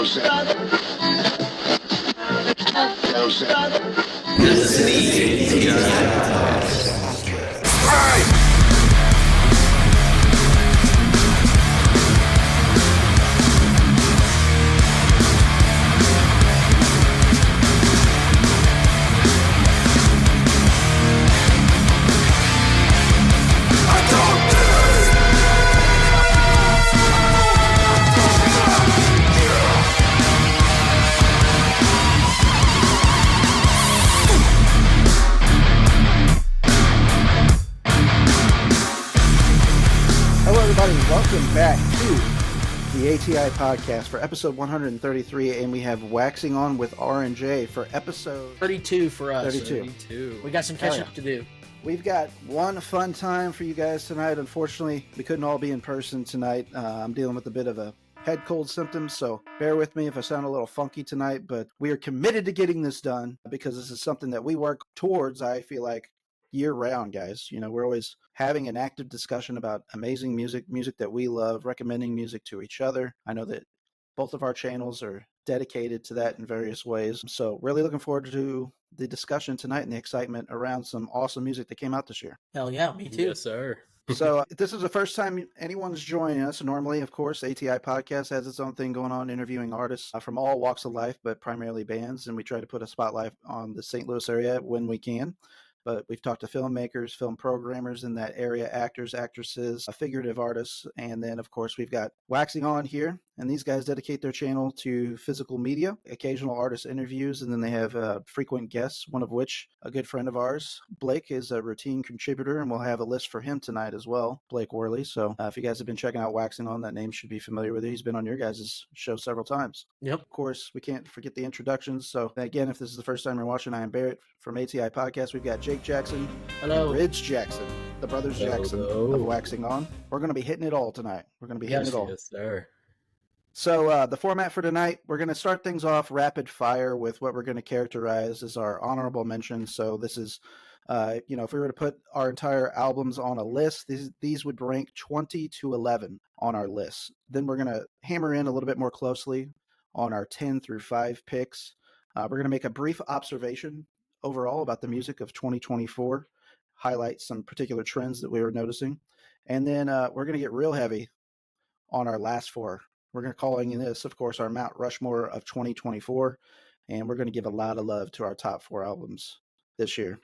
This is the ATI Welcome back to the ATI podcast for episode 133, and we have Waxing On with R&J for episode 32 for us. 32. We got some catch up to do. We've got one fun time for you guys tonight. Unfortunately, we couldn't all be in person tonight. I'm dealing with a bit of a head cold symptoms, so bear with me if I sound a little funky tonight, but we are committed to getting this done because this is something that we work towards, I feel like, year round, guys. You know, we're always having an active discussion about amazing music that we love, recommending music to each other. I know that both of our channels are dedicated to that in various ways. So really looking forward to the discussion tonight and the excitement around some awesome music that came out this year. Hell yeah, me too. Yes, sir. So if this is the first time anyone's joining us, normally, of course, ATI Podcast has its own thing going on, interviewing artists from all walks of life, but primarily bands. And we try to put a spotlight on the St. Louis area when we can. But we've talked to filmmakers, film programmers in that area, actors, actresses, figurative artists. And then, of course, we've got Waxing On here. And these guys dedicate their channel to physical media, occasional artist interviews, and then they have frequent guests, one of which a good friend of ours. Blake is a routine contributor, and we'll have a list for him tonight as well, Blake Worley. So if you guys have been checking out Waxing On, that name should be familiar with it. He's been on your guys' show several times. Yep. Of course, we can't forget the introductions. So again, if this is the first time you're watching, I am Barrett from ATI Podcast. We've got Jake Jackson, hello, Ridge Jackson, the brothers Jackson of Waxing On. We're going to be hitting it all tonight. We're going to be hitting it all. Yes, sir. So the format for tonight, we're going to start things off rapid fire with what we're going to characterize as our honorable mentions. So this is, if we were to put our entire albums on a list, these would rank 20 to 11 on our list. Then we're going to hammer in a little bit more closely on our 10 through 5 picks. We're going to make a brief observation overall about the music of 2024, highlight some particular trends that we were noticing. And then we're going to get real heavy on our last four. We're going to calling this, of course, our Mount Rushmore of 2024, and we're going to give a lot of love to our top 4 albums this year.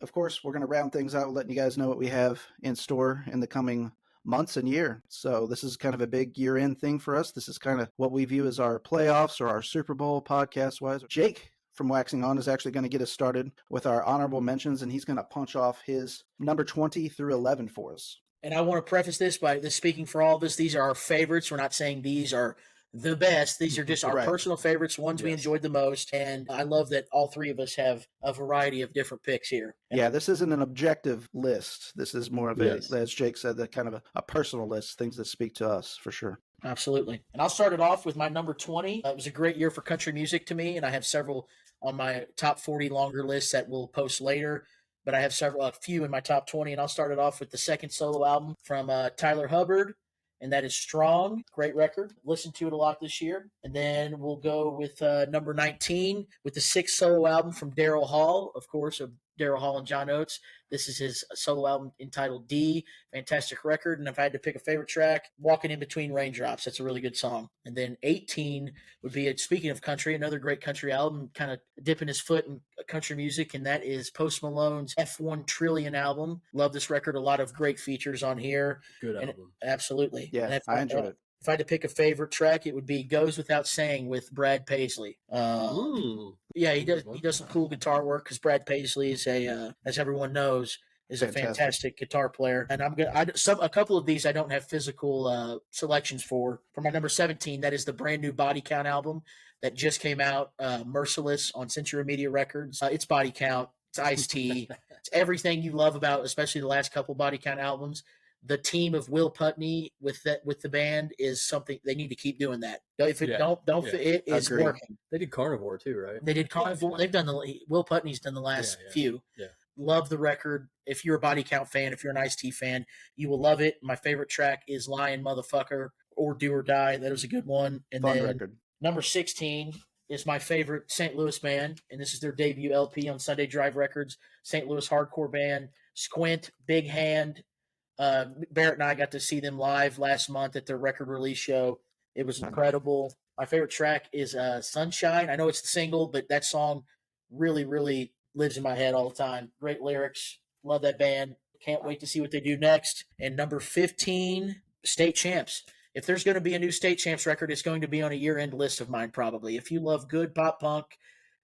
Of course, we're going to round things out, letting you guys know what we have in store in the coming months and year. So this is kind of a big year-end thing for us. This is kind of what we view as our playoffs or our Super Bowl podcast-wise. Jake from Waxing On is actually going to get us started with our honorable mentions, and he's going to punch off his number 20 through 11 for us. And I want to preface this by this speaking for all of us. These are our favorites. We're not saying these are the best. These are just our personal favorites, ones we enjoyed the most. And I love that all three of us have a variety of different picks here. Yeah, this isn't an objective list. This is more of a, as Jake said, that kind of a personal list, things that speak to us for sure. Absolutely. And I'll start it off with my number 20. It was a great year for country music to me, and I have several on my top 40 longer lists that we'll post later. But I have a few in my top 20, and I'll start it off with the second solo album from Tyler Hubbard, and that is Strong. Great record. Listened to it a lot this year. And then we'll go with number 19 with the sixth solo album from Daryl Hall, of course, of Daryl Hall and John Oates. This is his solo album entitled D. Fantastic record. And if I had to pick a favorite track, Walking in Between Raindrops. That's a really good song. And then 18 would be, speaking of country, another great country album, kind of dipping his foot in country music, and that is Post Malone's F1 Trillion album. Love this record. A lot of great features on here. Good album. Absolutely. Yeah, I enjoyed it. If I had to pick a favorite track, it would be Goes Without Saying with Brad Paisley. Yeah, he does some cool guitar work because Brad Paisley is as everyone knows, is a fantastic guitar player. And a couple of these I don't have physical selections for. For my number 17, that is the brand new Body Count album that just came out, Merciless on Century Media Records. It's Body Count, it's Ice-T, it's everything you love about, especially the last couple Body Count albums. The team of Will Putney with the band is something they need to keep doing that. If it it is working. They did Carnivore too, right? They did Carnivore. They've done Will Putney's done the last few. Yeah. Love the record. If you're a Body Count fan, if you're an Ice-T fan, you will love it. My favorite track is Lion Motherfucker or Do or Die. That was a good one. And Fun record. Number 16 is my favorite St. Louis band, and this is their debut LP on Sunday Drive Records. St. Louis hardcore band, Squint, Big Hand. Barrett and I got to see them live last month at their record release show. It was incredible. My favorite track is Sunshine. I know it's the single, but that song really, really lives in my head all the time. Great lyrics. Love that band. Can't wait to see what they do next. And number 15, State Champs. If there's going to be a new State Champs record, it's going to be on a year-end list of mine probably. If you love good pop punk,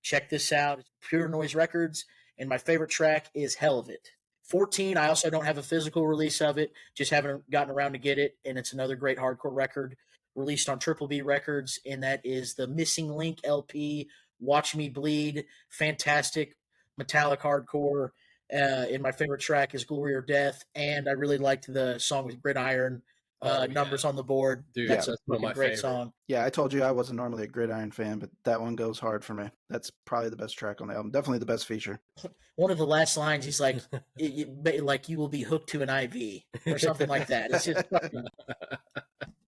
check this out. It's Pure Noise Records, and my favorite track is Hell of It. 14, I also don't have a physical release of it, just haven't gotten around to get it, and it's another great hardcore record released on Triple B Records, and that is the Missing Link LP, Watch Me Bleed. Fantastic metallic hardcore, and my favorite track is Glory or Death, and I really liked the song with Gridiron. Numbers on the Board. Dude, that's one a of my great favorite song. Yeah, I told you I wasn't normally a Gridiron fan, but that one goes hard for me. That's probably the best track on the album. Definitely the best feature. One of the last lines, he's like, like you will be hooked to an IV or something like that. It's just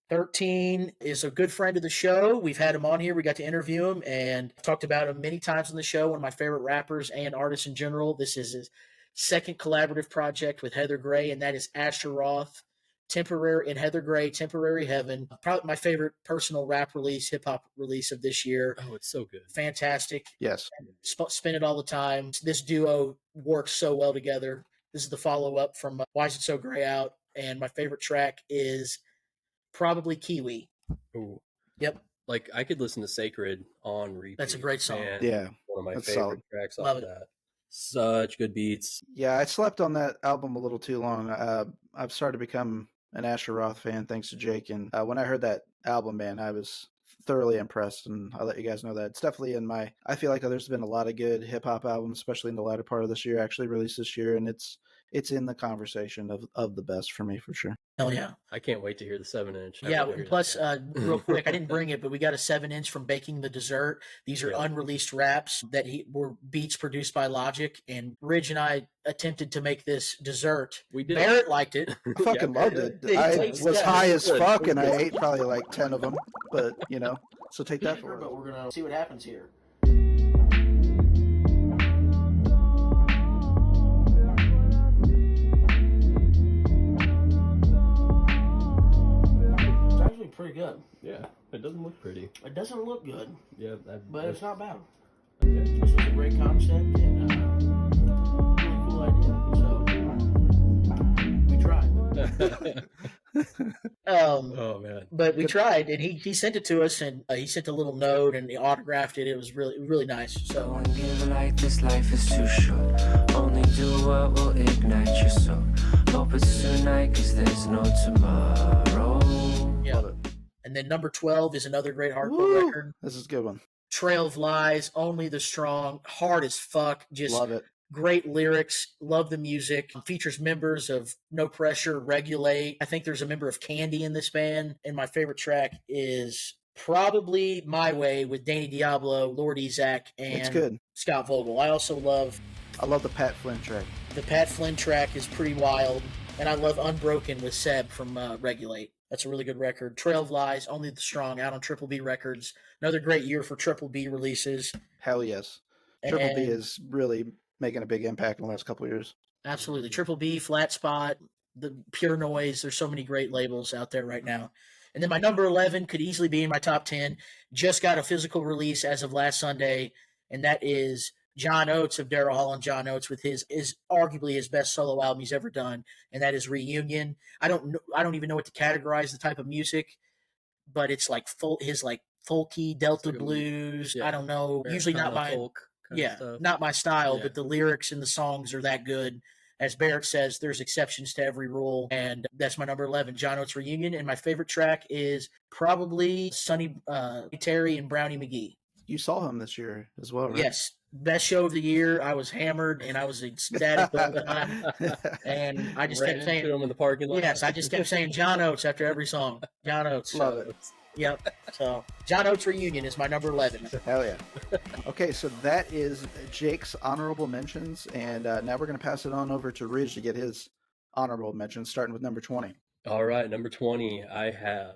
13 is a good friend of the show. We've had him on here. We got to interview him and talked about him many times on the show. One of my favorite rappers and artists in general. This is his second collaborative project with Heather Gray, and that is Asher Roth. Temporary and Heather Gray, Temporary Heaven. Probably my favorite personal rap release, hip hop release of this year. Oh, it's so good. Fantastic. Yes. Spin it all the time. This duo works so well together. This is the follow up from Why Is It So Gray Out? And my favorite track is probably Kiwi. Ooh. Yep. Like I could listen to Sacred on repeat. That's a great song. Man, Yeah. One of my That's favorite solid. tracks Love off it. that. Such good beats. Yeah, I slept on that album a little too long. I've started to become an Asher Roth fan thanks to Jake. And when I heard that album, man, I was thoroughly impressed. And I'll let you guys know that. It's definitely in my... I feel like there's been a lot of good hip-hop albums, especially in the latter part of this year, actually released this year. And it's in the conversation of the best for me, for sure. Hell yeah. I can't wait to hear the 7-inch. I Yeah, wanna hear and plus, that. real quick, I didn't bring it, but we got a 7-inch from Baking the Dessert. These are Yeah. unreleased raps that were beats produced by Logic, and Ridge and I attempted to make this dessert. We did. Barrett liked it. I fucking Yeah, loved Barrett. it. I It was tastes high good. as Good. fuck, and I Good. ate probably like 10 of them. But, so take that for But it. we're gonna see what happens here. It's actually pretty good. Yeah, it doesn't look pretty. It doesn't look good, Yeah, but it's not bad. okay. This was a great concept and really cool idea. So we tried. Oh man. But we tried, and he sent it to us, and he sent a little note, and he autographed it. It was really nice. So Don't live like this life is too short. Only do what will ignite your soul. Hope it's tonight, cause there's no tomorrow. yeah. Love it. And then number 12 is another great hardcore Woo! record. This is a good one. Trail of Lies, Only the Strong, hard as fuck. Just Love it. great lyrics. Love the music. Features members of No Pressure, Regulate. I think there's a member of Candy in this band. And my favorite track is probably My Way with Danny Diablo, Lord Ezak, It's and good. Scott Vogel. I also love I love the Pat Flynn track. the Pat Flynn track is pretty wild. And I love Unbroken with Seb from Regulate. That's a really good record. Trail of Lies, Only the Strong, out on Triple B Records. Another great year for Triple B releases. Hell yes. Triple B And- is really making a big impact in the last couple of years. Absolutely. Triple B, Flat Spot, the Pure Noise. There's so many great labels out there right now. And then my number 11 could easily be in my top 10. Just got a physical release as of last Sunday, and that is John Oates of Daryl Hall and John Oates with his is arguably his best solo album he's ever done, and that is Reunion. I don't even know what to categorize the type of music, but it's like his like folky Delta like a- blues. yeah. I don't know. Usually not Kinda my folk kinda yeah, stuff. not my style, Yeah. but the lyrics and the songs are that good. As Barrett says, there's exceptions to every rule, and that's my number 11, John Oates Reunion. And my favorite track is probably Sonny Terry and Brownie McGee. You saw him this year as well, right? Yes, best show of the year. I was hammered and I was ecstatic the whole time, and I just Ran kept into saying, him in the parking lot. yes, I just kept saying John Oates after every song. John Oates. Love it. Yep. So John Oates Reunion is my number 11. Hell yeah. Okay, so that is Jake's honorable mentions, and now we're going to pass it on over to Ridge to get his honorable mentions, starting with number 20. All right, number 20, I have.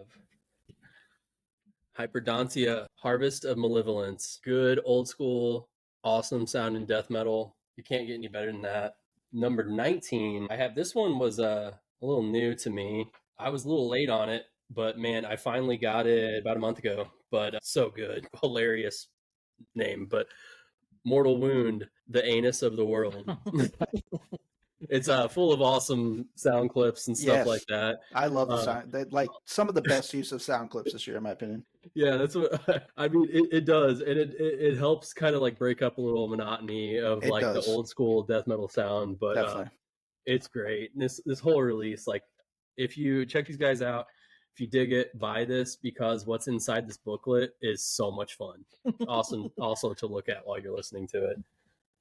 Hyperdontia, Harvest of Malevolence. Good, old school, awesome sounding death metal. You can't get any better than that. Number 19, I have this one was a little new to me. I was a little late on it, but man, I finally got it about a month ago. But so good, hilarious name. But Mortal Wound, the anus of the world. It's full of awesome sound clips and stuff like that. I love the sound. They, like some of the best use of sound clips this year, in my opinion. Yeah, that's what I mean. It does, and it helps kind of like break up a little monotony of like the old school death metal sound. But it's great. And this whole release, like if you check these guys out, if you dig it, buy this because what's inside this booklet is so much fun. Awesome, also to look at while you're listening to it.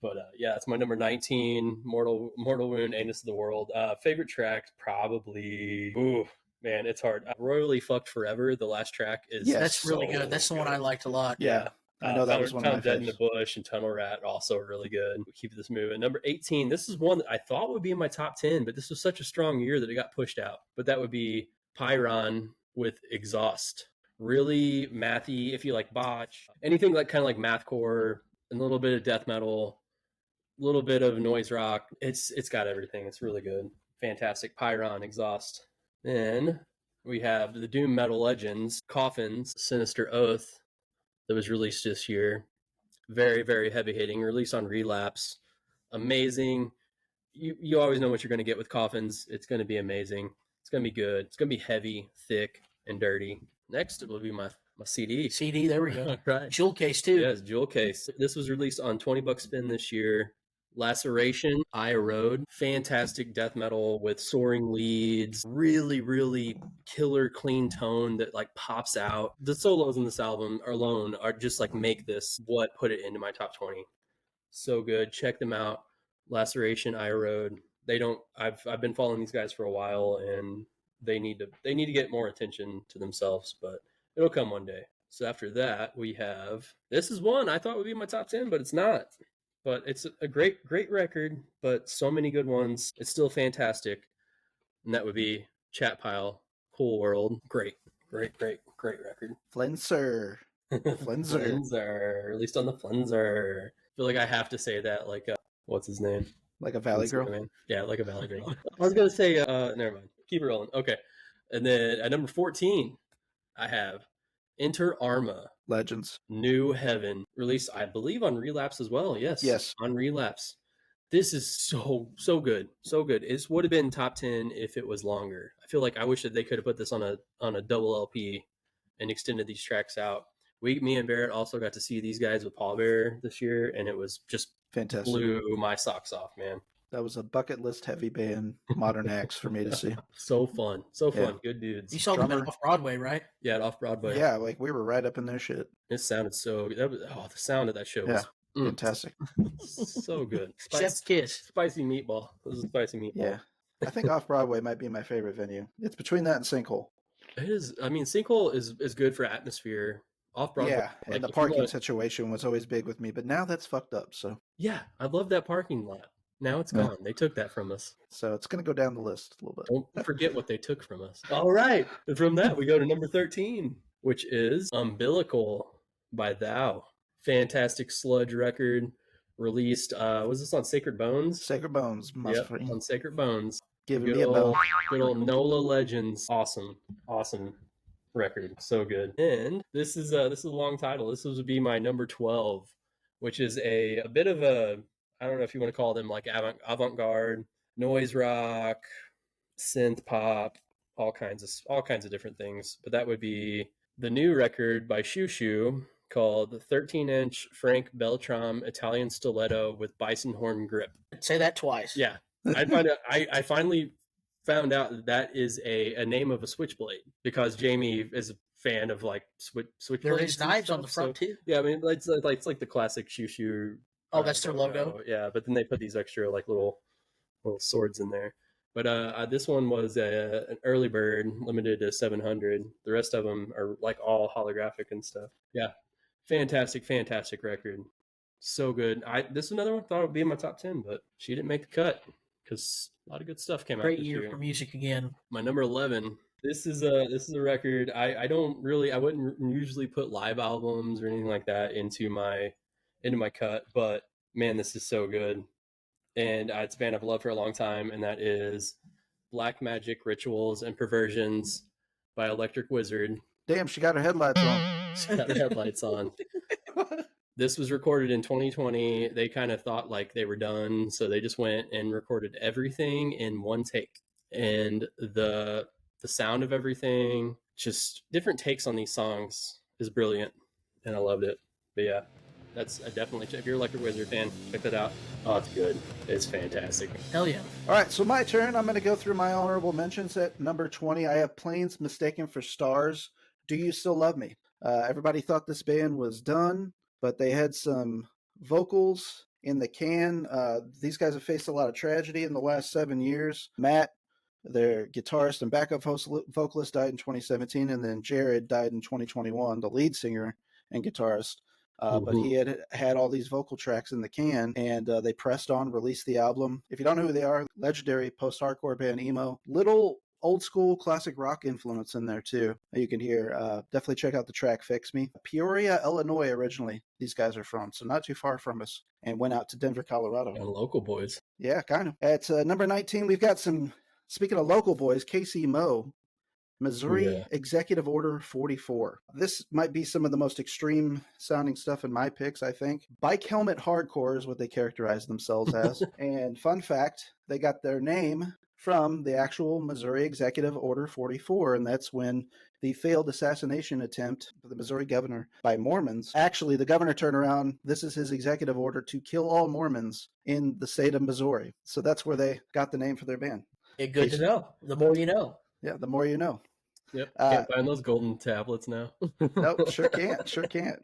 But yeah, it's my number 19, Mortal Wound, Anus of the World. Favorite track, probably. Ooh, man, it's hard. Royally Fucked Forever. The last track is that's really good. That's the one I liked a lot. Yeah, I know that was one of my favorites. Dead in the Bush and Tunnel Rat also really good. We keep this moving. Number 18. This is one that I thought would be in my top 10, but this was such a strong year that it got pushed out. But that would be Pyron with Exhaust. Really mathy. If you like botch, anything like kind of like mathcore, and a little bit of death metal. Little bit of noise rock. It's got everything. It's really good. Fantastic. Pyron, Exhaust. Then we have the Doom Metal Legends, Coffins, Sinister Oath, that was released this year. Very, very heavy hitting. Released on Relapse. Amazing. You always know what you're going to get with Coffins. It's going to be amazing. It's going to be good. It's going to be heavy, thick, and dirty. Next, it will be my CD. CD, there we go. Right. Jewel case, too. Yes, Jewel case. This was released on 20 Buck Spin this year. Laceration, I Erode, fantastic death metal with soaring leads, really, really killer clean tone that like pops out. The solos in this album alone are just like make this what put it into my top 20. So good. Check them out. Laceration, I Erode. I've been following these guys for a while and they need to get more attention to themselves, but it'll come one day. So after that, we have, this is one I thought would be my top 10, but it's not. But it's a great record, but so many good ones. It's still fantastic. And that would be Chat Pile, Cool World. Great record. Flenser. Flenser. Released on the Flenser. I feel like I have to say that, like, what's his name? Like a Valley Girl? Yeah, like a Valley Girl. I was going to say, never mind. Keep it rolling. Okay. And then at number 14, I have Enter Arma. Legends. New Heaven. Released, I believe, on Relapse as well. Yes. On Relapse. This is so good. So good. It would have been top 10 if it was longer. I feel like I wish that they could have put this on a double LP and extended these tracks out. Me and Barrett also got to see these guys with Paul Bear this year, and it was just fantastic. Blew my socks off, man. That was a bucket list heavy band modern acts for me to see. So fun. Good dudes. You saw them at Off-Broadway, right? Yeah, at Off-Broadway. Yeah, like we were right up in their shit. It sounded so good. The sound of that show was fantastic. So good. Chef's kiss. Spicy meatball. This is a spicy meatball. Yeah. I think Off-Broadway might be my favorite venue. It's between that and Sinkhole. It is. I mean, Sinkhole is good for atmosphere. Off-Broadway. Yeah, and the parking situation was always big with me, but now that's fucked up, so. Yeah, I love that parking lot. Now it's gone. They took that from us. So it's going to go down the list a little bit. Don't forget what they took from us. All right. And from that, we go to number 13, which is Umbilical by Thou. Fantastic sludge record. Released, was this on Sacred Bones? Sacred Bones. Yep, on Sacred Bones. Giving me a bell. Good old NOLA Legends. Awesome record. So good. And this is a long title. This would be my number 12, which is a bit of a, I don't know if you want to call them like avant-garde, noise rock, synth pop, all kinds of different things. But that would be the new record by Shoo Shoo called the 13-inch Frank Beltram Italian Stiletto with Bison Horn Grip. Say that twice. Yeah. I finally found out that is a name of a switchblade because Jamie is a fan of like switchblades. There is knives on the front too. Yeah, I mean it's like the classic Shoo Shoo. Oh, that's their logo. Yeah, but then they put these extra like little swords in there. But this one was an early bird, limited to 700. The rest of them are like all holographic and stuff. Yeah, fantastic record. So good. This is another one I thought it would be in my top 10, but she didn't make the cut because a lot of good stuff came out. Great year for music again. My number 11 This is a record. I wouldn't usually put live albums or anything like that into my cut, but man, this is so good. And it's a band I've loved for a long time, and that is Black Magic Rituals and Perversions by Electric Wizard. Damn, she got her headlights on. She's got the headlights on. This was recorded in 2020. They kind of thought like they were done, so they just went and recorded everything in one take. And the sound of everything, just different takes on these songs is brilliant, and I loved it. But yeah, that's definitely, if you're an Electric Wizard fan, check that out. Oh, it's good. It's fantastic. Hell yeah. All right, so my turn. I'm going to go through my honorable mentions. At number 20, I have Planes Mistaken for Stars. Do You Still Love Me? Everybody thought this band was done, but they had some vocals in the can. These guys have faced a lot of tragedy in the last 7 years. Matt, their guitarist and backup vocalist, died in 2017, and then Jared died in 2021, the lead singer and guitarist. But he had all these vocal tracks in the can, and they pressed on, released the album. If you don't know who they are, legendary post-hardcore band, emo. Little old school classic rock influence in there too. You can hear. Definitely check out the track "Fix Me." Peoria, Illinois, originally these guys are from, so not too far from us. And went out to Denver, Colorado. And local boys. Yeah, kind of. At number 19, we've got some. Speaking of local boys, Casey Moe. Missouri Executive Order 44. This might be some of the most extreme sounding stuff in my picks, I think. Bike helmet hardcore is what they characterize themselves as. And fun fact, they got their name from the actual Missouri Executive Order 44, and that's when the failed assassination attempt of the Missouri governor by Mormons. Actually, the governor turned around. This is his executive order to kill all Mormons in the state of Missouri. So that's where they got the name for their band. Good to know. The more you know. Yeah, the more you know. Yep. Can't find those golden tablets now. Nope, sure can't.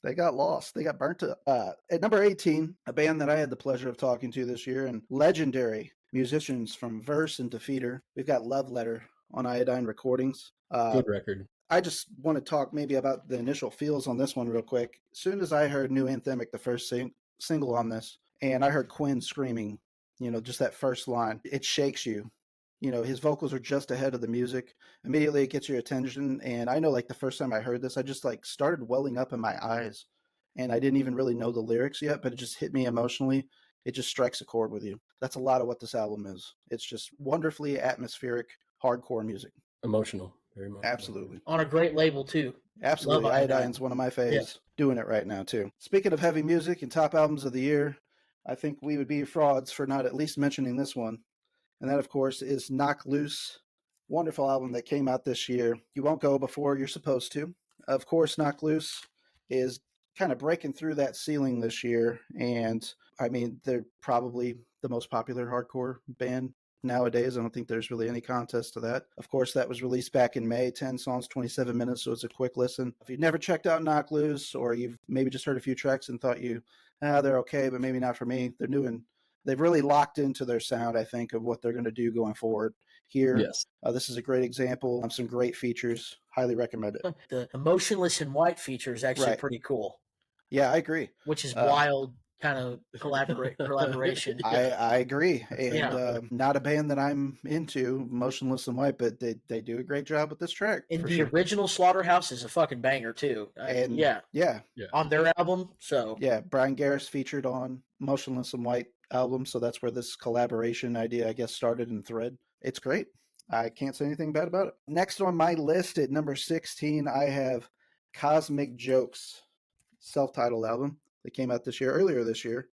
They got lost. They got burnt up. At number 18, a band that I had the pleasure of talking to this year, and legendary musicians from Verse and Defeater. We've got Love Letter on Iodine Recordings. Good record. I just want to talk maybe about the initial feels on this one real quick. As soon as I heard New Anthemic, the first single on this, and I heard Quinn screaming, just that first line, it shakes you. His vocals are just ahead of the music. Immediately it gets your attention. And I know like the first time I heard this, I just like started welling up in my eyes, and I didn't even really know the lyrics yet, but it just hit me emotionally. It just strikes a chord with you. That's a lot of what this album is. It's just wonderfully atmospheric, hardcore music. Emotional. Very emotional. Absolutely. On a great label too. Absolutely. Love Iodine's one of my faves. Yeah. Doing it right now too. Speaking of heavy music and top albums of the year, I think we would be frauds for not at least mentioning this one. And that, of course, is Knock Loose. Wonderful album that came out this year. You won't go before you're supposed to. Of course, Knock Loose is kind of breaking through that ceiling this year. And, I mean, they're probably the most popular hardcore band nowadays. I don't think there's really any contest to that. Of course, that was released back in May. 10 songs, 27 minutes, so it's a quick listen. If you've never checked out Knock Loose, or you've maybe just heard a few tracks and thought they're okay, but maybe not for me, they're new and they've really locked into their sound, I think, of what they're going to do going forward here. Yes. This is a great example of some great features. Highly recommend it. The Emotionless in White feature is actually pretty cool. Yeah, I agree. Which is wild kind of collaboration. I agree. And not a band that I'm into, Motionless in White, but they do a great job with this track. And the original Slaughterhouse is a fucking banger too. Yeah. On their album. So yeah, Brian Garris featured on Motionless in White album, so that's where this collaboration idea, I guess, started in Thread. It's great. I can't say anything bad about it. Next on my list at number 16, I have Cosmic Jokes, self-titled album that came out earlier this year.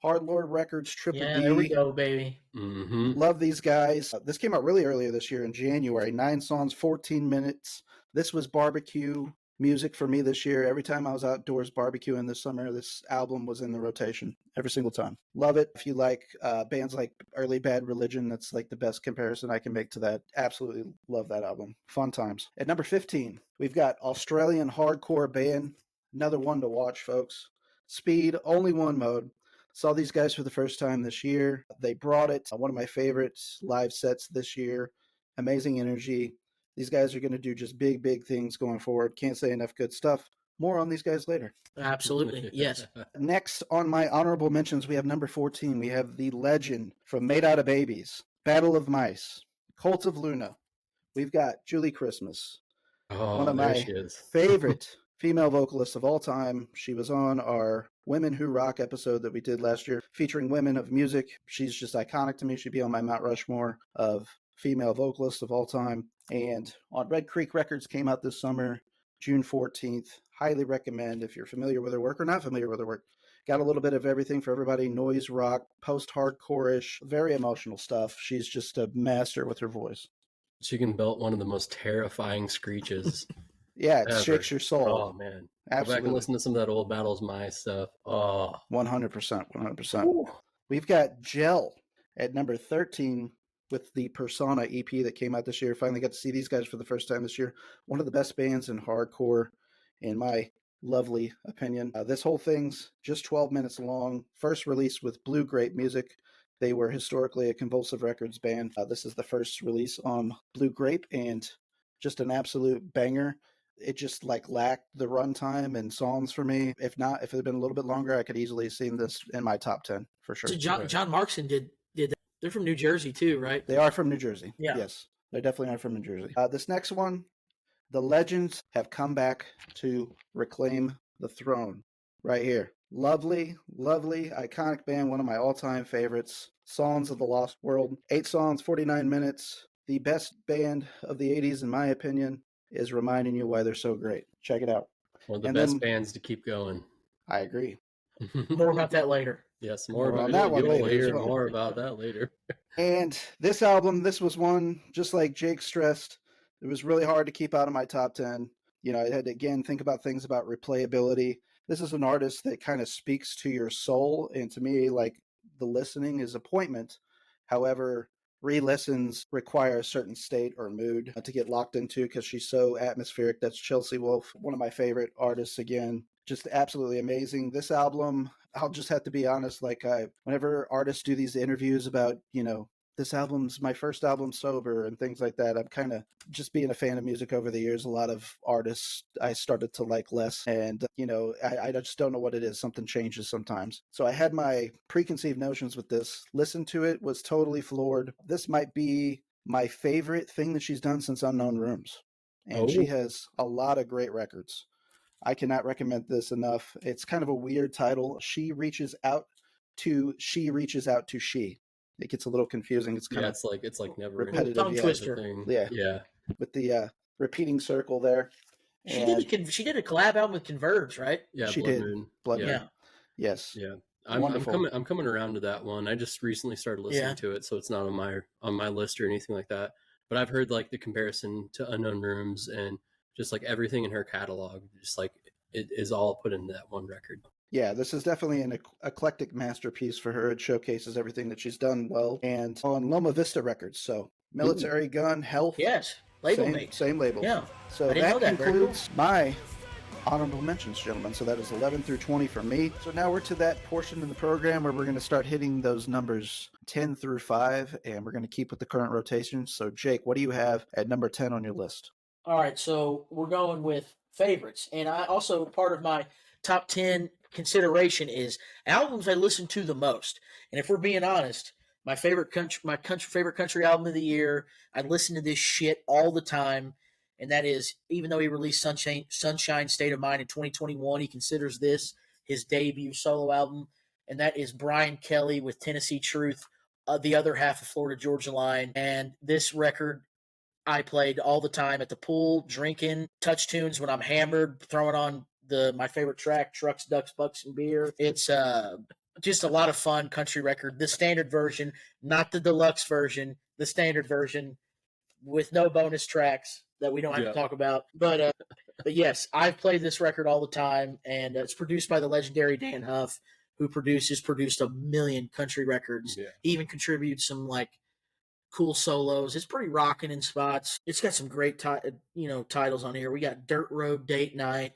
Hard Lord Records, Triple D. There we go, baby. Mm-hmm. Love these guys. This came out really earlier this year in January. 9 songs, 14 minutes. This was barbecue music for me this year. Every time I was outdoors barbecuing this summer, this album was in the rotation every single time. Love it. If you like bands like Early Bad Religion, that's like the best comparison I can make to that. Absolutely love that album. Fun times. At number 15, we've got Australian hardcore band. Another one to watch, folks. Speed, Only One Mode. Saw these guys for the first time this year. They brought it. One of my favorite live sets this year. Amazing energy. These guys are going to do just big, big things going forward. Can't say enough good stuff. More on these guys later. Absolutely. Yes. Next on my honorable mentions, we have number 14. We have the legend from Made Out of Babies, Battle of Mice, Cult of Luna, we've got Julie Christmas, Oh, one of there my she is. favorite female vocalists of all time. She was on our Women Who Rock episode that we did last year featuring women of music. She's just iconic to me. She'd be on my Mount Rushmore of female vocalists of all time. And on Red Creek Records came out this summer, June 14th. Highly recommend if you're familiar with her work or not familiar with her work. Got a little bit of everything for everybody, noise rock, post-hardcore-ish, very emotional stuff. She's just a master with her voice. She can belt one of the most terrifying screeches. Yeah, it ever. shakes your soul. Oh man, go back Absolutely. and listen to some of that old Battles My stuff. Oh, 100%. 100%. Ooh. We've got Gel at number 13 with the Persona EP that came out this year. Finally got to see these guys for the first time this year. One of the best bands in hardcore, in my lovely opinion. This whole thing's just 12 minutes long. First release with Blue Grape Music. They were historically a Convulsive Records band. This is the first release on Blue Grape, and just an absolute banger. It just like lacked the runtime and songs for me. If not, if it had been a little bit longer, I could easily have seen this in my top 10 for sure. So John Markson did that. They're from New Jersey too, right? They are from New Jersey. Yeah. Yes, they definitely are from New Jersey. This next one, the legends have come back to reclaim the throne right here. Lovely, lovely, iconic band, one of my all-time favorites. Songs of the Lost World. 8 songs, 49 minutes. The best band of the 80s, in my opinion, is reminding you why they're so great. Check it out. One of the And best then- bands to keep going. I agree. More about that later. Yes, More more on about that one You'll later as hear well. more about that later. And this album, this was one, just like Jake stressed, it was really hard to keep out of my top 10. You know, I had to, again, think about things about replayability. This is an artist that kind of speaks to your soul. And to me, like, the listening is appointment. However, re-listens require a certain state or mood to get locked into because she's so atmospheric. That's Chelsea Wolfe, one of my favorite artists again. Just absolutely amazing. This album, I'll just have to be honest, like whenever artists do these interviews about, you know, this album's my first album sober and things like that, I'm kind of just being a fan of music over the years. A lot of artists I started to like less, and you know, I just don't know what it is. Something changes sometimes. So I had my preconceived notions with this. Listened to it, was totally floored. This might be my favorite thing that she's done since Unknown Rooms, and she has a lot of great records. I cannot recommend this enough. It's kind of a weird title. She reaches out to she. It gets a little confusing. It's kind Yeah, of it's like never repetitive, tongue yeah. twister. Thing. Yeah. Yeah. with the repeating circle there. She And did a collab album with Converge, right? Yeah. She Blood did. Moon. Blood yeah. Moon. Yeah. Yes. Yeah. Wonderful. I'm coming around to that one. I just recently started listening Yeah. to it, so it's not on my list or anything like that. But I've heard like the comparison to Unknown Rooms and just like everything in her catalog, just like it is all put into that one record. Yeah, this is definitely an eclectic masterpiece for her. It showcases everything that she's done well. And on Loma Vista Records, so Military Gun, Health. Yes. Label same, mate. Same label. Yeah. So I didn't know that that. Very concludes my honorable mentions, gentlemen. So that is 11 through 20 for me. So now we're to that portion of the program where we're going to start hitting those numbers 10 through 5, and we're going to keep with the current rotation. So, Jake, what do you have at number 10 on your list? All right, so we're going with favorites, and I also part of my top 10 consideration is albums I listen to the most. And if we're being honest, my favorite country album of the year, I listen to this shit all the time, and that is, even though he released Sunshine State of Mind in 2021, he considers this his debut solo album, and that is Brian Kelly with Tennessee Truth, the other half of Florida Georgia Line. And this record I played all the time at the pool, drinking, touch tunes when I'm hammered, throwing on my favorite track, Trucks, Ducks, Bucks, and Beer. It's just a lot of fun country record. The standard version, not the deluxe version, the standard version with no bonus tracks that we don't have to talk about. But yes, I've played this record all the time, and it's produced by the legendary Dan Huff, who produced a million country records. Yeah. He even contributes some like cool solos. It's pretty rocking in spots. It's got some great titles on here. We got Dirt Road Date Night,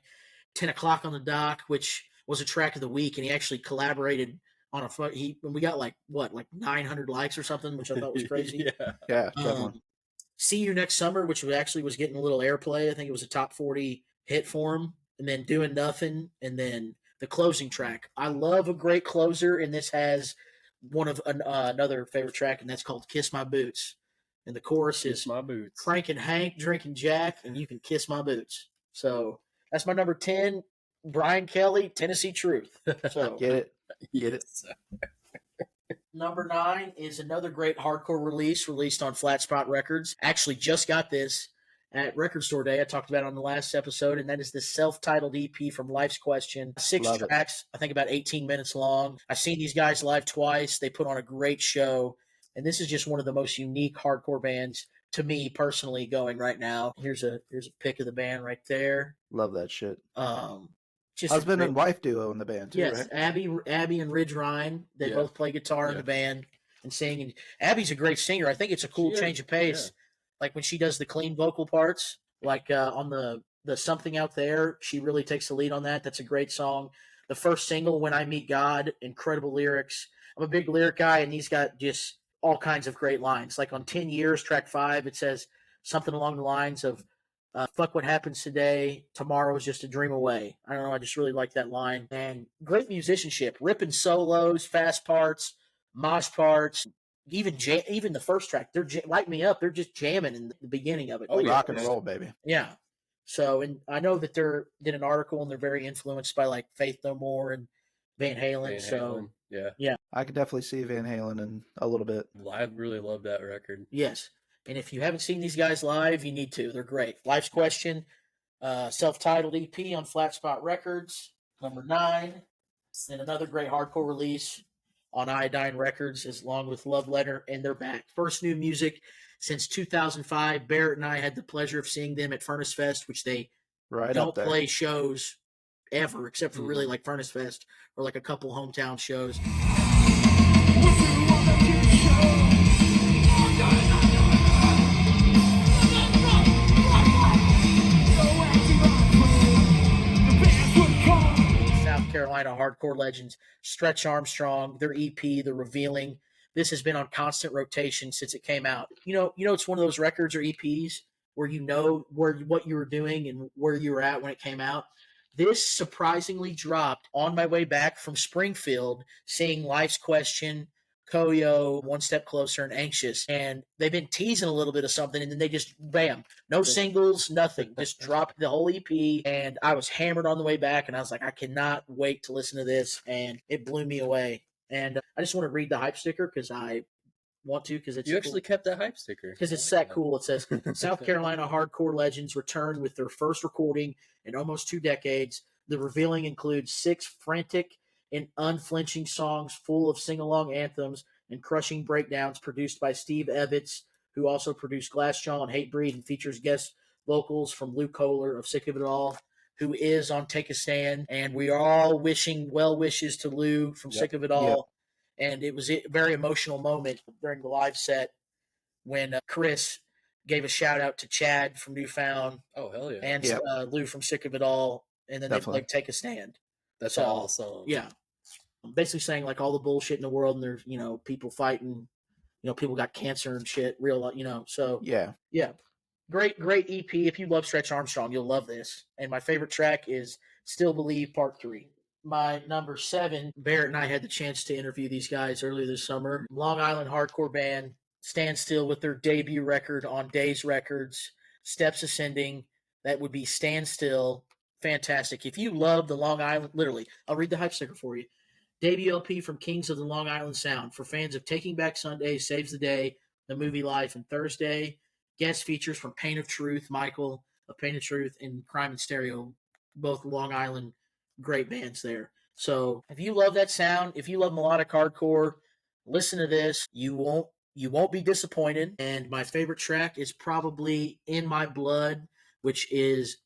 10 O'Clock on the Dock, which was a track of the week, and he actually collaborated on we got like 900 likes or something, which I thought was crazy. Yeah, definitely. See You Next Summer, which was getting a little airplay. I think it was a top 40 hit for him. And then Doing Nothing, and then the closing track. I love a great closer, and this has one of another favorite track, and that's called Kiss My Boots. and the chorus Kiss is my boots. cranking Hank, drinking Jack, and you can kiss my boots. So that's my number 10, Brian Kelly, Tennessee Truth. So Get it? Get it? Yes. number 9 is another great hardcore release released on Flat Spot Records. Actually, just got this at Record Store Day. I talked about it on the last episode, and that is the self-titled EP from Life's Question. 6 Love it. tracks, I think about 18 minutes long. I've seen these guys live twice. They put on a great show, and this is just one of the most unique hardcore bands to me personally going right now. Here's a pic of the band right there. Love that shit. Just Husband a and great- wife duo in the band too, Yes, right? Abby and Ridge Ryan. They Yeah. both play guitar in Yeah. the band and sing. And Abby's a great singer. I think it's a cool She is, change of pace. yeah. Like when she does the clean vocal parts, like on the Something Out There, she really takes the lead on that. That's a great song. The first single, When I Meet God, incredible lyrics. I'm a big lyric guy, and he's got just all kinds of great lines. Like on 10 Years, track 5, it says something along the lines of, fuck what happens today, tomorrow is just a dream away. I don't know, I just really like that line. And great musicianship, ripping solos, fast parts, mosh parts, even the first track, they're Light Me Up, they're just jamming in the beginning of it. Oh, Like, yeah. Rock and roll, baby. yeah. So, and I know that they're did an article and they're very influenced by like Faith No More and Van Halen. Van So, Halen, yeah. I could definitely see Van Halen in a little bit. I really love that record. yes. And if you haven't seen these guys live, you need to. They're great. Life's Question, self-titled EP on Flat Spot Records, number 9. And another great hardcore release on Iodine Records, as along with Love Letter, and they're back. First new music since 2005. Barrett and I had the pleasure of seeing them at Furnace Fest, which they Right don't up there. play shows ever, except for really like Furnace Fest or like a couple hometown shows. South Carolina hardcore legends, Stretch Armstrong, their EP, The Revealing. This has been on constant rotation since it came out. You know, it's one of those records or EPs where you know what you were doing and where you were at when it came out. This surprisingly dropped on my way back from Springfield, seeing Life's Question, Koyo, One Step Closer, and Anxious. And they've been teasing a little bit of something, and then they just, bam, no singles, nothing. Just dropped the whole EP, and I was hammered on the way back, and I was like, I cannot wait to listen to this, and it blew me away. And I just want to read the hype sticker because I want to, because it's You cool. actually kept that hype sticker. Because it's that cool. It says South Carolina hardcore legends return with their first recording in almost 2 decades. The Revealing includes 6 frantic and unflinching songs full of sing-along anthems and crushing breakdowns produced by Steve Evans, who also produced Glassjaw and Hatebreed, and features guest vocals from Lou Kohler of Sick of It All, who is on Take a Stand. And we are all wishing well wishes to Lou from Sick of It All. And it was a very emotional moment during the live set when Chris gave a shout out to Chad from Newfound Oh, hell yeah. and Yep. Lou from Sick of It All. And then Definitely. they played Take a Stand. That's So, all song. Yeah. Basically saying like all the bullshit in the world and there's, people fighting, people got cancer and shit, real, so Yeah. yeah. Great EP. If you love Stretch Armstrong, you'll love this. And my favorite track is Still Believe Part 3. My number 7, Barrett and I had the chance to interview these guys earlier this summer. Long Island hardcore band, Stand Still, with their debut record on Days Records, Steps Ascending. That would be Stand Still. Fantastic. If you love the Long Island, literally, I'll read the hype sticker for you. Debut LP from Kings of the Long Island Sound. For fans of Taking Back Sunday, Saves the Day, The Movie Life, and Thursday. Guest features from Pain of Truth, Michael of Pain of Truth, and Crime and Stereo, both Long Island great bands there. So if you love that sound, if you love melodic hardcore, listen to this. You won't be disappointed. And my favorite track is probably In My Blood, which is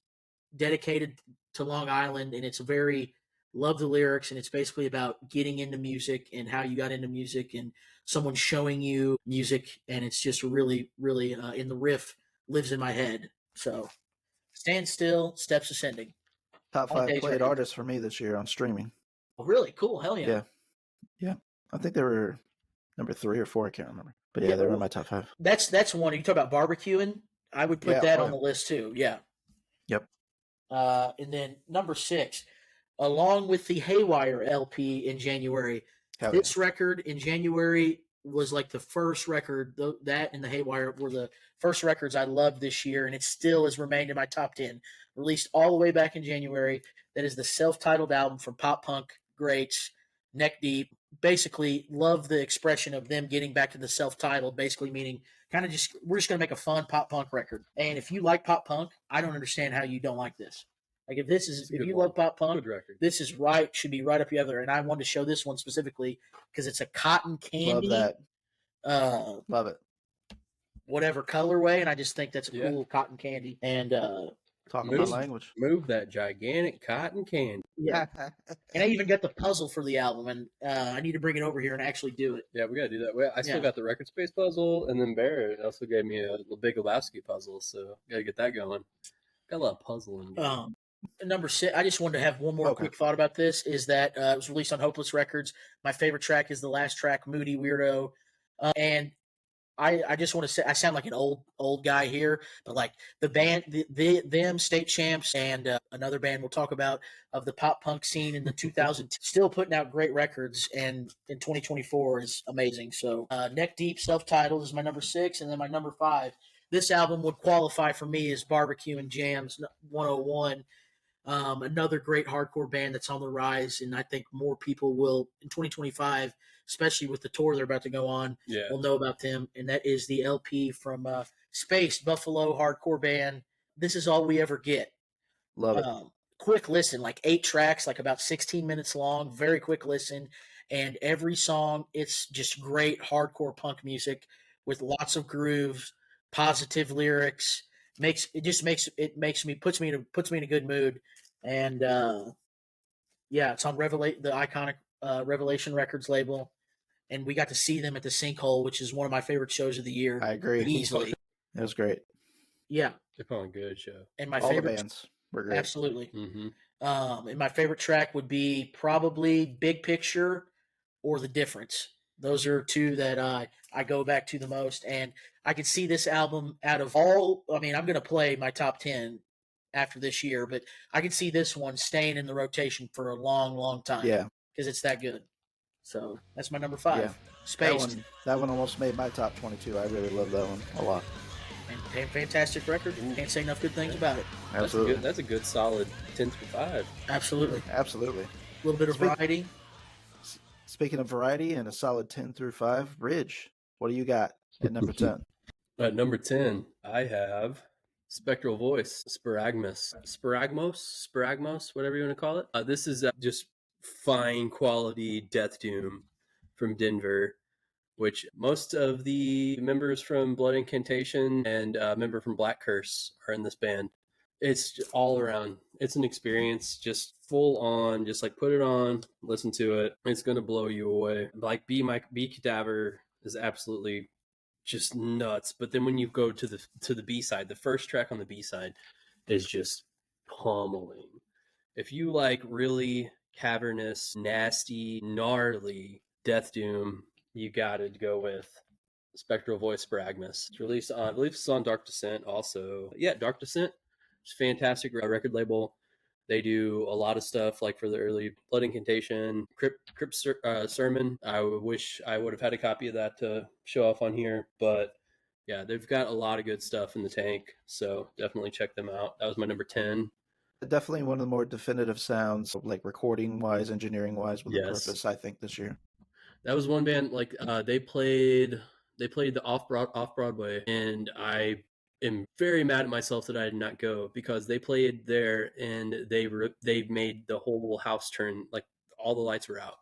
dedicated to Long Island, and it's love the lyrics, and it's basically about getting into music and how you got into music and someone showing you music, and it's just really, really in the riff lives in my head. So Stand Still, Steps Ascending. Top On 5 Days played Records. artists for me this year on streaming. Oh, really? Cool. Hell yeah. Yeah. I think they were number 3 or 4. I can't remember. But yeah, Yeah, they were well, in my top 5. That's one. You talk about barbecuing. I would put Yeah, that oh, on yeah. the list too. Yeah. Yep. And then number 6, along with the Haywire LP in January. Hell This record in January was like the first record. That and the Haywire were the first records I loved this year, and it still has remained in my top 10. Released all the way back in January. That is the self-titled album from pop punk greats Neck Deep. Basically, love the expression of them getting back to the self-titled, basically meaning kind of just we're just gonna make a fun pop punk record. And if you like pop punk, I don't understand how you don't like this. Like if you love pop punk, Good record. this is should be right up your other. And I wanted to show this one specifically because it's a cotton candy, Love that. Love it. whatever colorway, and I just think that's a cool cotton candy. And Talking Move. about language. Move that gigantic cotton candy. yeah, and I even got the puzzle for the album, and I need to bring it over here and actually do it. Yeah, we gotta do that. I still Yeah. got the record space puzzle, and then Barrett also gave me a Big Lebowski puzzle, so gotta get that going. Got a lot of puzzling. Number 6, I just wanted to have one more quick thought about this, is that it was released on Hopeless Records. My favorite track is the last track, Moody Weirdo. And I just want to say, I sound like an old guy here, but like the band, them, State Champs, and another band we'll talk about of the pop punk scene in the 2000s, still putting out great records, and in 2024 is amazing. So Neck Deep, self-titled, is my number 6, and then my number 5. This album would qualify for me as Barbecue and Jams 101. Another great hardcore band that's on the rise, and I think more people will in 2025, especially with the tour they're about to go on, will know about them. And that is the LP from Space Buffalo hardcore band. This is all we ever get. Love it. Quick listen, like 8 tracks, like about 16 minutes long. Very quick listen, and every song, it's just great hardcore punk music with lots of grooves, positive lyrics. Puts me in a good mood. And it's on the iconic Revelation Records label, and we got to see them at the Sinkhole, which is one of my favorite shows of the year. I agree. Easily. It was great. Yeah, They're putting on a good show. and my All favorite the bands were great. absolutely. Mm-hmm. And my favorite track would be probably Big Picture or The Difference. Those are 2 that I go back to the most, and I could see this album out of all. I mean, I'm going to play my top 10 after this year, but I could see this one staying in the rotation for a long, long time. Yeah. Because it's that good. So that's my number 5. Yeah. Spaced. That one almost made my top 22. I really love that one a lot. And fantastic record. Can't say enough good things about it. Absolutely. That's a good solid 10 through 5. Absolutely. Absolutely. A little bit of variety. Speaking of variety and a solid 10 through 5, Ridge, what do you got at number 10? At number 10, I have Spectral Voice, Sparagmos, whatever you want to call it. This is just fine quality death doom from Denver, which most of the members from Blood Incantation and a member from Black Curse are in this band. It's all around. It's an experience, just full on, just like put it on, listen to it. It's going to blow you away. Like Be Cadaver is absolutely just nuts. But then when you go to the B-side, the first track on the B-side is just pummeling. If you like really cavernous, nasty, gnarly death doom, you got to go with Spectral Voice Sparagmus. It's released on, I believe it's on Dark Descent also. Yeah, Dark Descent. It's a fantastic record label. They do a lot of stuff like for the early Blood Incantation, Crypt Sermon. I wish I would have had a copy of that to show off on here, but yeah, they've got a lot of good stuff in the tank, so definitely check them out. That was my number 10. Definitely one of the more definitive sounds, like recording-wise, engineering-wise, with a purpose, I think, this year. That was one band, like, they played the off-Broadway, and I am very mad at myself that I did not go, because they played there and they made the whole house turn, like all the lights were out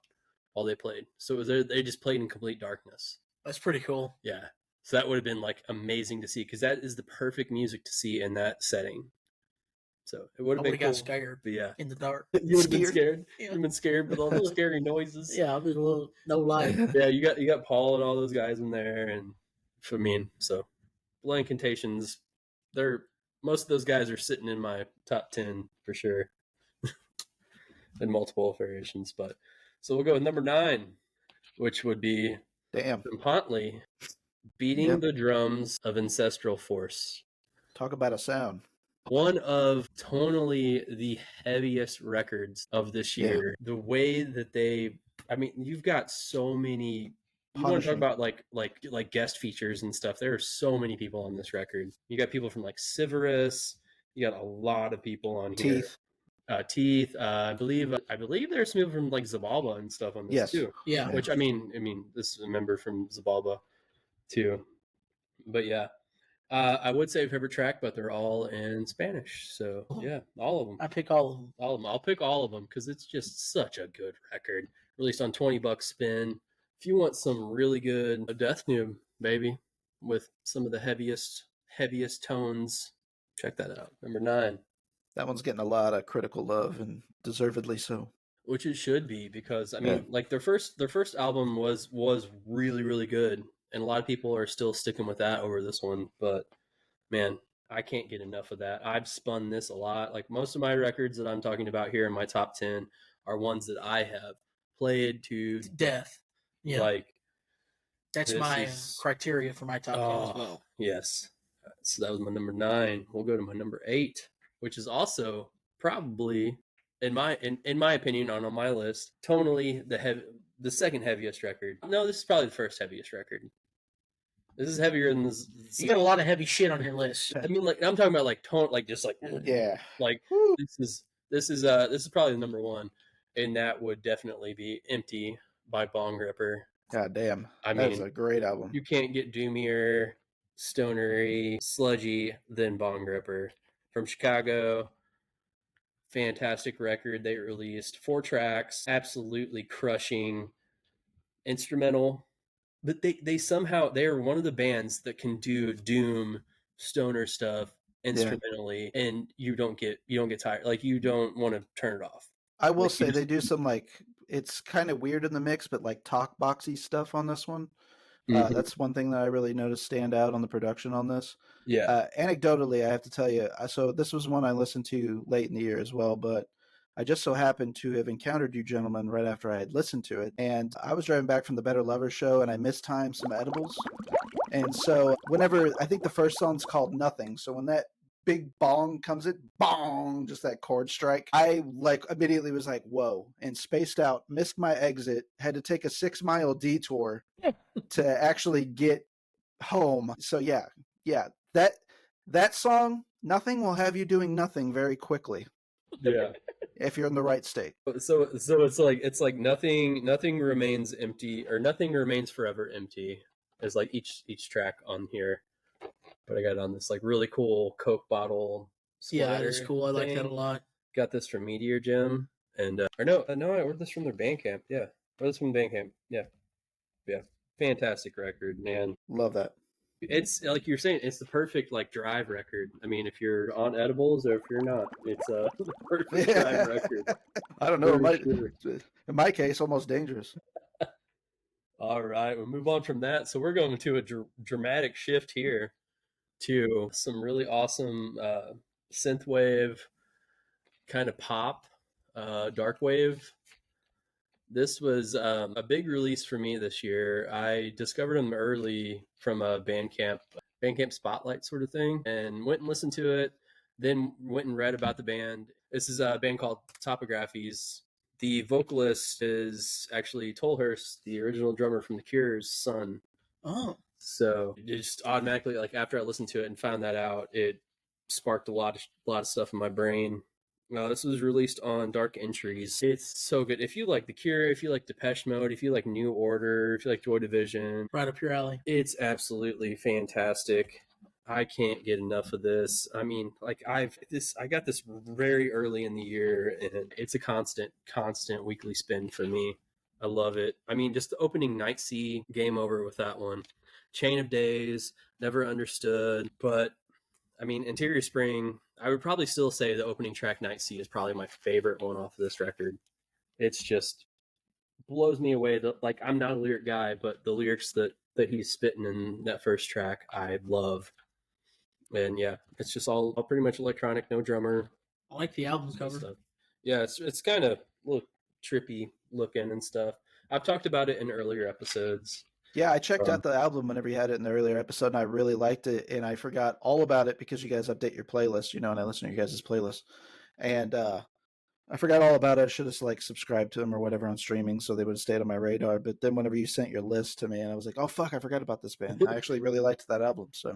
while they played. So it was, they just played in complete darkness. That's pretty cool. Yeah. So that would have been like amazing to see, because that is the perfect music to see in that setting. So it would have been cool. Got scared. But yeah, in the dark. You would have been scared. Yeah. You've been scared with all the scary noises. Yeah, I was a little no light. Yeah, you got Paul and all those guys in there, and for me, so Blood Incantations, most of those guys are sitting in my top 10 for sure, in multiple variations. But so we'll go with number 9, which would be from Huntley, Beating the Drums of Ancestral Force. Talk about a sound. One of tonally the heaviest records of this year. The way that you've got so many you want to talk punishing. about like guest features and stuff. There are so many people on this record. You got people from like Siverus. You got a lot of people on here. Teeth. I believe there's some people from like Zabalba and stuff on this Yes. too. Yeah. Which I mean, this is a member from Zabalba too. But yeah, I would say favorite track, but they're all in Spanish. So yeah, all of them. I pick all of them. All of them. I'll pick all of them because it's just such a good record. Released on $20 spin. If you want some really good death noob, baby, with some of the heaviest tones, check that out. Number 9. That one's getting a lot of critical love, and deservedly so. Which it should be, because I mean, like their first album was really, really good, and a lot of people are still sticking with that over this one. But man, I can't get enough of that. I've spun this a lot. Like most of my records that I'm talking about here in my top 10 are ones that I have played to death. Yeah, like that's my criteria for my top 10 as well. Yes, so that was my number 9. We'll go to my number 8, which is also probably, in my opinion, on my list, tonally the second heaviest record. No, this is probably the first heaviest record. This is heavier than this. You got a lot of heavy shit on your list. I mean, like I'm talking about like tone, like just like Yeah. like this is probably the number 1, and that would definitely be "Empty" by Bong Ripper. God damn. I That mean, is a great album. You can't get doomier, stonery, sludgy than Bong Ripper. From Chicago, fantastic record they released. 4 tracks, absolutely crushing, instrumental. But they are one of the bands that can do doom stoner stuff instrumentally, and you don't get tired. Like you don't want to turn it off. I will say they do some like, it's kind of weird in the mix, but like talk boxy stuff on this one. That's one thing that I really noticed stand out on the production on this. Yeah. Anecdotally, I have to tell you, so this was one I listened to late in the year as well, but I just so happened to have encountered you gentlemen right after I had listened to it. And I was driving back from the Better Lovers show, and I mistimed some edibles. And so whenever, I think the first song's called Nothing. So when that big bong comes in, bong, just that chord strike, I like immediately was like, whoa, and spaced out, missed my exit, had to take a 6-mile detour to actually get home. So yeah, that song, Nothing, will have you doing nothing very quickly. Yeah. If you're in the right state. So it's like nothing remains empty, or nothing remains forever empty, is like each track on here. But I got it on this like really cool Coke bottle splatter. Yeah, that is cool. I like that a lot. Got this from Meteor Gym, and no, I ordered this from their Bandcamp. Yeah, ordered this from Bandcamp. Yeah, fantastic record, man. Love that. It's like you're saying, it's the perfect like drive record. I mean, if you're on edibles or if you're not, it's the perfect drive record. I don't know. Sure. In my case, almost dangerous. All right, we'll move on from that. So we're going to a dramatic shift here to some really awesome synthwave kind of pop, dark wave. This was a big release for me this year. I discovered them early from a Bandcamp spotlight sort of thing, and went and listened to it. Then went and read about the band. This is a band called Topographies. The vocalist is actually Tolhurst, the original drummer from The Cure's son. Oh. So just automatically, like after I listened to it and found that out, it sparked a lot of stuff in my brain. This was released on Dark Entries. It's so good. If you like The Cure, if you like Depeche Mode, if you like New Order, if you like Joy Division, right up your alley. It's absolutely fantastic. I can't get enough of this. I mean, like I got this very early in the year, and it's a constant weekly spin for me. I love it. I mean, just the opening Night Sea, game over with that one. Chain of Days, never understood, but I mean, Interior Spring, I would probably still say the opening track, Night Sea, is probably my favorite one off of this record. It's just blows me away. Like, I'm not a lyric guy, but the lyrics that he's spitting in that first track, I love. And yeah, it's just all pretty much electronic, no drummer. I like the album cover. Stuff. Yeah, it's kind of a little trippy looking and stuff. I've talked about it in earlier episodes. Yeah, I checked out the album whenever you had it in the earlier episode, and I really liked it, and I forgot all about it because you guys update your playlist, and I listen to your guys' playlist. And I forgot all about it. I should have like subscribed to them or whatever on streaming, so they would have stayed on my radar. But then whenever you sent your list to me, and I was like, oh fuck, I forgot about this band. I actually really liked that album, so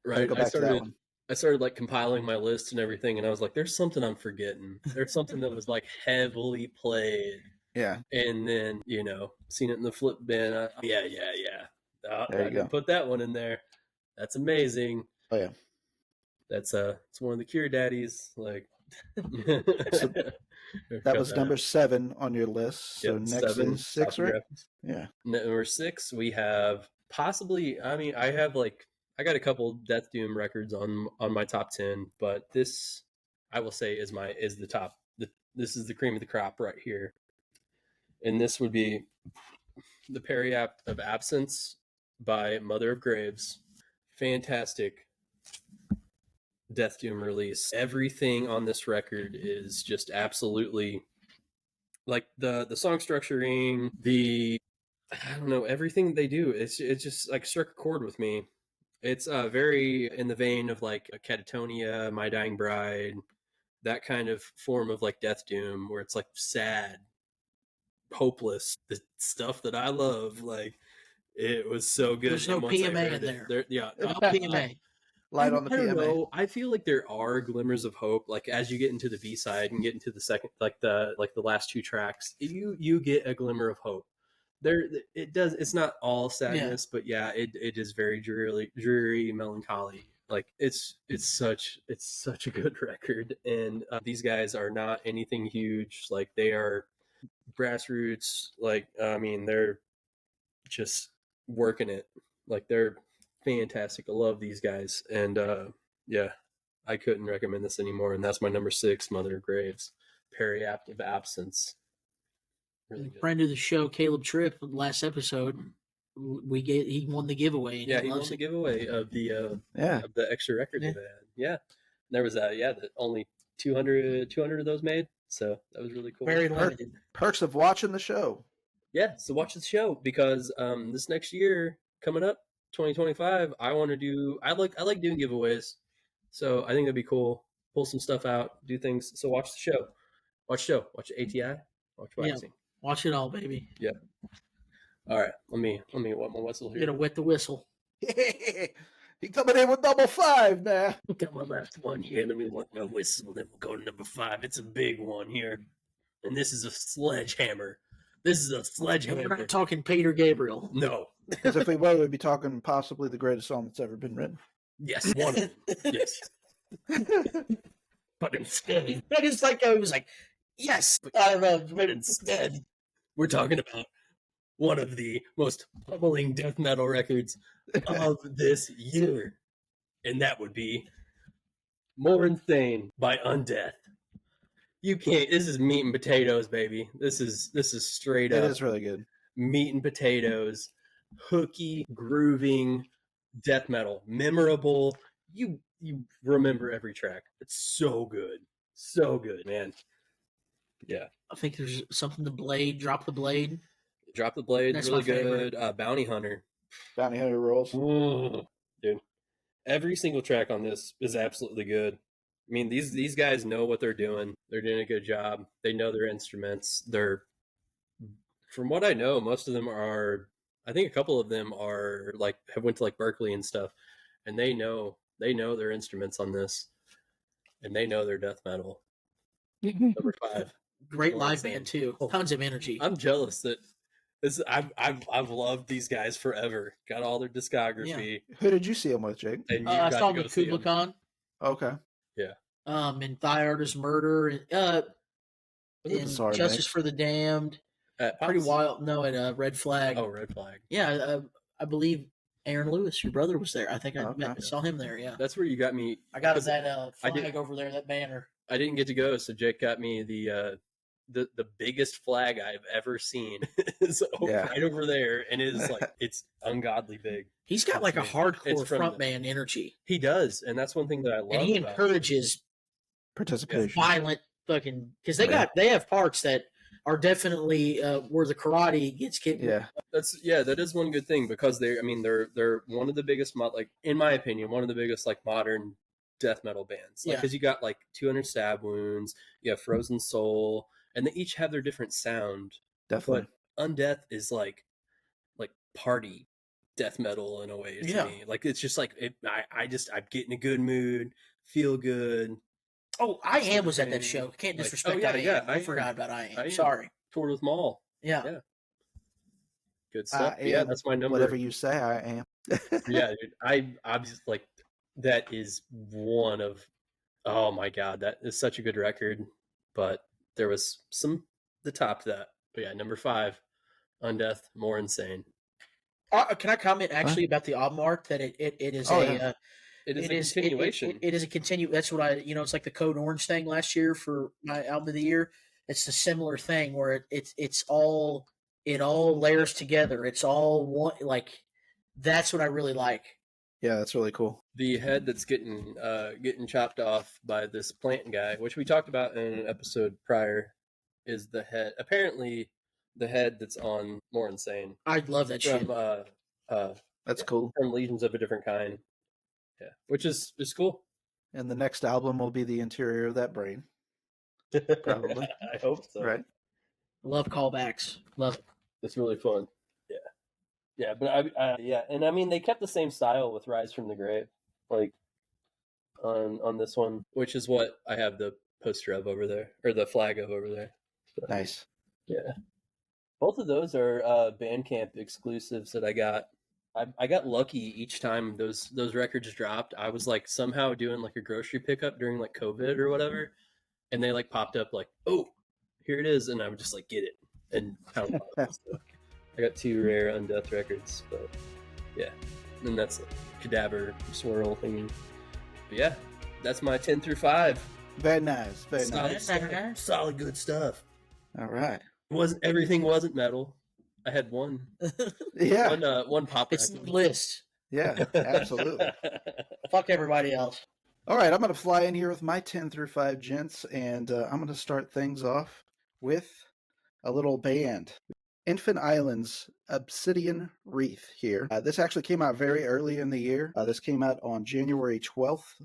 Right. go back to that one. I started like compiling my list and everything, and I was like, "There's something I'm forgetting. There's something that was like heavily played." Yeah. And then seen it in the flip bin. Yeah. There you go. Put that one in there. That's amazing. Oh yeah. That's it's one of the Cure Daddies. Like That was number 7 on your list. So next 7, is 6, right? Graphics. Yeah. Number 6, we have possibly. I mean, I got a couple Death Doom records on my top 10, but this I will say is the top. This is the cream of the crop right here, and this would be the Periapt of Absence by Mother of Graves. Fantastic Death Doom release. Everything on this record is just absolutely like the song structuring, I don't know, everything they do. It's just like struck a chord with me. It's very in the vein of like Catatonia, My Dying Bride, that kind of form of like Death Doom, where it's like sad, hopeless, the stuff that I love. Like it was so good. There's no PMA in there. Yeah, No PMA. Light on the I don't PMA. know. I feel like there are glimmers of hope. Like as you get into the B side and get into the second, like the last 2 tracks, you get a glimmer of hope. It's not all sadness, but yeah, it is very dreary, melancholy. Like it's such a good record, and these guys are not anything huge. Like they are grassroots. Like I mean, they're just working it. Like they're fantastic. I love these guys, and yeah, I couldn't recommend this anymore. And that's my number 6, Mother of Graves, Periapt of Absence. Really good. Friend of the show, Caleb Tripp, last episode, he won the giveaway. And Yeah, he won the giveaway of the of the extra record Yeah. that they had. Yeah, there was only 200 of those made, so that was really cool. Very limited. Perks of watching the show. Yeah, so watch the show because this next year coming up, 2025, I like doing giveaways, so I think that'd be cool. Pull some stuff out, do things. So watch the show, watch ATI, watch Waxing. Watch it all, baby. Yeah. All right, let me wet my whistle You're here. gonna wet the whistle. He coming in with number 5 now. Got my last one here. Let me wet my whistle. Then we'll go to number 5. It's a big one here, and this is a sledgehammer. We're not talking Peter Gabriel. No. Because if we were, we'd be talking possibly the greatest song that's ever been written. Yes, one of them. Yes. But instead, But it's like I was like, yes. I don't know. but instead, we're talking about one of the most pummeling death metal records of this year, and that would be More Insane by UNDEATH. You can't. This is meat and potatoes, baby. This is straight It up is really good. meat and potatoes, hooky, grooving death metal, memorable. You remember every track. It's so good, man. Yeah. I think there's something to Blade. Drop the Blade. Drop the Blade, That's really my favorite. good. Bounty Hunter. Bounty Hunter rules. Dude, every single track on this is absolutely good. I mean, these guys know what they're doing. They're doing a good job. They know their instruments. From what I know, most of them are. I think a couple of them are like have went to like Berkeley and stuff, and they know their instruments on this, and they know their death metal. Number 5. Great Well, live insane. band too. Oh. Tons of energy. I'm jealous that this. I've loved these guys forever. Got all their discography. Who did you see him with, Jake? And you I got saw to him go with see 'em. Kubla Khan. Okay. And Thy Artist Murder. And, Was it and Sorry, Justice Mix? for the Damned. at Pretty Pops? wild. No, at Red Flag. Oh, Red Flag. Yeah, I believe Aaron Lewis, your brother, was there. I think I Okay. saw him there. Yeah, That's where you got me. I got 'cause that I did- flag over there, that banner. I didn't get to go, so Jake got me the biggest flag I've ever seen. Is Yeah. right over there, and it is like it's ungodly big. He's got like a It's hardcore from the- frontman energy, He does, and that's one thing that I love. and he about encourages Participation. violent fucking because Yeah. they have parts that are definitely where the karate gets kicked. Yeah. that is one good thing because they're one of the biggest like in my opinion one of the biggest like modern death metal bands. Like, Yeah. because you got like 200 Stab Wounds, you have Frozen Soul, and they each have their different sound. Definitely. But Undeath is like party death metal in a way to Yeah. me. Like, it's just like I get in a good mood, feel good. Oh, I Am was at that show. Can't Like, disrespect oh, yeah, I Am. yeah, I I Am. forgot about I Am. I Am. Sorry. Toured with Maul. Yeah. Yeah. Good stuff. I Yeah, am that's my number. whatever you say I am. Yeah, dude, I'm just like, that is one of, oh my god, that is such a good record. But there was the top to that. But yeah, number 5, Undeath, More Insane. Can I comment actually about the album art that it is Oh, a yeah. It is a continuation. It is a continue. That's what it's like the Code Orange thing last year for my album of the year. It's a similar thing where it all layers together. It's all one. Like, that's what I really like. Yeah, that's really cool. The head that's getting chopped off by this plant guy, which we talked about in an episode prior, is the head. Apparently, the head that's on More Insane I love that shit. from That's cool. from Legions of a Different Kind. Yeah, which is cool. And the next album will be the interior of that brain, probably. I hope so. Right? Love callbacks. Love it. It's really fun. Yeah, but and I mean, they kept the same style with Rise from the Grave, like on this one, which is what I have the poster of over there, or the flag of over there. So, Nice. yeah, both of those are Bandcamp exclusives that I got. I got lucky each time those records dropped. I was like somehow doing like a grocery pickup during like COVID or whatever, and they like popped up like, oh, here it is, and I would just like get it and pound it. So I got 2 rare Undeath records, but yeah, and that's a Cadaver swirl thingy. But yeah, that's my 10 through 5. Very nice. Very nice. Solid good stuff. All right. Everything wasn't metal. I had one Yeah. one pop It's the record. list. Yeah, absolutely. Fuck everybody else. All right, I'm going to fly in here with my 10 through 5 gents, and I'm going to start things off with a little band. Infant Island's Obsidian Wreath here. This actually came out very early in the year. This came out on January 12th.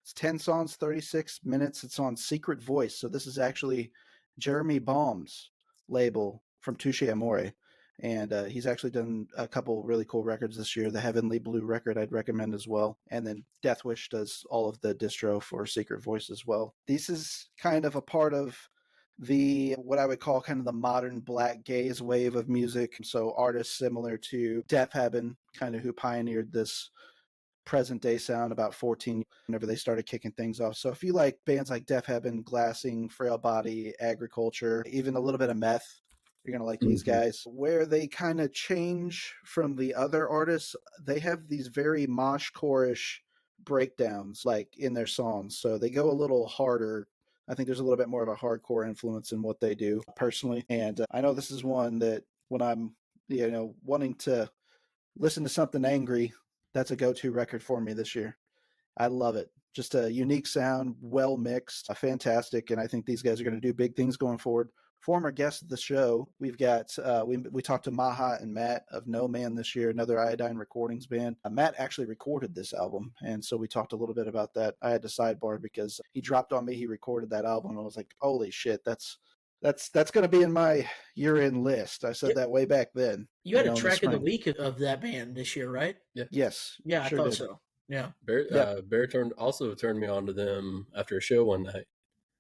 It's 10 songs, 36 minutes. It's on Secret Voice. So this is actually Jeremy Baum's label from Touche Amore. And he's actually done a couple really cool records this year. The Heavenly Blue record I'd recommend as well. And then Deathwish does all of the distro for Secret Voice as well. This is kind of a part of what I would call kind of the modern black gaze wave of music. So artists similar to Death Heaven, kind of who pioneered this present day sound about 14 whenever they started kicking things off. So if you like bands like Death Heaven, Glassing, Frail Body, Agriculture, even a little bit of Meth, you're going to like these guys. Where they kind of change from the other artists, they have these very moshcore-ish breakdowns like in their songs. So they go a little harder. I think there's a little bit more of a hardcore influence in what they do personally. And I know this is one that when I'm, wanting to listen to something angry, that's a go-to record for me this year. I love it. Just a unique sound, well mixed, fantastic. And I think these guys are going to do big things going forward. Former guest of the show, we've got, we talked to Maha and Matt of No Man this year, another Iodine Recordings band. Matt actually recorded this album, and so we talked a little bit about that. I had to sidebar because he dropped on me, he recorded that album, and I was like, holy shit, that's going to be in my year-end list. I said that way back then. You had a track of the week of that band this year, right? Yeah. Yes. Yeah, sure I thought did. so. Yeah. Barrett also turned me on to them after a show one night.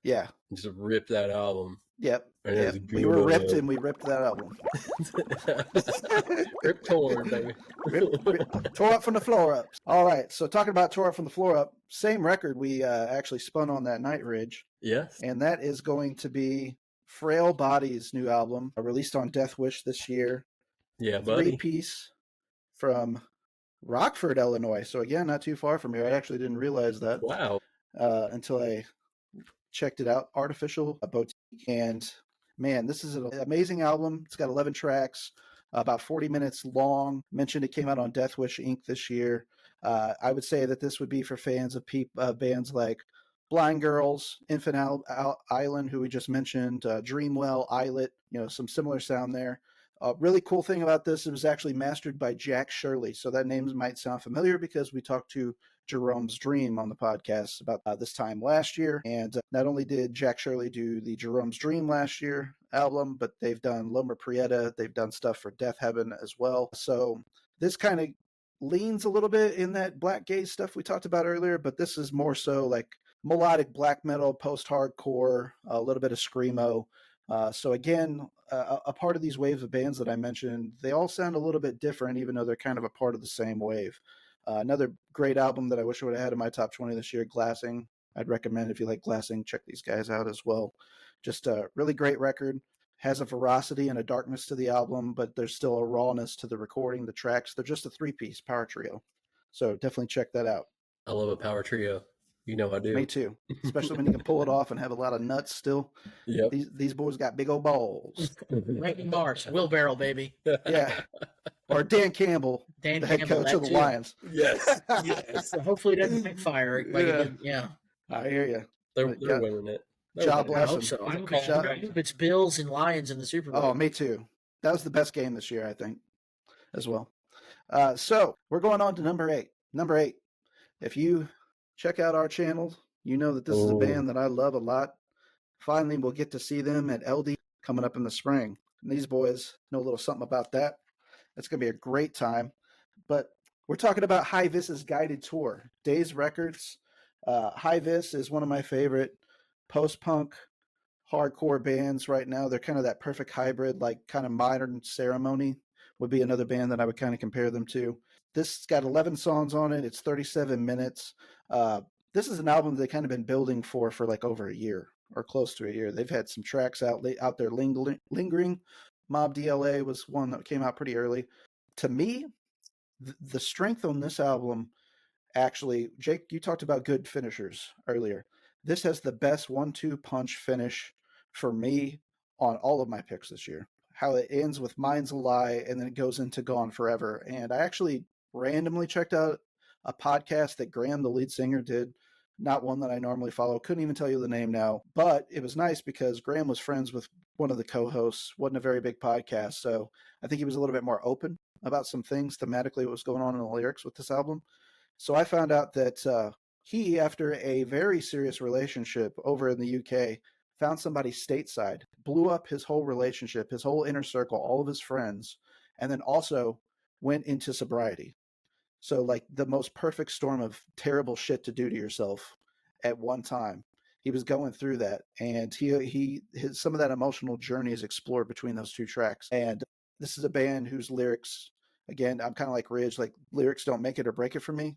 Yeah. Just ripped that album. Yep. And Yep. We were ripped and we ripped that album. Rip torn, baby. Tore up from the floor up. All right. So talking about tore up from the floor up, same record we actually spun on that night, Ridge. Yes. And that is going to be Frail Body's new album, released on Deathwish this year. Yeah, buddy. 3-piece from Rockford, Illinois. So again, not too far from here. I actually didn't realize that. Wow. Until I checked it out. Artificial Boutique. And man, this is an amazing album. It's got 11 tracks, about 40 minutes long. Mentioned it came out on Deathwish Inc. this year. I would say that this would be for fans of bands like Blind Girls, Infant Island, who we just mentioned, Dreamwell, Islet, some similar sound there. Really cool thing about this, it was actually mastered by Jack Shirley. So that name might sound familiar because we talked to Jerome's Dream on the podcast about this time last year. And not only did Jack Shirley do the Jerome's Dream last year album, but they've done Loma Prieta. They've done stuff for Death Heaven as well. So this kind of leans a little bit in that black gaze stuff we talked about earlier, but this is more so like melodic black metal, post-hardcore, a little bit of screamo. So again, a part of these waves of bands that I mentioned, they all sound a little bit different, even though they're kind of a part of the same wave. Another great album that I wish I would have had in my top 20 this year, Glassing. I'd recommend if you like Glassing, check these guys out as well. Just a really great record. Has a veracity and a darkness to the album, but there's still a rawness to the recording, the tracks. They're just a 3-piece power trio. So definitely check that out. I love a power trio. You know I do. Me too. Especially when you can pull it off and have a lot of nuts still. Yep. These boys got big old balls. Ranking Mars, wheelbarrow, baby. Yeah. Or Dan Campbell, Dan the head Campbell, coach of the too. Lions. Yes. Yes. So hopefully it doesn't backfire. Like Yeah. It did. Yeah. I hear you. They're Yeah. winning it. Job I bless hope them. so. I hope Shot. it's Bills and Lions in the Super Bowl. Oh, me too. That was the best game this year, I think, as well. So we're going on to number 8. Number 8. If you check out our channel, you know that this is a band that I love a lot. Finally, we'll get to see them at LD coming up in the spring. And these boys know a little something about that. It's going to be a great time. But we're talking about High Vis's guided tour. Days Records. High Vis is one of my favorite post-punk hardcore bands right now. They're kind of that perfect hybrid, like kind of Modern Ceremony would be another band that I would kind of compare them to. This got 11 songs on it. It's 37 minutes. This is an album they've kind of been building for like over a year or close to a year. They've had some tracks out there lingering. Mob DLA was one that came out pretty early. To me, the strength on this album, actually, Jake, you talked about good finishers earlier. This has the best 1-2 punch finish for me on all of my picks this year. How it ends with Mind's a Lie and then it goes into Gone Forever. And I actually randomly checked out a podcast that Graham, the lead singer, did. Not one that I normally follow. Couldn't even tell you the name now. But it was nice because Graham was friends with one of the co-hosts. Wasn't a very big podcast. So I think he was a little bit more open about some things thematically what was going on in the lyrics with this album. So I found out that he, after a very serious relationship over in the UK, found somebody stateside, blew up his whole relationship, his whole inner circle, all of his friends, and then also went into sobriety. So like the most perfect storm of terrible shit to do to yourself at one time. He was going through that, and his some of that emotional journey is explored between those two tracks. And this is a band whose lyrics, again, I'm kind of like Ridge, like lyrics don't make it or break it for me.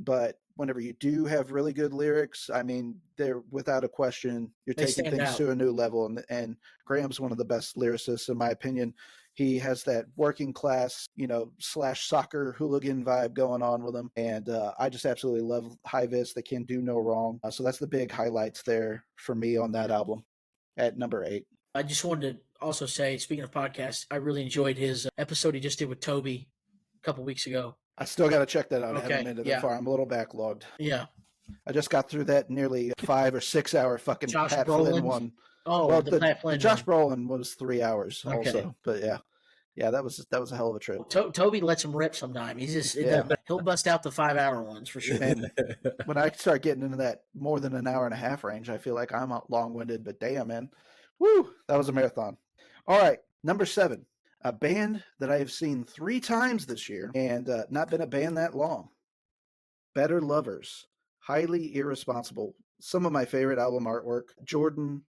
But whenever you do have really good lyrics, I mean, they're without a question, you're They taking stand things out. to a new level. And Graham's one of the best lyricists, in my opinion. He has that working class, / soccer hooligan vibe going on with him. And I just absolutely love High Vis. They can do no wrong. So that's the big highlights there for me on that album at number 8. I just wanted to also say, speaking of podcasts, I really enjoyed his episode he just did with Toby a couple weeks ago. I still got to check that out. I Okay, haven't made it yeah. that far. I'm a little backlogged. Yeah. I just got through that nearly 5 or 6 hour fucking Josh Pat Flynn Brolin? one. Oh, Well, the Pat Flynn Josh one. Brolin was 3 hours Okay. also, but yeah, that was a hell of a trip. Toby lets him rip sometime. He's just he'll bust out the 5-hour ones for sure. And when I start getting into that more than an hour and a half range, I feel like I'm long winded. But damn, man, woo, that was a marathon. All right, number 7, a band that I have seen 3 times this year and not been a band that long. Better Lovers, highly irresponsible. Some of my favorite album artwork. Jordan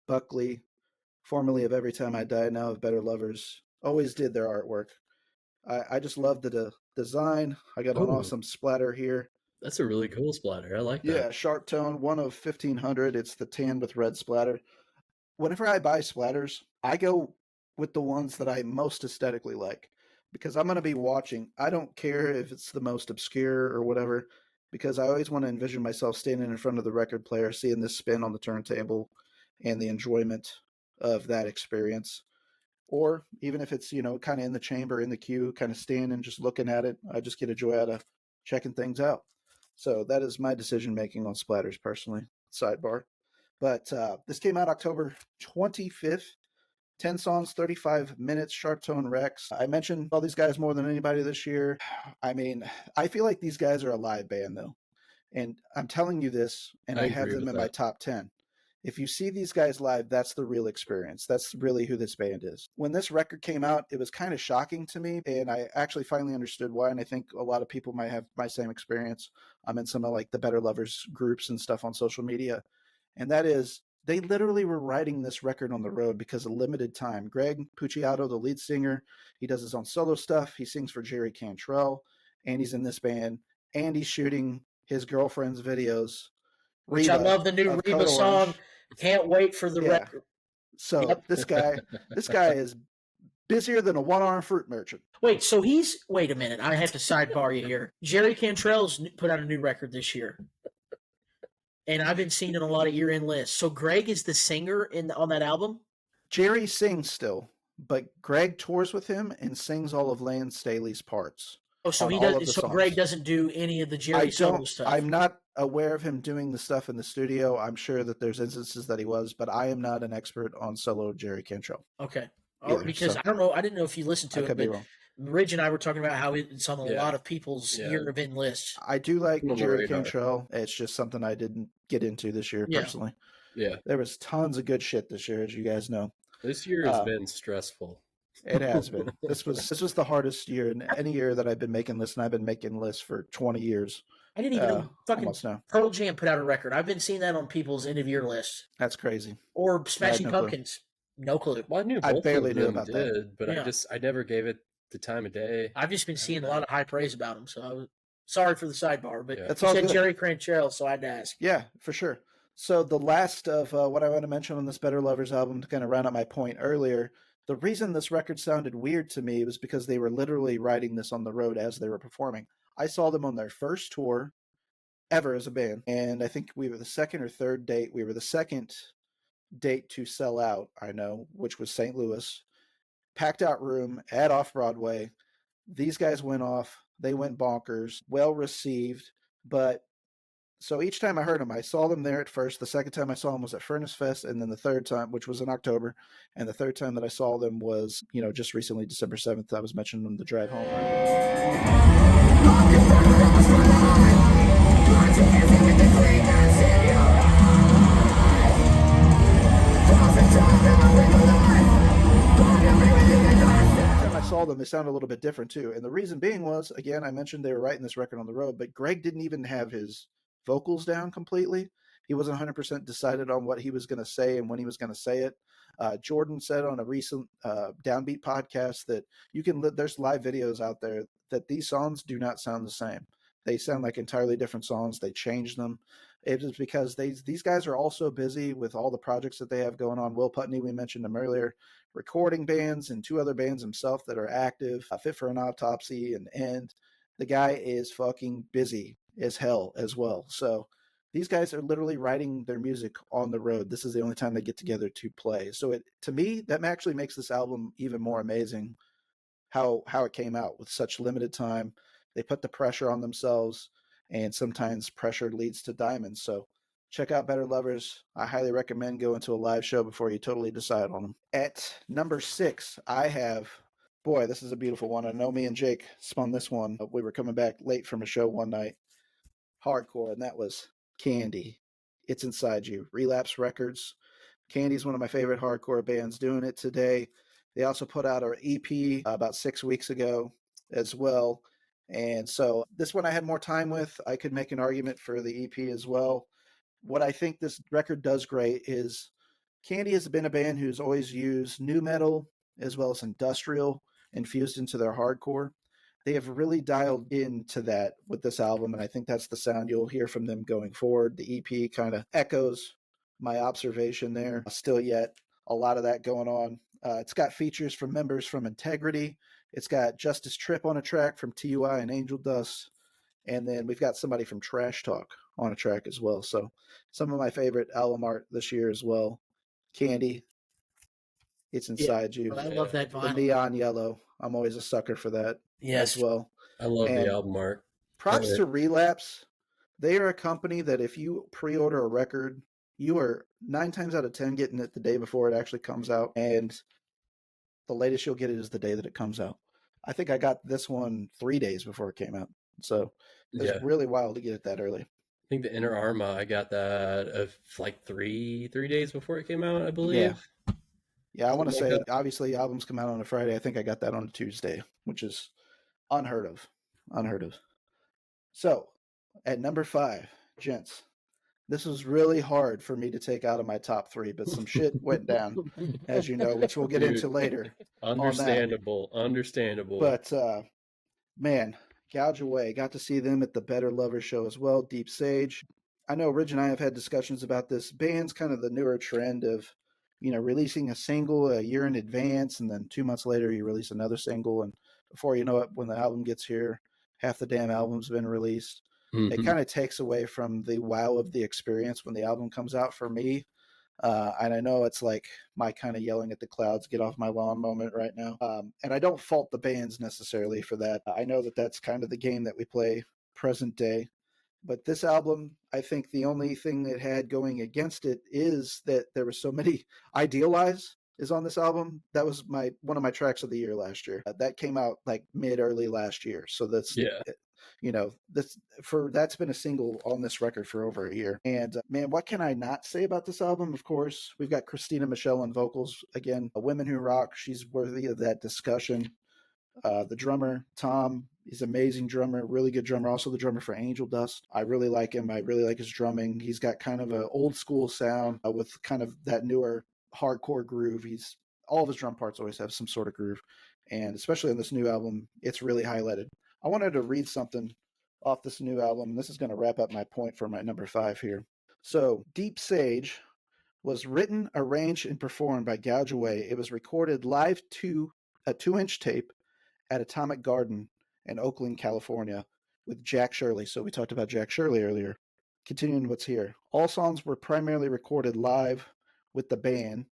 Buckley, formerly of Every Time I Die, now of Better Lovers, always did their artwork. I just love the design. I got an Ooh. awesome splatter here. That's a really cool splatter. I like that. Yeah, sharp tone, one of 1,500. It's the tan with red splatter. Whenever I buy splatters, I go with the ones that I most aesthetically like because I'm going to be watching. I don't care if it's the most obscure or whatever because I always want to envision myself standing in front of the record player, seeing this spin on the turntable and the enjoyment of that experience. Or even if it's, kind of in the chamber, in the queue, kind of standing, just looking at it, I just get a joy out of checking things out. So that is my decision making on splatters personally. Sidebar. But this came out October 25th. 10 songs, 35 minutes, Sharp Tone Rex. I mentioned all these guys more than anybody this year. I mean, I feel like these guys are a live band, though. And I'm telling you this, and I I have agree them with in my that. top 10. If you see these guys live, that's the real experience. That's really who this band is. When this record came out, it was kind of shocking to me, and I actually finally understood why. And I think a lot of people might have my same experience. I'm in some of like the Better Lovers groups and stuff on social media. And that is, they literally were writing this record on the road because of limited time. Greg Puciato, the lead singer, he does his own solo stuff. He sings for Jerry Cantrell, and he's in this band, and he's shooting his girlfriend's videos. Which I Reba love the new of Reba Code song. Orange. Can't wait for the Yeah. record. So Yep. this guy is busier than a one-armed fruit merchant. Wait, so wait a minute. I have to sidebar you here. Jerry Cantrell's put out a new record this year. And I've been seeing it on a lot of year-end lists. So Greg is the singer on that album? Jerry sings still, but Greg tours with him and sings all of Lance Staley's parts. Oh, so on he all of the does. So songs. Greg doesn't do any of the Jerry solo stuff. I'm not aware of him doing the stuff in the studio. I'm sure that there's instances that he was, but I am not an expert on solo Jerry Cantrell. Okay. Either, Because so I don't know. I didn't know if you listened to I it, could be but wrong. Ridge and I were talking about how it's on a Yeah. lot of people's Yeah. year-end lists. I do like On the Jerry radar. Cantrell. It's just something I didn't get into this year Yeah. personally. Yeah. There was tons of good shit this year, as you guys know. This year has been stressful. It has been. This was the hardest year in any year that I've been making lists, and I've been making lists for 20 years. I didn't even know fucking Almost now. Pearl Jam put out a record. I've been seeing that on people's end-of-year lists. That's crazy. Or Smashing no clue. Pumpkins. No clue. Well, I knew I both barely of knew them about did, that. but Yeah. I never gave it the time of day. I've just been seeing a lot of high praise about him, so I was sorry for the sidebar, but Yeah. That's you all said good. Jerry Cantrell, so I had to ask. Yeah, for sure. So the last of what I want to mention on this Better Lovers album, to kind of round out my point earlier, the reason this record sounded weird to me was because they were literally writing this on the road as they were performing. I saw them on their first tour ever as a band, and I think we were the second or third date. We were the second date to sell out, I know, which was St. Louis. Packed out room at Off-Broadway. These guys went off. They went bonkers. Well received, but so each time I heard them, I saw them there at first. The second time I saw them was at Furnace Fest, and then the third time, which was in October, and the third time that I saw them was, just recently, December 7th. I was mentioning on the drive home. I saw them, they sounded a little bit different too. And the reason being was, again, I mentioned they were writing this record on the road, but Greg didn't even have his vocals down completely. He wasn't 100% decided on what he was going to say and when he was going to say it. Jordan said on a recent Downbeat podcast that there's live videos out there that these songs do not sound the same. They sound like entirely different songs. They changed them. It is because these guys are also busy with all the projects that they have going on. Will Putney, we mentioned him earlier, recording bands and 2 other bands himself that are active, Fit for an Autopsy and End. The guy is fucking busy as hell as well. So these guys are literally writing their music on the road. This is the only time they get together to play. So to me, that actually makes this album even more amazing, how it came out with such limited time. They put the pressure on themselves, and sometimes pressure leads to diamonds. So check out Better Lovers. I highly recommend going to a live show before you totally decide on them. At number 6, I have, boy, this is a beautiful one. I know me and Jake spun this one. We were coming back late from a show one night, hardcore, and that was Candy. It's Inside You. Relapse Records. Candy's one of my favorite hardcore bands doing it today. They also put out our EP about 6 weeks ago as well. And so this one I had more time with. I could make an argument for the EP as well. What I think this record does great is Candy has been a band who's always used nu metal as well as industrial infused into their hardcore. They have really dialed into that with this album, and I think that's the sound you'll hear from them going forward. The EP kind of echoes my observation there. Still yet a lot of that going on. It's got features from members from Integrity. It's got Justice Trip on a track from TUI and Angel Dust. And then we've got somebody from Trash Talk on a track as well. So some of my favorite album art this year as well. Candy, It's Inside You. I love that The vinyl. neon yellow. I'm always a sucker for that Yes. as well. I love And the album art. Props to Relapse. They are a company that if you pre-order a record, you are 9 times out of 10 getting it the day before it actually comes out. And the latest you'll get it is the day that it comes out. I think I got this one 3 days before it came out. So it's really wild to get it that early. think the Inner Arma, I got that of like three days before it came out, I believe. Yeah, I want to Something like say, obviously, albums come out on a Friday. I think I got that on a Tuesday, which is unheard of. Unheard of. So, at number 5, gents, this was really hard for me to take out of my top 3, but some shit went down, as you know, which we'll get Dude, into later. Understandable. But, man, Gouge Away, got to see them at the Better Lover show as well, Deep Sage. I know Ridge and I have had discussions about this. Band's kind of the newer trend of, releasing a single a year in advance, and then 2 months later you release another single, and before you know it, when the album gets here, half the damn album's been released. It kind of takes away from the wow of the experience when the album comes out for me. And I know it's like my kind of yelling at the clouds, get off my lawn moment right now. And I don't fault the bands necessarily for that. I know that that's kind of the game that we play present day. But this album, I think the only thing it had going against it is that there were so many. Idealize is on this album. That was one of my tracks of the year last year. That came out like early last year. So that's, that's been a single on this record for over a year. And man, what can I not say about this album? Of course, we've got Christina Michelle on vocals again. A Women Who Rock. She's worthy of that discussion. The drummer, Tom, he's an amazing drummer, really good drummer. Also the drummer for Angel Dust. I really like him. I really like his drumming. He's got kind of an old school sound with kind of that newer hardcore groove. All of his drum parts always have some sort of groove. And especially on this new album, it's really highlighted. I wanted to read something off this new album. This is going to wrap up my point for my number 5 here. So Deep Sage was written, arranged, and performed by Gouge Away. It was recorded live to a 2-inch tape at Atomic Garden in Oakland, California, with Jack Shirley. So we talked about Jack Shirley earlier. Continuing what's here. All songs were primarily recorded live with the band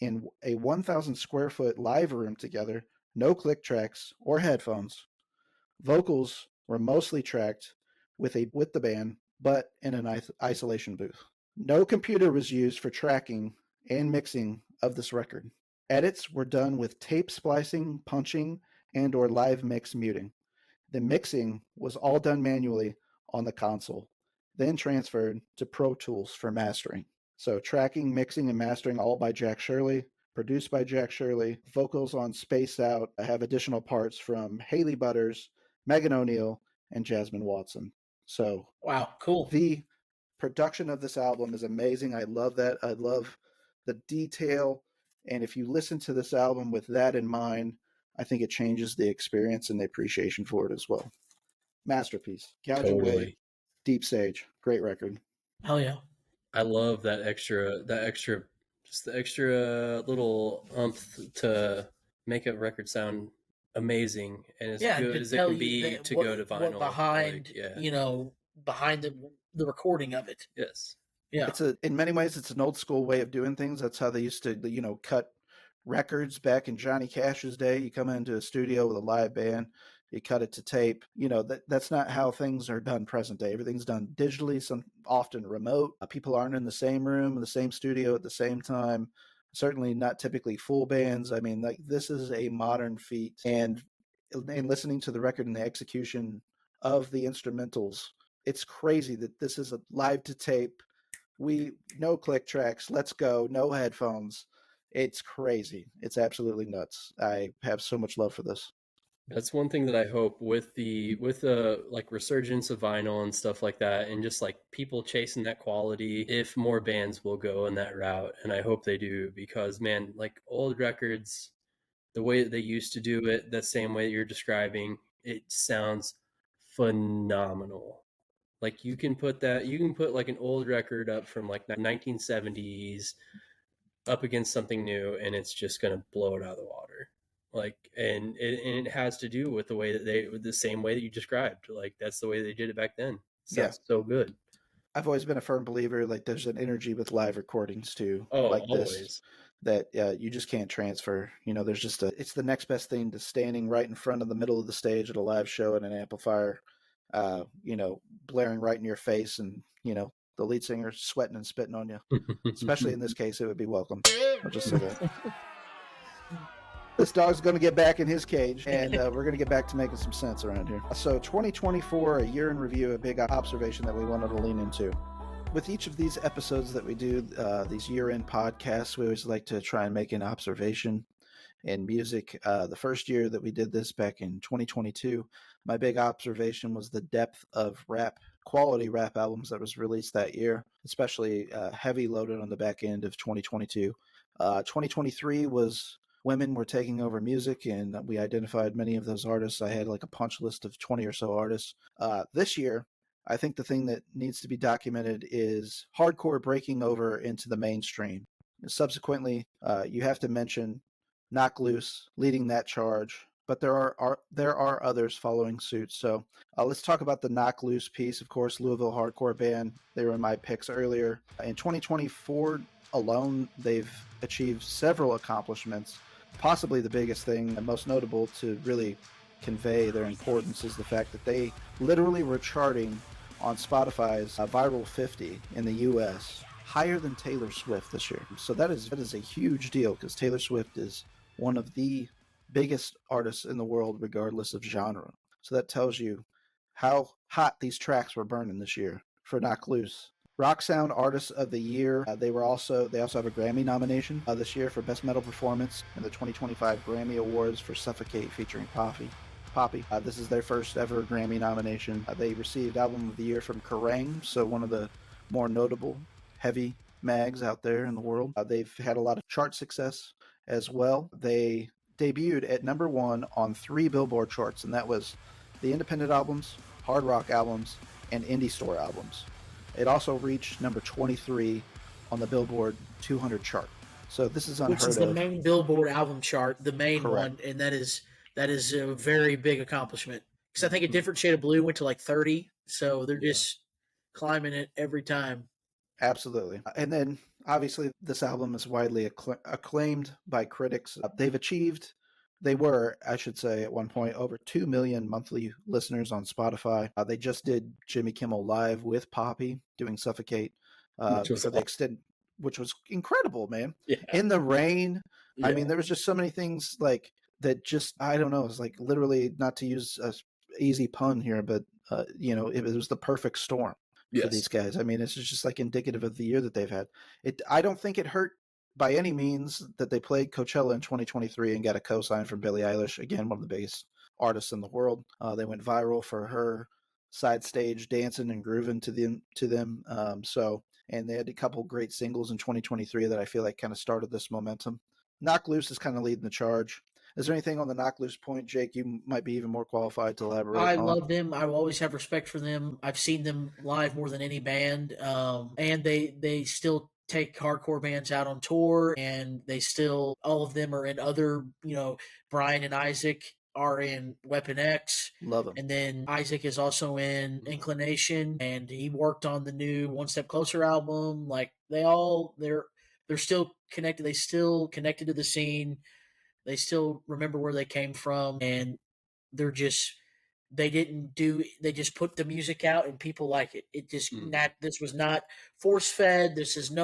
in a 1,000 square foot live room together, no click tracks or headphones. Vocals were mostly tracked with the band, but in an isolation booth. No computer was used for tracking and mixing of this record. Edits were done with tape splicing, punching, and or live mix muting. The mixing was all done manually on the console, then transferred to Pro Tools for mastering. So tracking, mixing, and mastering all by Jack Shirley, produced by Jack Shirley. Vocals on Space Out have additional parts from Haley Butters, Megan O'Neill, and Jasmine Watson. So wow, cool. The production of this album is amazing. I love that. I love the detail. And if you listen to this album with that in mind, I think it changes the experience and the appreciation for it as well. Masterpiece. Gouge Away, Deep Sage. Great record. Hell yeah. I love that extra little umph to make a record sound amazing and as good as it can be to go to vinyl. Behind, behind the recording of it. Yes. Yeah. In many ways, it's an old school way of doing things. That's how they used to, cut records back in Johnny Cash's day. You come into a studio with a live band, you cut it to tape. That's not how things are done present day. Everything's done digitally, some often remote. People aren't in the same room, in the same studio at the same time. Certainly not typically full bands. I mean, this is a modern feat. And listening to the record and the execution of the instrumentals, it's crazy that this is a live to tape. No click tracks. Let's go. No headphones. It's crazy. It's absolutely nuts. I have so much love for this. That's one thing that I hope with the like resurgence of vinyl and stuff like that, and just like people chasing that quality, if more bands will go in that route, and I hope they do, because man, like old records, the way that they used to do it, that same way that you're describing, it sounds phenomenal. Like you can put like an old record up from like 1970s up against something new, and it's just going to blow it out of the water. Like, and it has to do with the way that the same way that you described. Like, that's the way they did it back then. Sounds so good. I've always been a firm believer, like there's an energy with live recordings too. Oh, like always. This, that you just can't transfer. There's just it's the next best thing to standing right in front of the middle of the stage at a live show at an amplifier, blaring right in your face, and, the lead singer sweating and spitting on you. Especially in this case, it would be welcome. I'll just say that. This dog's going to get back in his cage, and we're going to get back to making some sense around here. So 2024, a year in review, a big observation that we wanted to lean into. With each of these episodes that we do, these year-end podcasts, we always like to try and make an observation in music. The first year that we did this back in 2022, my big observation was the depth of quality rap albums that was released that year, especially heavy loaded on the back end of 2022. 2023 was women were taking over music, and we identified many of those artists. I had like a punch list of 20 or so artists. This year, I think the thing that needs to be documented is hardcore breaking over into the mainstream. Subsequently, you have to mention Knock Loose leading that charge, but there are others following suit. So let's talk about the Knock Loose piece. Of course, Louisville hardcore band. They were in my picks earlier. In 2024 alone, they've achieved several accomplishments. Possibly the biggest thing and most notable to really convey their importance is the fact that they literally were charting on Spotify's Viral 50 in the U.S. higher than Taylor Swift this year. So that is a huge deal because Taylor Swift is one of the biggest artists in the world regardless of genre. So that tells you how hot these tracks were burning this year for Knock Loose. Rock Sound Artist of the Year. They also have a Grammy nomination this year for Best Metal Performance in the 2025 Grammy Awards for Suffocate featuring Poppy. This is their first ever Grammy nomination. They received Album of the Year from Kerrang, so one of the more notable heavy mags out there in the world. They've had a lot of chart success as well. They debuted at number 1 on 3 Billboard charts, and that was the independent albums, hard rock albums, and indie store albums. It also reached number 23 on the Billboard 200 chart. So this is unheard of. Which is the main Billboard album chart, the main Correct. one, and that is a very big accomplishment. Because I think A Different Shade of Blue went to like 30, so they're just climbing it every time. Absolutely. And then, obviously, this album is widely acclaimed by critics. They were, I should say, at one point, over 2 million monthly listeners on Spotify. They just did Jimmy Kimmel Live with Poppy doing Suffocate which was incredible, man. Yeah. In the rain. Yeah. I mean, there was just so many things like that just, I don't know, it's like literally, not to use a easy pun here, but, it was the perfect storm. For these guys. I mean, it's just like indicative of the year that they've had. I don't think it hurt by any means that they played Coachella in 2023 and got a co-sign from Billie Eilish, again, one of the biggest artists in the world. They went viral for her side stage dancing and grooving to them. And they had a couple great singles in 2023 that I feel like kind of started this momentum. Knock Loose is kind of leading the charge. Is there anything on the Knock Loose point, Jake, you might be even more qualified to elaborate on? I love them. I will always have respect for them. I've seen them live more than any band. And they still take hardcore bands out on tour, and all of them are in other, Brian and Isaac are in Weapon X. Love them. And then Isaac is also in Inclination, and he worked on the new One Step Closer album. Like they're still connected. They still connected to the scene. They still remember where they came from, and they just put the music out and people like it. It just this was not force fed. This is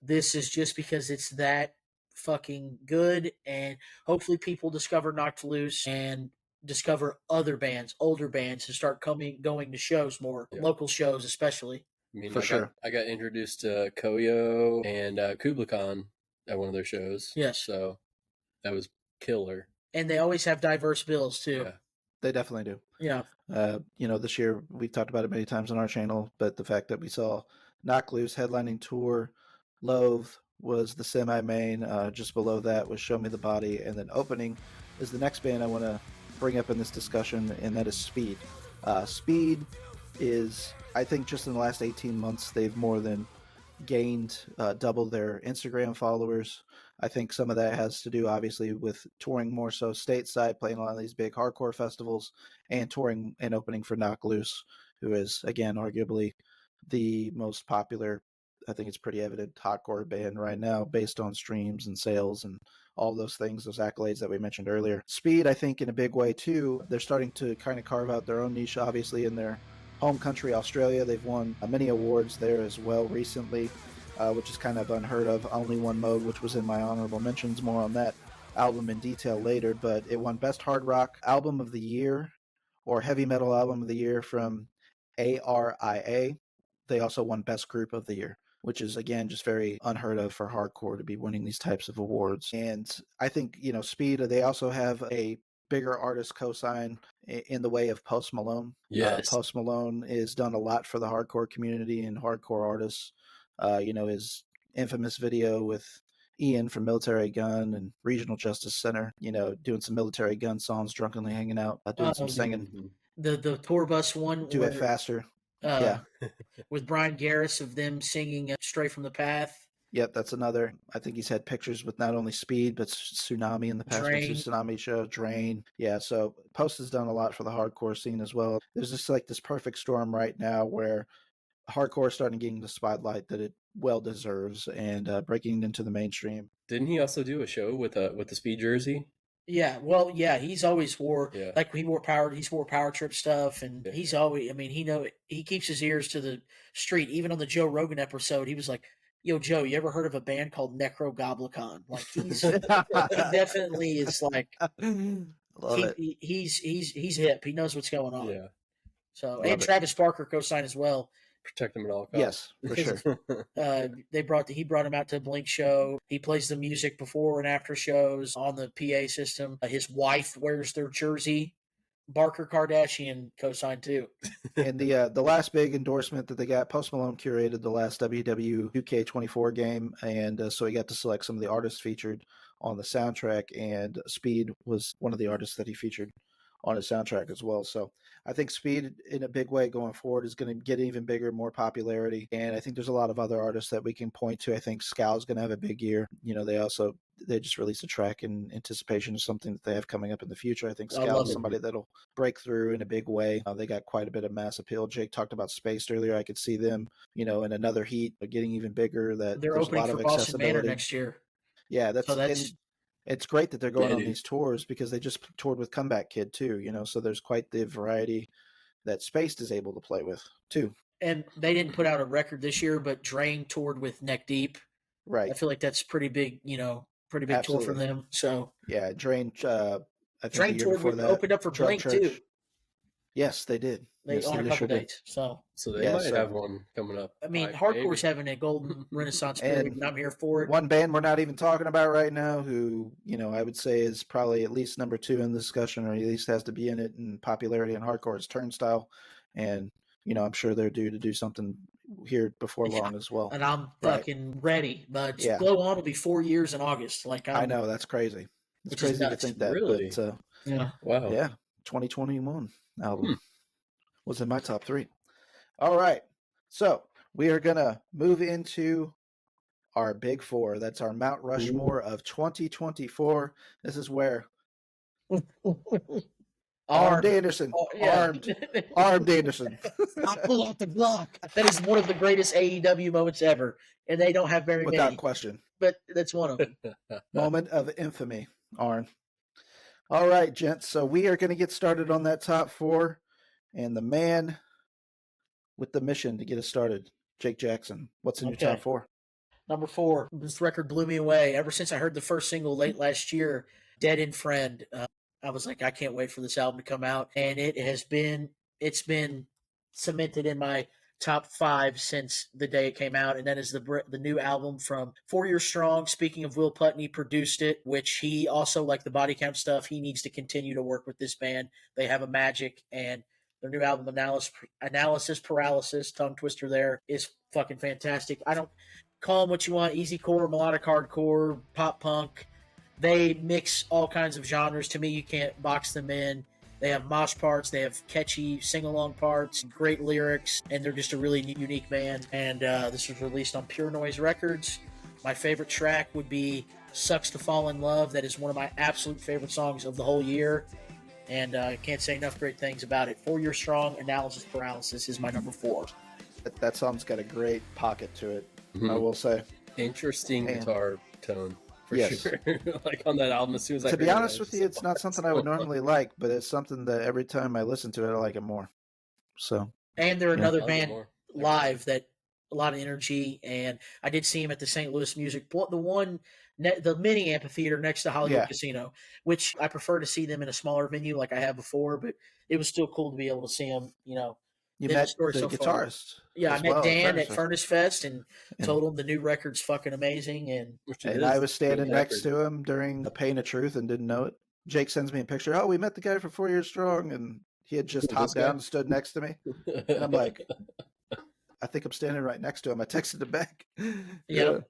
this is just because it's that fucking good. And hopefully people discover Knocked Loose and discover other bands, older bands, and start going to shows more, local shows especially. I mean, I got introduced to Koyo and Kubla Khan at one of their shows. Yes. So that was killer. And they always have diverse bills too. Yeah, they definitely do. Yeah. This year we've talked about it many times on our channel, but the fact that we saw Knock Loose headlining tour, Loathe was the semi-main. Just below that was Show Me the Body, and then opening is the next band I want to bring up in this discussion, and that is Speed. Speed is, I think, just in the last 18 months, they've more than gained double their Instagram followers. I think some of that has to do, obviously, with touring more so stateside, playing a lot of these big hardcore festivals, and touring and opening for Knock Loose, who is, again, arguably the most popular, I think it's pretty evident, hardcore band right now based on streams and sales and all those things, those accolades that we mentioned earlier. Speed, I think, in a big way, too. They're starting to kind of carve out their own niche, obviously, in their home country, Australia. They've won many awards there as well recently, which is kind of unheard of. Only One Mode, which was in my honorable mentions, more on that album in detail later, but it won Best Hard Rock Album of the Year or Heavy Metal Album of the Year from ARIA. They also won Best Group of the Year, which is, again, just very unheard of for hardcore to be winning these types of awards. And I think, Speed, they also have a bigger artist cosign in the way of Post Malone. Yes. Post Malone has done a lot for the hardcore community and hardcore artists. His infamous video with Ian from Military Gun and Regional Justice Center, doing some Military Gun songs, drunkenly hanging out, doing some singing. The tour bus one. Do It Faster. Yeah. With Brian Garris of them singing Stray from the Path. Yep, that's another. I think he's had pictures with not only Speed, but Tsunami in the past. Tsunami show, Drain. Yeah, so Post has done a lot for the hardcore scene as well. There's just like this perfect storm right now where hardcore is starting getting the spotlight that it well deserves and breaking into the mainstream. Didn't he also do a show with the Speed jersey? Yeah, well, yeah, he's always wore like he wore power trip stuff, and he's always. I mean, he keeps his ears to the street. Even on the Joe Rogan episode, he was like, "Yo, Joe, you ever heard of a band called NECROT? Like he definitely is like, he's hip. He knows what's going on. Yeah. So and Travis Barker co-signed as well. Protect him at all costs. Yes, for sure. He brought him out to a Blink show. He plays the music before and after shows on the PA system. His wife wears their jersey. Barker Kardashian co-signed too. And the last big endorsement that they got, Post Malone curated the last WW 2K24 game, and so he got to select some of the artists featured on the soundtrack, and Speed was one of the artists that he featured on his soundtrack as well. So I think Speed in a big way going forward is going to get even bigger, more popularity. And I think there's a lot of other artists that we can point to. I think Scow's going to have a big year. They just released a track in anticipation of something that they have coming up in the future. I think Scow is somebody that'll break through in a big way. They got quite a bit of mass appeal. Jake talked about Spaced earlier. I could see them, in another heat, getting even bigger. That they're opening for Boston Manor next year. Yeah, it's great that they're going on these tours because they just toured with Comeback Kid too, so there's quite the variety that Spaced is able to play with too. And they didn't put out a record this year, but Drain toured with Neck Deep. Right. I feel like that's pretty big, pretty big tour for them. So yeah, Drain. I think Drain toured opened up for Blink too. Yes, they did. They on a couple dates. So they might have one coming up. I mean, hardcore's having a golden renaissance period, and I'm here for it. One band we're not even talking about right now, who I would say is probably at least number 2 in the discussion, or at least has to be in it in popularity in hardcore, is Turnstile, and I'm sure they're due to do something here before long as well. And I'm fucking ready. But Blow On will be 4 years in August. I know that's crazy. It's crazy to think that. Really? But, yeah. Wow. Yeah. 2021 album was in my top 3. All right. So we are going to move into our big 4. That's our Mount Rushmore of 2024. This is where Armed Anderson. Armed Anderson. I pull out the Glock. That is one of the greatest AEW moments ever. And they don't have very many. Without question. But that's one of them. Moment of infamy, Arn. All right, gents. So we are going to get started on that top 4. And the man with the mission to get us started, Jake Jackson. What's in your top 4? Number 4. This record blew me away. Ever since I heard the first single late last year, Dead End Friend, I was like, I can't wait for this album to come out. And it's been cemented in my top 5 since the day it came out. And that is the new album from 4 Year Strong. Speaking of Will Putney, produced it, which he also, like the body count stuff, he needs to continue to work with this band. They have a magic, and their new album, Analysis Paralysis, tongue twister there, is fucking fantastic. I don't call them what you want, easy core, melodic hardcore, pop punk. They mix all kinds of genres. To me, you can't box them in. They have mosh parts. They have catchy sing-along parts, great lyrics, and they're just a really unique band. And this was released on Pure Noise Records. My favorite track would be Sucks to Fall in Love. That is one of my absolute favorite songs of the whole year. And I can't say enough great things about it. 4 Year Strong, Analysis Paralysis is my number 4. That song's got a great pocket to it, I will say. Interesting guitar tone. For sure. Like on that album, as soon as I to be honest with you, it's not something I would normally like, but it's something that every time I listen to it, I like it more. So, and they're another band live that a lot of energy, and I did see him at the St. Louis Music. The one the mini amphitheater next to Hollywood Yeah. Casino, which I prefer to see them in a smaller venue like I have before, but it was still cool to be able to see them, You them met story the so far. guitarist. Yeah, I as met well Dan Furnace at Fest. Furnace Fest and And- told him the new record's fucking amazing. And Which it And is. I was standing Great next record. to him during the Pain of Truth and didn't know it. Jake sends me a picture. Oh, we met the guy for 4 Years Strong, and he had just Who, hopped this guy? down and stood next to me. And I'm like, I think I'm standing right next to him. I texted him back. Yep.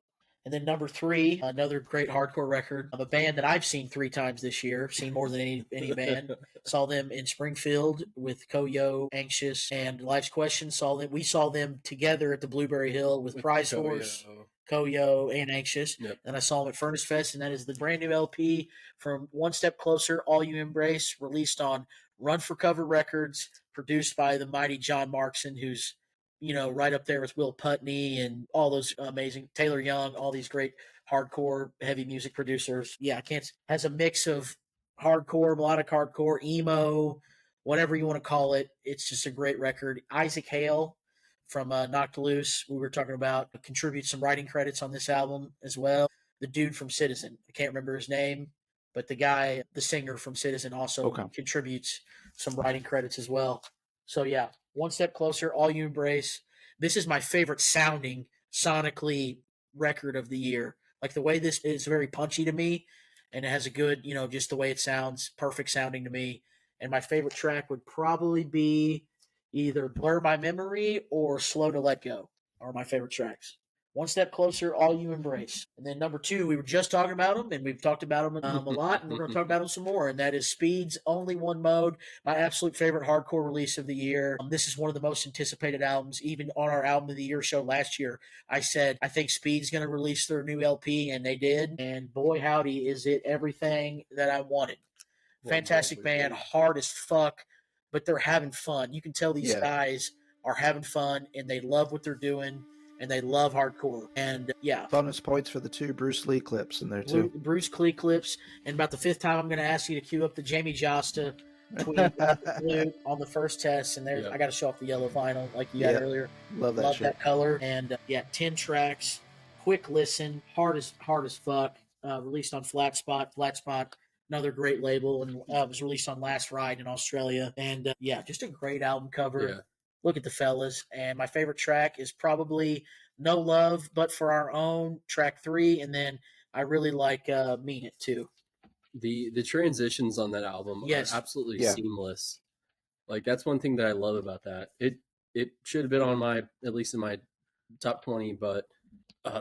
And then number 3, another great hardcore record of a band that I've seen 3 times this year, seen more than any band. Saw them in Springfield with Koyo, Anxious, and Life's Question. We saw them together at the Blueberry Hill with Prize Horse, Koyo, and Anxious. Yep. And I saw them at Furnace Fest, and that is the brand new LP from One Step Closer, All You Embrace, released on Run for Cover Records, produced by the mighty John Markson, who's right up there with Will Putney and all those amazing Taylor Young, all these great hardcore heavy music producers. Yeah, has a mix of hardcore, melodic hardcore, emo, whatever you want to call it. It's just a great record. Isaac Hale from Knocked Loose, we were talking about, contributes some writing credits on this album as well. The dude from Citizen, I can't remember his name, but the singer from Citizen also contributes some writing credits as well. So yeah, One Step Closer, All You Embrace. This is my favorite sounding sonically record of the year. Like the way this is very punchy to me, and it has a good, just the way it sounds, perfect sounding to me. And my favorite track would probably be either Blur My Memory or Slow to Let Go are my favorite tracks. One Step Closer, All You Embrace. And then number 2, we were just talking about them, and we've talked about them a lot, and we're going to talk about them some more, and that is Speed's Only One Mode, my absolute favorite hardcore release of the year. This is one of the most anticipated albums. Even on our Album of the Year show last year, I said, I think Speed's going to release their new LP, and they did. And boy, howdy, is it everything that I wanted. Fantastic band, hard as fuck, but they're having fun. You can tell these guys are having fun, and they love what they're doing. And they love hardcore. And yeah. Bonus points for the 2 Bruce Lee clips in there too. Bruce Lee clips. And about the 5th time, I'm going to ask you to cue up the Jamie Josta tweet on the first test. And I got to show off the yellow vinyl like you had earlier. Love that shit. That color. And 10 tracks, quick listen, hard as fuck. Released on Flat Spot, another great label, and was released on Last Ride in Australia. And just a great album cover. Yeah. Look at the fellas. And my favorite track is probably No Love But For Our Own, track 3. And then I really like Mean It too. The transitions on that album are absolutely seamless. Like that's one thing that I love about that. It should have been on at least in my top 20, but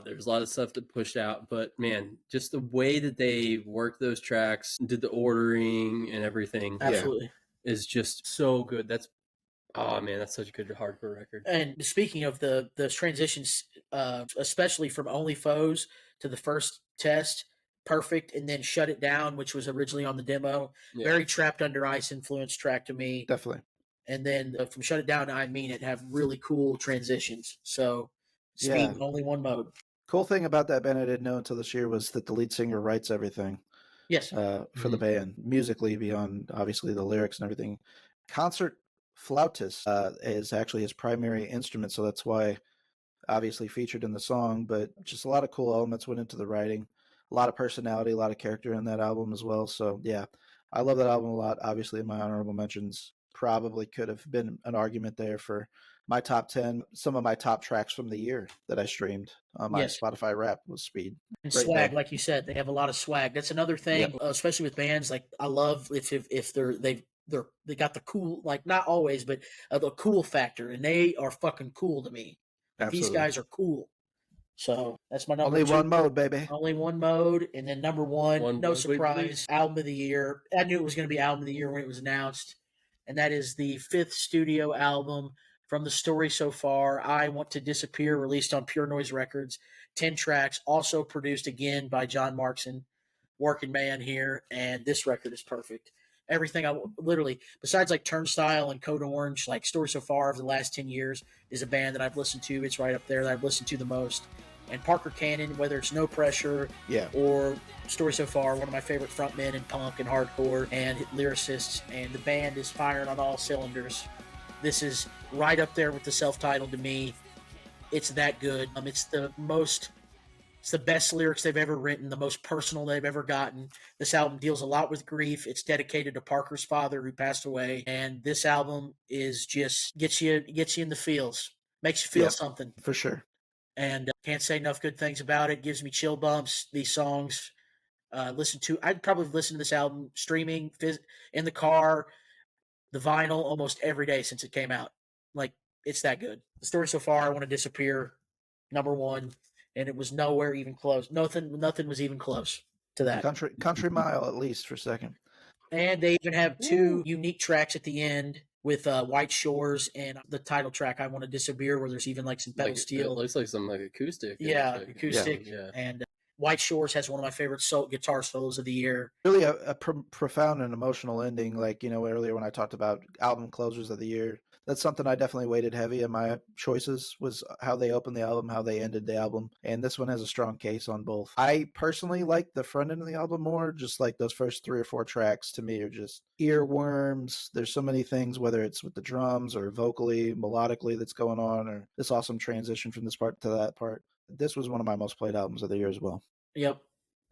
there's a lot of stuff that pushed out. But man, just the way that they worked those tracks, did the ordering and everything, absolutely is just so good. That's such a good hardcore record. And speaking of the transitions, especially from Only Foes to the first test, perfect, and then Shut It Down, which was originally on the demo. Very Trapped Under Ice influence track to me. Definitely. And then from Shut It Down to I Mean It have really cool transitions. So Speed, Only One Mode. Cool thing about that band I didn't know until this year was that the lead singer writes everything. Yes. For the band, musically, beyond obviously the lyrics and everything. Concert flautist is actually his primary instrument, so that's why obviously featured in the song, but just a lot of cool elements went into the writing, a lot of personality, a lot of character in that album as well. So yeah, I love that album a lot. Obviously in my honorable mentions probably could have been an argument there for my top 10. Some of my top tracks from the year that I streamed on my Spotify Wrapped was Speed. And Great swag, band. Like you said, they have a lot of swag. That's another thing, especially with bands. Like I love if they got the cool, like not always, but the cool factor, and they are fucking cool to me. These guys are cool. So that's my number. Only 2. One mode, baby. Only one mode, and then number 1, no surprise, album of the year. I knew it was going to be album of the year when it was announced, and that is the 5th studio album from The Story So Far, I Want to Disappear, released on Pure Noise Records. 10 tracks, also produced again by John Markson, working man here, and this record is perfect. Everything literally, besides like Turnstile and Code Orange, like Story So Far over the last 10 years is a band that I've listened to. It's right up there that I've listened to the most. And Parker Cannon, whether it's No Pressure or Story So Far, one of my favorite frontmen in punk and hardcore and lyricists, and the band is firing on all cylinders. This is right up there with the self-titled to me. It's that good. It's the most It's the best lyrics they've ever written, the most personal they've ever gotten. This album deals a lot with grief. It's dedicated to Parker's father who passed away, and this album is just gets you in the feels, makes you feel Yep. something. For sure. And can't say enough good things about it. Gives me chill bumps. These songs, I'd probably listen to this album streaming, in the car, the vinyl almost every day since it came out. Like, it's that good. The story so far, I Want to Disappear, number one, and it was nowhere even close. Nothing was even close to that. Country Mile, at least, for second. And they even have two unique tracks at the end with White Shores and the title track, I Want to Disappear, where there's even like some pedal steel. It looks like some like acoustic. Yeah, acoustic. Yeah. And White Shores has one of my favorite guitar solos of the year. Really a profound and emotional ending. Like, earlier when I talked about album closers of the year, that's something I definitely weighted heavy in my choices, was how they opened the album, how they ended the album. And this one has a strong case on both. I personally like the front end of the album more. Just like those first 3 or 4 tracks to me are just earworms. There's so many things, whether it's with the drums or vocally, melodically, that's going on, or this awesome transition from this part to that part. This was one of my most played albums of the year as well. Yep.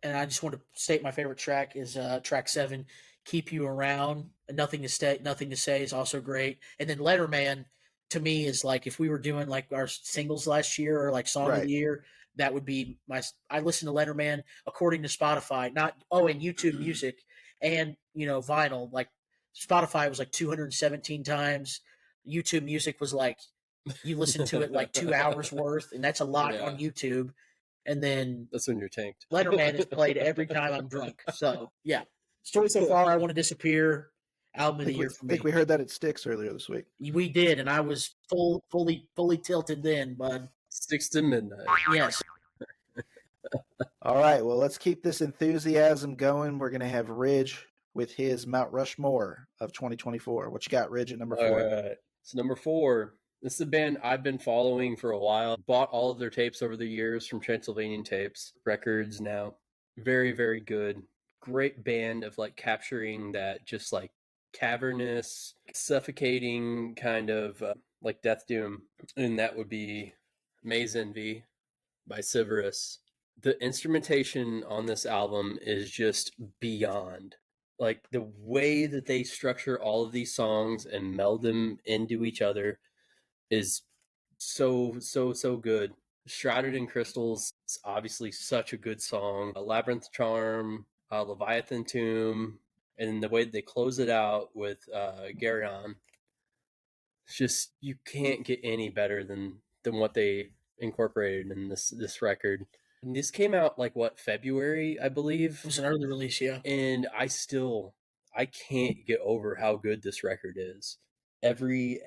And I just want to state my favorite track is track 7, Keep You Around. Nothing to Say is also great. And then Letterman, to me, is like, if we were doing like our singles last year or like song of the year, that would be I listen to Letterman according to Spotify, and YouTube Music and, vinyl. Like, Spotify was like 217 times. YouTube Music was like, you listen to it like 2 hours worth, and that's a lot on YouTube. And then that's when you're tanked. Letterman is played every time I'm drunk. So yeah, story so far, I Want to Disappear, album of the year for me. I think we heard that at Styx earlier this week. We did, and I was fully tilted then, bud. 6 to midnight. Yes. All right, well, let's keep this enthusiasm going. We're gonna have Ridge with his Mount Rushmore of 2024. What you got, Ridge, at number 4? All right. So number 4. This is a band I've been following for a while. Bought all of their tapes over the years from Transylvanian Tapes Records now. Very, very good. Great band of like capturing that just like cavernous, suffocating kind of like death doom. And that would be Maze Envy by Severus. The instrumentation on this album is just beyond. Like the way that they structure all of these songs and meld them into each other is so good. Shrouded in Crystals is obviously such a good song. Labyrinth Charm, Leviathan Tomb, and the way they close it out with Garyon. It's just, you can't get any better than what they incorporated in this record. And this came out like February, I believe. It was an early release, yeah. And I can't get over how good this record is. Every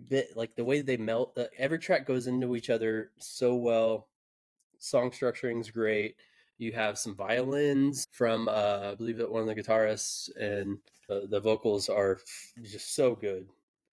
bit, like the way they melt, every track goes into each other so well. Song structuring is great. You have some violins from I believe that one of the guitarists, and the vocals are just so good.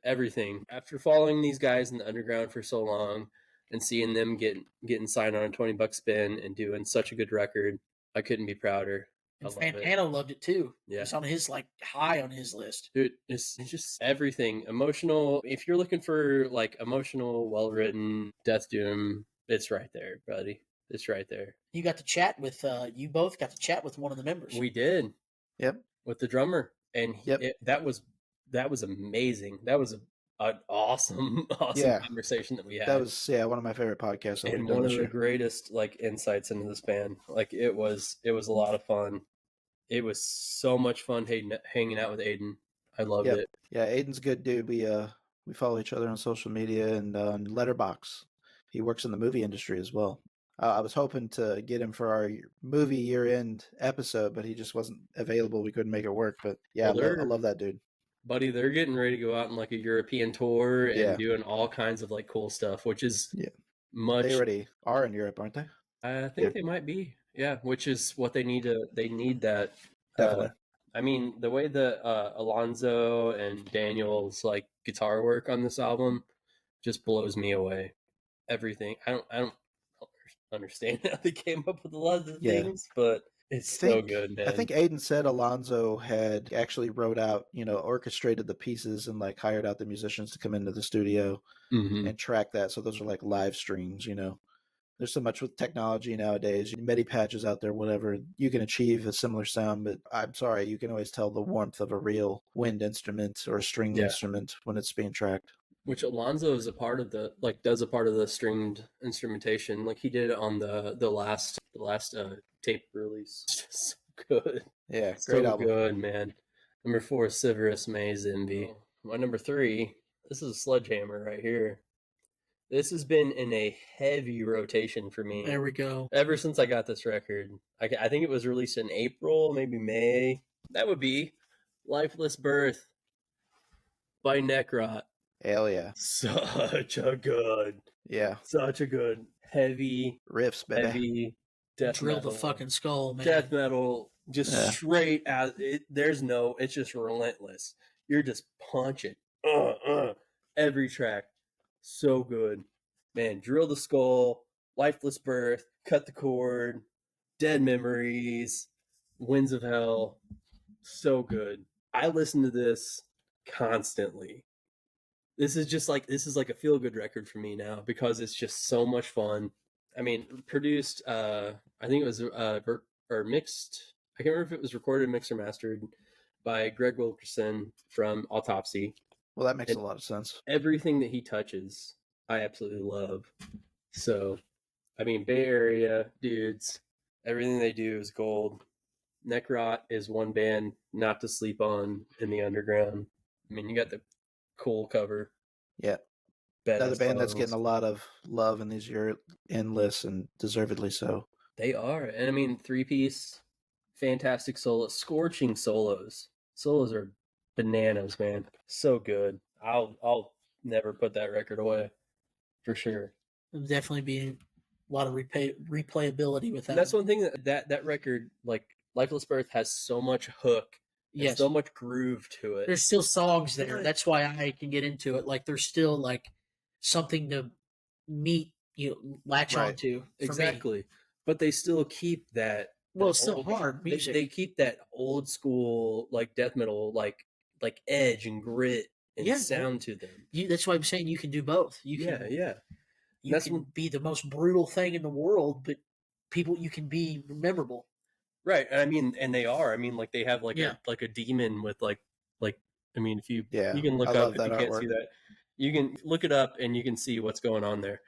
Everything. After following these guys in the underground for so long and seeing them getting signed on a $20 spin and doing such a good record, I couldn't be prouder. And Fantano loved it too. Yeah. It's on his high on his list. Dude, it's just everything. Emotional. If you're looking for like emotional, well-written death doom, it's right there, buddy. It's right there. You got to chat with you both got to chat with one of the members. We did. Yep. With the drummer. And that was amazing. That was an awesome conversation that we had. That was one of my favorite podcasts. And one of the greatest like insights into this band. Like it was a lot of fun. It was so much fun hanging out with Aiden. I loved it. Yeah, Aiden's a good dude. We follow each other on social media and on Letterboxd. He works in the movie industry as well. I was hoping to get him for our movie year-end episode, but he just wasn't available. We couldn't make it work. But yeah, I love that dude. Buddy, they're getting ready to go out on like a European tour and doing all kinds of like cool stuff, which is much. They already are in Europe, aren't they? I think they might be. Yeah, which is what they need that. Definitely. I mean, the way that Alonzo and Daniel's like guitar work on this album just blows me away. Everything. I don't understand how they came up with a lot of the things, but it's so good, man. I think Aiden said Alonzo had actually wrote out, orchestrated the pieces and like hired out the musicians to come into the studio and track that. So those are like live streams, There's so much with technology nowadays, MIDI patches out there, whatever. You can achieve a similar sound, but I'm sorry, you can always tell the warmth of a real wind instrument or a stringed instrument when it's being tracked. Which Alonzo is a part of the, like, does a part of the stringed instrumentation. Like he did it on the last tape release. Just so good. Yeah, great So album. good, man. Number 4 is Severus May's Envy. My number 3, this is a sledgehammer right here. This has been in a heavy rotation for me. There we go. Ever since I got this record. I think it was released in April, maybe May. That would be Lifeless Birth by NECROT. Hell yeah. Such a good, heavy, riffs, baby. heavy death Drill metal. the fucking skull, man. Death metal, just straight out. It's just relentless. You're just punching. Every track. So good. Man, Drill the Skull, Lifeless Birth, Cut the Cord, Dead Memories, Winds of Hell. So good. I listen to this constantly. This is like a feel-good record for me now because it's just so much fun. I mean, produced, I think it was, or mixed, I can't remember if it was recorded, mixed, or mastered by Greg Wilkerson from Autopsy. Well, that makes a lot of sense. Everything that he touches, I absolutely love. So, I mean, Bay Area dudes, everything they do is gold. NECROT is one band not to sleep on in the underground. I mean, you got the cool cover. Yeah. Another band that's getting a lot of love in these year-end lists, and deservedly so. They are. And I mean, 3-piece, fantastic solos, scorching solos. Solos are bananas, man. So good. I'll never put that record away, for sure. There'll definitely be a lot of replayability with that. And that's one thing that record, like Lifeless Birth, has so much hook. Yes. So much groove to it. There's still songs there. That's why I can get into it. Like, there's still like something to latch onto. Exactly. But they still keep that. Well, it's still hard music. They keep that old school, like, death metal, like edge and grit and sound to them. That's why I'm saying you can do both. You can be the most brutal thing in the world, but you can be memorable. Right. I mean, and they are. I mean, like, they have like a demon with like I mean, if you can look up if you can't see that. You can look it up and you can see what's going on there.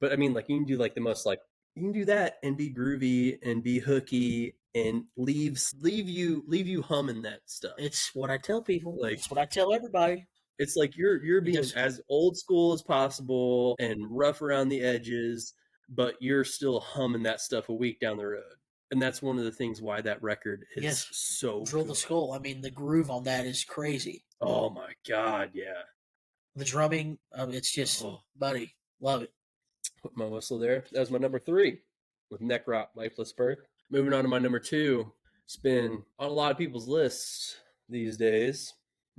But I mean, like, you can do like the most, like, you can do that and be groovy and be hooky and leave you humming that stuff. It's what I tell people. Like, it's what I tell everybody. It's like you're being as old school as possible and rough around the edges, but you're still humming that stuff a week down the road. And that's one of the things why that record is so Drill good. the Skull. I mean, the groove on that is crazy. Oh my God, yeah. The drumming, it's just, buddy, love it. Put my whistle there. That was my number 3 with NECROT, Lifeless Birth. Moving on to my number 2. It's been on a lot of people's lists these days.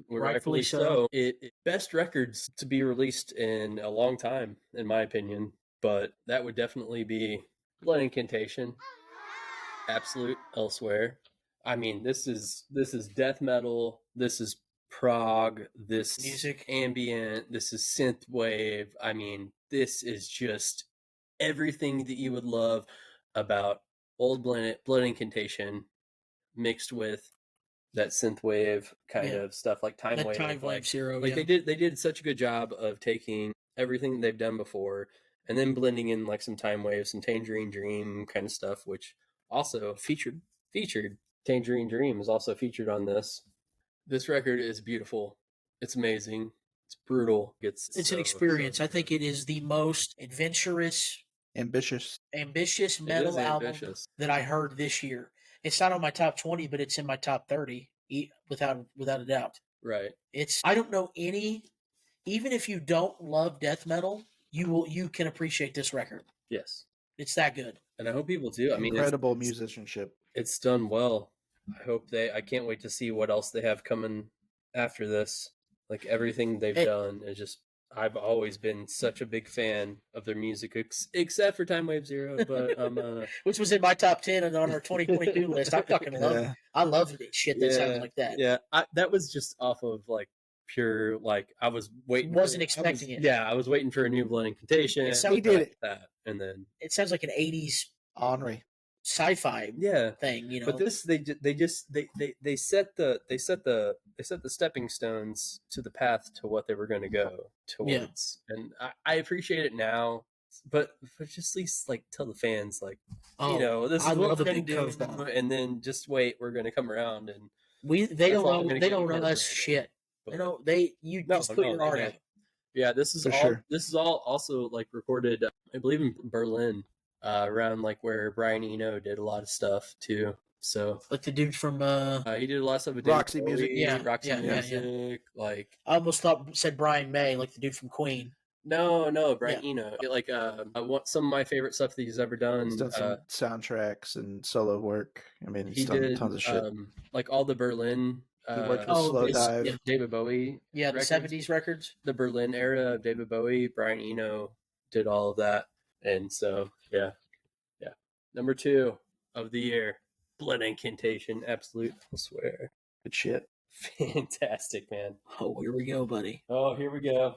Rightfully so. Best records to be released in a long time, in my opinion. But that would definitely be Blood Incantation. Absolute Elsewhere. I mean, this is death metal. This is prog. This music, ambient. This is synthwave. I mean, this is just everything that you would love about old Blood Incantation mixed with that synthwave kind of stuff, like Time Wave. Time Wave Zero. Like they did such a good job of taking everything they've done before and then blending in like some Time Wave, some Tangerine Dream kind of stuff, which also featured. Tangerine Dream is also featured on this. This record is beautiful. It's amazing. It's brutal. It's an experience. I think it is the most adventurous, ambitious metal album that I heard this year. It's not on my top 20, but it's in my top 30, without a doubt. Right. I don't know any, even if you don't love death metal, you can appreciate this record. Yes. It's that good. And I hope people do. I mean, incredible musicianship. It's done well. I can't wait to see what else they have coming after this. Like, everything they've done is just, I've always been such a big fan of their music, except for Time Wave Zero, but which was in my top 10 and on our 2022 list. I fucking love it. I love shit that sounds like that. Yeah, that was just off of like pure, like, I was waiting. Wasn't expecting it. Yeah, I was waiting for a new Blood Incantation. He did it. That, and then It sounds like an 80s Henri. sci-fi yeah. thing, you know. But this, they set the stepping stones to the path to what they were going to go towards, and I appreciate it now. But just at least like tell the fans, like, you know, this is what we're going to do, and then just wait, we're going to come around, and they don't know us shit. But, Just put your art out. Yeah, this is For all. sure. This is all also like recorded, I believe, in Berlin, around like where Brian Eno did a lot of stuff too. So Like the dude from he did a lot of stuff with Roxy David Music. Bowie, Yeah, Roxy yeah, Music. Like, I almost said Brian May, like the dude from Queen. no, Brian Eno. Like, I want some of my favorite stuff that he's ever done. He's done some soundtracks and solo work. I mean, he's He done did tons of shit. like all the Berlin. He worked with Slow Dive. David Bowie. Yeah, the records. 70s records. The Berlin era of David Bowie. Brian Eno did all of that, and so yeah. Number 2 of the year, Blood Incantation, Absolute. I swear, Good shit. fantastic, man. Oh, here we go, buddy. Oh, here we go.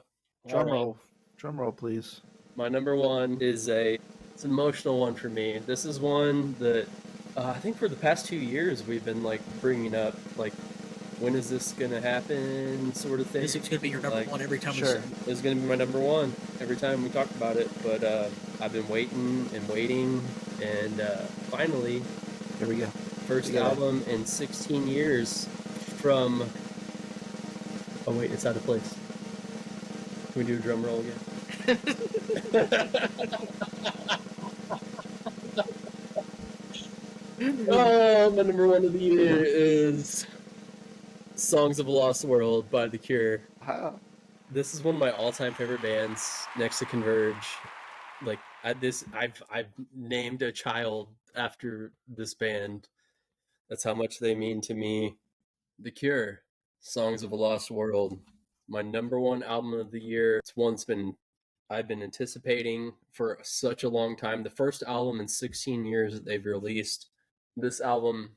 Drum All right. roll, please. My number 1 is it's an emotional one for me. This is one that I think for the past 2 years we've been like bringing up, like, when is this gonna happen, sort of thing. This is gonna be your number Like, one every time. Sure. It's gonna be my number 1 every time we talk about it. But I've been waiting, and finally, Here we go. first You got it. album in 16 years from. Oh wait, it's out of place. Can we do a drum roll again? Oh, my number 1 of the year is "Songs of a Lost World" by The Cure. Wow. This is one of my all-time favorite bands, next to Converge. Like, I've named a child after this band. That's how much they mean to me. The Cure, "Songs of a Lost World," my number 1 album of the year. It's one I've been anticipating for such a long time. The first album in 16 years that they've released. This album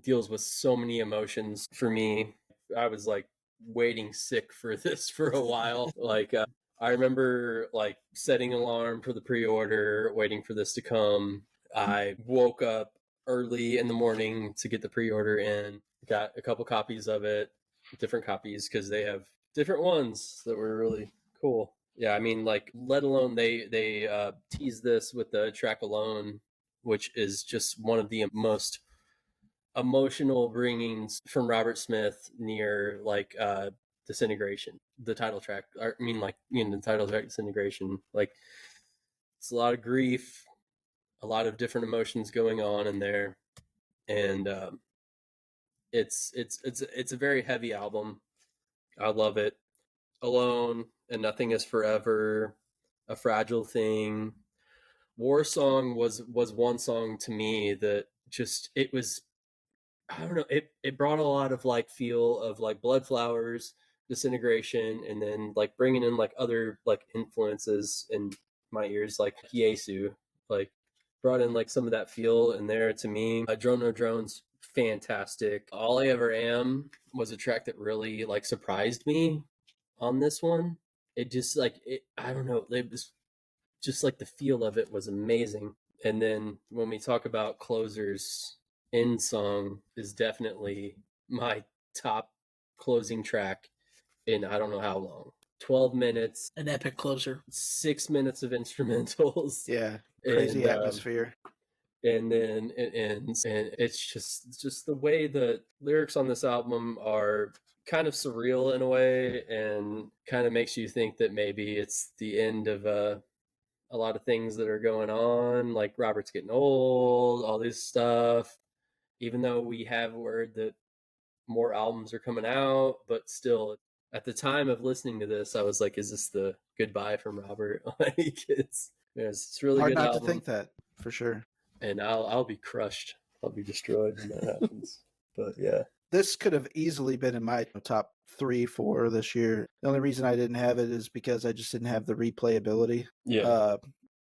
deals with so many emotions for me. I was like waiting sick for this for a while. Like, I remember like setting an alarm for the pre-order, waiting for this to come. I woke up early in the morning to get the pre-order in, got a couple copies of it, different copies, because they have different ones that were really cool. Yeah, I mean, like, let alone they tease this with the track "Alone," which is just one of the most emotional bringings from Robert Smith near like "Disintegration," the title track. I mean, like, the title track "Disintegration." Like, it's a lot of grief, a lot of different emotions going on in there, and it's a very heavy album. I love it. "Alone" and "Nothing Is Forever," "A Fragile Thing." "War Song" was one song to me that just, it was, I don't know, it brought a lot of like feel of like Blood Flowers, "Disintegration," and then like bringing in like other like influences in my ears, like Yesu, like brought in like some of that feel in there to me. "Drone No Drones," fantastic. "All I Ever Am" was a track that really like surprised me on this one. It just like, I don't know, it was just like the feel of it was amazing. And then when we talk about closers, "End Song" is definitely my top closing track in I don't know how long. 12 minutes, An epic closer. 6 minutes of instrumentals. Yeah. Crazy And, atmosphere. And then it ends, and it's just the way the lyrics on this album are kind of surreal in a way, and kind of makes you think that maybe it's the end of a lot of things that are going on, like Robert's getting old, all this stuff, even though we have word that more albums are coming out. But still, at the time of listening to this, I was like, is this the goodbye from Robert? Like, it's really Hard good not album. to think that, for sure. And I'll be crushed. I'll be destroyed when that happens. But yeah. This could have easily been in my top 3, 4 this year. The only reason I didn't have it is because I just didn't have the replayability. Yeah.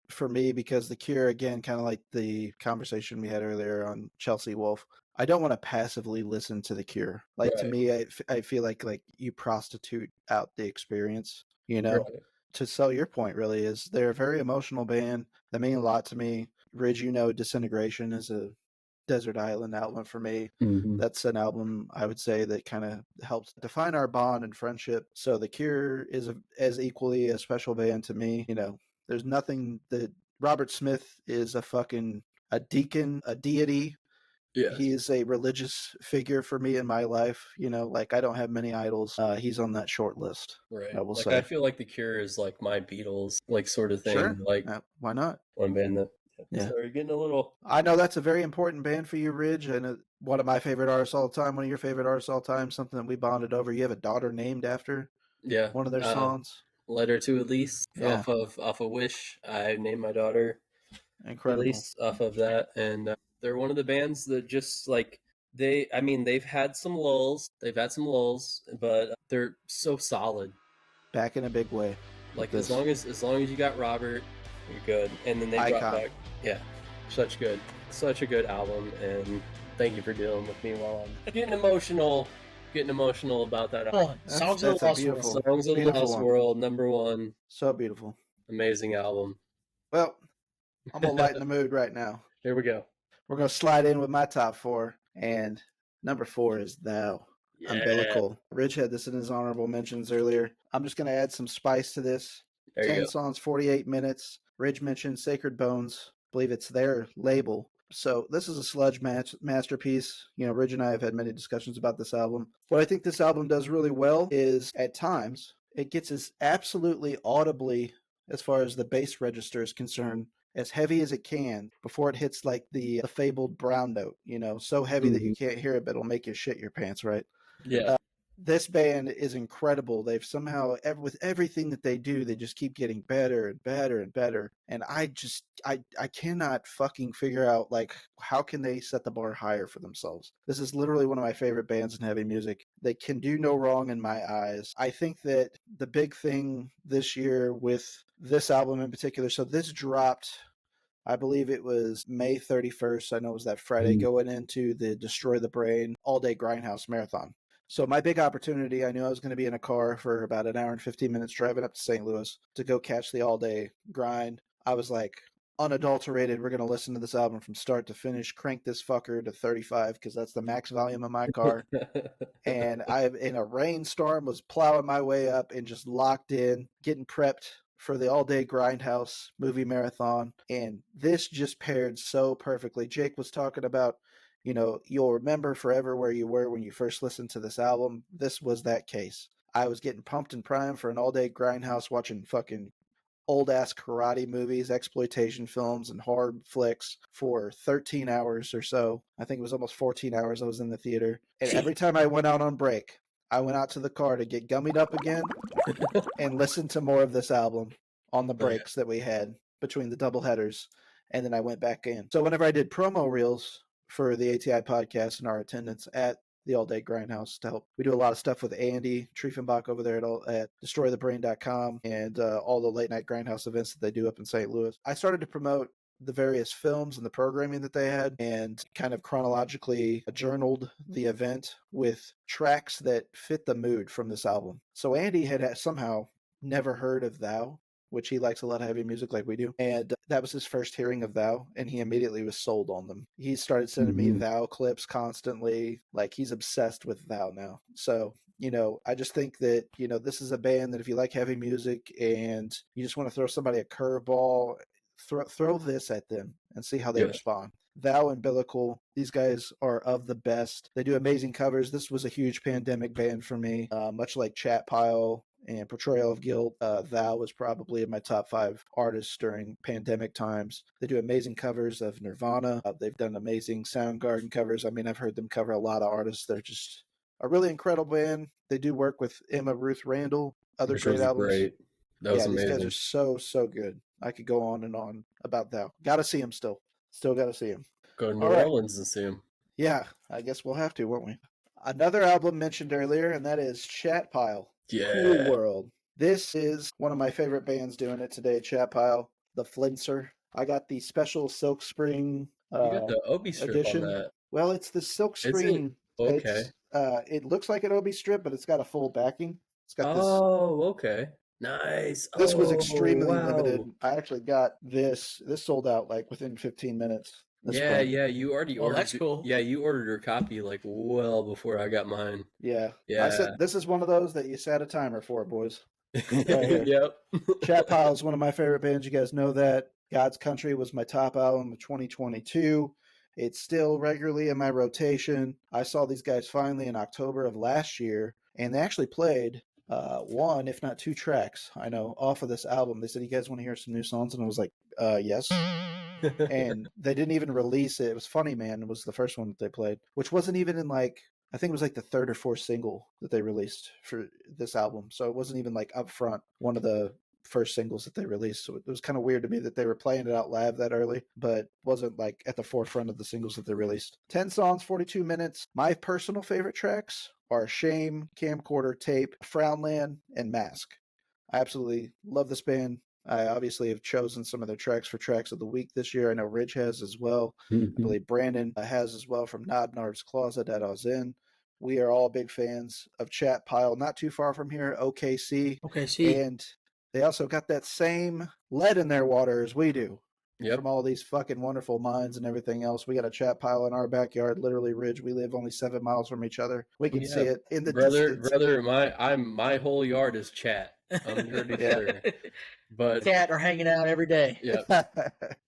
For me, because The Cure, again, kind of like the conversation we had earlier on Chelsea Wolf, I don't want to passively listen to The Cure. Like to Right. me, I feel like you prostitute out the experience. You know, Right. to sell your point, really is they're a very emotional band. They mean a lot to me. Ridge, you know, Disintegration is a desert island album for me. Mhm. That's an album I would say that kind of helps define our bond and friendship. So The Cure is as equally a special band to me. You know, there's nothing that Robert Smith is a deacon, a deity. Yes. He is a religious figure for me in my life. You know, like I don't have many idols. He's on that short list. Right. I will Like say. I feel like The Cure is like my Beatles, like sort of thing. Sure. Like Why not? one band that. Yeah. So you're getting a little. I know that's a very important band for you, Ridge, and one of my favorite artists all the time. One of your favorite artists all the time. Something that we bonded over. You have a daughter named after Yeah. one of their songs. Letter to Elise Yeah. off of Wish. I named my daughter Incredible. Elise off of that, and they're one of the bands that just like they've had some lulls, but they're so solid. Back in a big way. Like as long as you got Robert, you're good. And then they brought back, such a good album. And thank you for dealing with me while I'm getting emotional about that album. Songs of the Lost World. Songs of the Lost World, #1. So beautiful. Amazing album. Well, I'm gonna lighten the mood right now. Here we go. We're gonna slide in with my top 4, and number 4 is Thou. Yeah. Umbilical. Ridge had this in his honorable mentions earlier. I'm just gonna add some spice to this. There you 10 go. songs, 48 minutes. Ridge mentioned Sacred Bones. I believe it's their label. So this is a sludge masterpiece. You know, Ridge and I have had many discussions about this album. What I think this album does really well is, at times, it gets as absolutely audibly, as far as the bass register is concerned, as heavy as it can before it hits like the fabled brown note, you know, so heavy that you can't hear it, but it'll make you shit your pants, right? Yeah. This band is incredible. They've somehow, with everything that they do, they just keep getting better and better and better. And I cannot fucking figure out, like, how can they set the bar higher for themselves? This is literally one of my favorite bands in heavy music. They can do no wrong in my eyes. I think that the big thing this year with this album in particular, so this dropped, I believe it was May 31st. I know it was that Friday going into the Destroy the Brain all-day Grindhouse Marathon. So my big opportunity, I knew I was going to be in a car for about an hour and 15 minutes driving up to St. Louis to go catch the all-day grind. I was like, unadulterated, we're going to listen to this album from start to finish, crank this fucker to 35 because that's the max volume of my car. And I, in a rainstorm, was plowing my way up and just locked in, getting prepped for the all-day Grindhouse movie marathon. And this just paired so perfectly. Jake was talking about, you know, you'll remember forever where you were when you first listened to this album. This was that case. I was getting pumped and primed for an all-day Grindhouse, watching fucking old-ass karate movies, exploitation films, and horror flicks for 13 hours or so. I think it was almost 14 hours I was in the theater. And every time I went out on break, I went out to the car to get gummied up again and listen to more of this album on the breaks that we had between the double headers. And then I went back in. So whenever I did promo reels for the ATI podcast and our attendance at the All Day Grindhouse to help, we do a lot of stuff with Andy Triefenbach over there at destroythebrain.com and all the late night Grindhouse events that they do up in St. Louis. I started to promote the various films and the programming that they had and kind of chronologically journaled the event with tracks that fit the mood from this album. So Andy had somehow never heard of Thou, which he likes a lot of heavy music like we do. And that was his first hearing of Thou, and he immediately was sold on them. He started sending me Thou clips constantly. Like, he's obsessed with Thou now. So, you know, I just think that, you know, this is a band that if you like heavy music and you just want to throw somebody a curveball, throw this at them and see how they respond. Thou and Umbilical, these guys are of the best. They do amazing covers. This was a huge pandemic band for me, much like Chat Pile and Portrayal of Guilt. Thou was probably in my top 5 artists during pandemic times. They do amazing covers of Nirvana. They've done amazing Soundgarden covers. I mean, I've heard them cover a lot of artists. They're just a really incredible band. They do work with Emma Ruth Randall, other great albums. Great. That was amazing. These guys are so good. I could go on and on about Thou. Got to see him still. Still got to see him. Go to New Orleans and see him. Yeah, I guess we'll have to, won't we? Another album mentioned earlier, and that is Chat Pile. Yeah. Cool World. This is one of my favorite bands doing it today, Chat Pile, the Flinser. I got the special Silk Spring you got the Obi strip edition. on that. Well, it's the silk Is it? screen. Okay. It looks like an OB strip, but it's got a full backing. It's got this. Oh, okay. Nice. This was Oh, extremely wow. limited. I actually got this. This sold out like within 15 minutes. This Yeah, print. yeah. You already Oh, ordered. that's cool. Yeah, you ordered your copy like well before I got mine. Yeah. Yeah. I said this is one of those that you set a timer for, boys. here. Yep. Chat Pile is one of my favorite bands. You guys know that. God's Country was my top album of 2022. It's still regularly in my rotation. I saw these guys finally in October of last year, and they actually played one, if not two tracks, I know, off of this album. They said, "You guys want to hear some new songs?" And I was like, yes. And they didn't even release it. It was Funny Man was the first one that they played, which wasn't even in like, I think it was like the third or fourth single that they released for this album. So it wasn't even like up front, one of the first singles that they released. So it was kind of weird to me that they were playing it out live that early, but wasn't like at the forefront of the singles that they released. 10 songs, 42 minutes. My personal favorite tracks are Shame, Camcorder, Tape, Frownland, and Mask. I absolutely love this band. I obviously have chosen some of their tracks for tracks of the week this year. I know Ridge has as well. I believe Brandon has as well from Nodnard's Closet at Ozin. We are all big fans of Chat Pile, not too far from here, OKC. Okay, see. And they also got that same lead in their water as we do. Yep. From all these fucking wonderful mines and everything else. We got a Chat Pile in our backyard, literally, Ridge. We live only 7 miles from each other. We can see it in the distance. Brother, my whole yard is chat. Underneath there. But Cat are hanging out every day. yeah.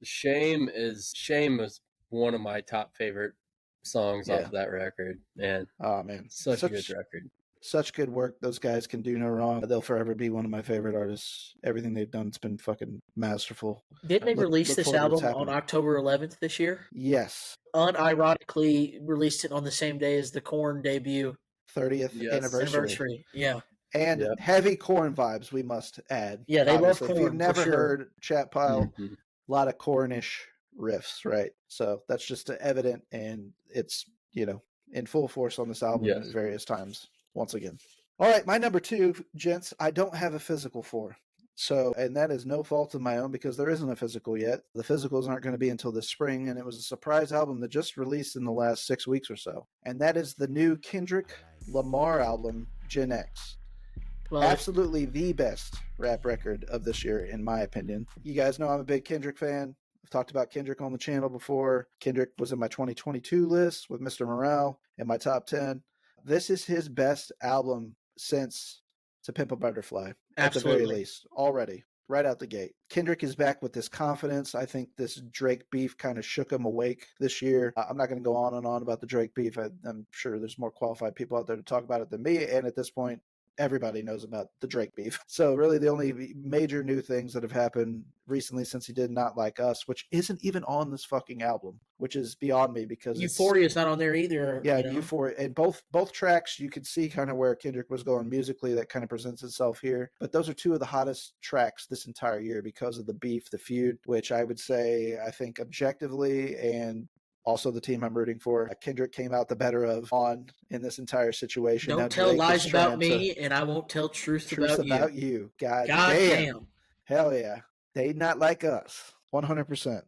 Shame is one of my top favorite songs off of that record. Man. Oh man. Such a good record. Such good work. Those guys can do no wrong. They'll forever be one of my favorite artists. Everything they've done has been fucking masterful. Didn't they release look this forward to album what's on happening. October 11th this year? Yes. Unironically released it on the same day as the Korn debut 30th Yes. anniversary. Yeah. And heavy Korn vibes, we must add. Yeah, they love Obviously, Korn. If you've never for sure. heard Chat Pile, Mhm. a lot of Kornish riffs, right? So that's just evident, and it's, in full force on this album at various times, once again. All right, my number 2, gents, I don't have a physical for. So, and that is no fault of my own because there isn't a physical yet. The physicals aren't going to be until this spring, and it was a surprise album that just released in the last 6 weeks or so. And that is the new Kendrick Lamar album, Gen X. Well, Absolutely the best rap record of this year, in my opinion. You guys know I'm a big Kendrick fan. I've talked about Kendrick on the channel before. Kendrick was in my 2022 list with Mr. Morale in my top 10. This is his best album since To Pimp a Butterfly, at the very least, already, right out the gate. Kendrick is back with this confidence. I think this Drake beef kind of shook him awake this year. I'm not going to go on and on about the Drake beef. I'm sure there's more qualified people out there to talk about it than me, and at this point, everybody knows about the Drake beef. So really the only major new things that have happened recently since he did Not Like Us, which isn't even on this fucking album, which is beyond me because Euphoria is not on there either. Yeah, Euphoria. And both tracks, you could see kind of where Kendrick was going musically. That kind of presents itself here. But those are two of the hottest tracks this entire year because of the beef, the feud, which I would say, I think objectively and also the team I'm rooting for, Kendrick came out the better of in this entire situation. Don't Now tell Drake lies is about trying me, and I won't tell truth about you. you. God damn. Hell yeah. They Not Like Us. 100%.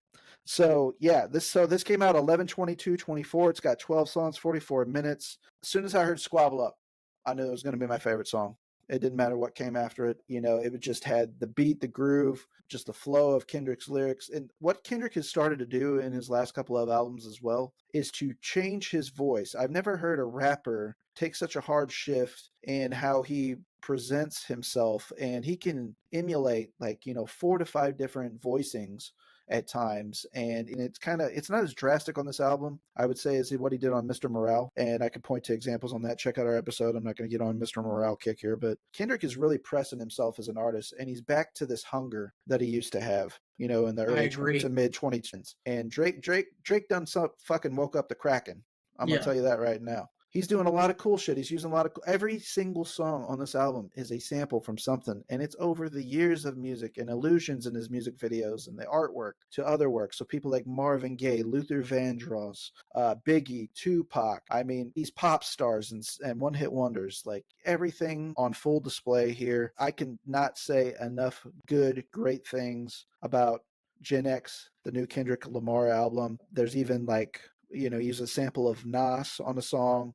So yeah, this came out 11/22/24. It's got 12 songs, 44 minutes. As soon as I heard Squabble Up, I knew it was going to be my favorite song. It didn't matter what came after it. It just had the beat, the groove, just the flow of Kendrick's lyrics. And what Kendrick has started to do in his last couple of albums as well is to change his voice. I've never heard a rapper take such a hard shift in how he presents himself, and he can emulate 4 to 5 different voicings at times, and it's not as drastic on this album, I would say, as what he did on Mr. Morale, and I could point to examples on that. Check out our episode. I'm not going to get on Mr. Morale kick here, but Kendrick is really pressing himself as an artist, and he's back to this hunger that he used to have, in the early to mid 2010s. And Drake done some fucking woke up the Kraken. I'm gonna tell you that right now. He's doing a lot of cool shit. He's using a lot of every single song on this album is a sample from something, and it's over the years of music and illusions in his music videos and the artwork to other work. So people like Marvin Gaye, Luther Vandross, Biggie, Tupac. I mean, these pop stars and one-hit wonders, like everything on full display here. I can not say enough great things about Gen X, the new Kendrick Lamar album. There's even You know, he uses a sample of Nas on the song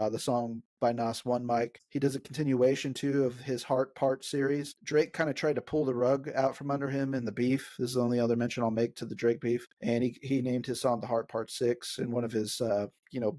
by Nas One Mic. He does a continuation too of his Heart Part series. Drake kind of tried to pull the rug out from under him in the beef. This is the only other mention I'll make to the Drake beef. And he named his song The Heart Part 6 in one of his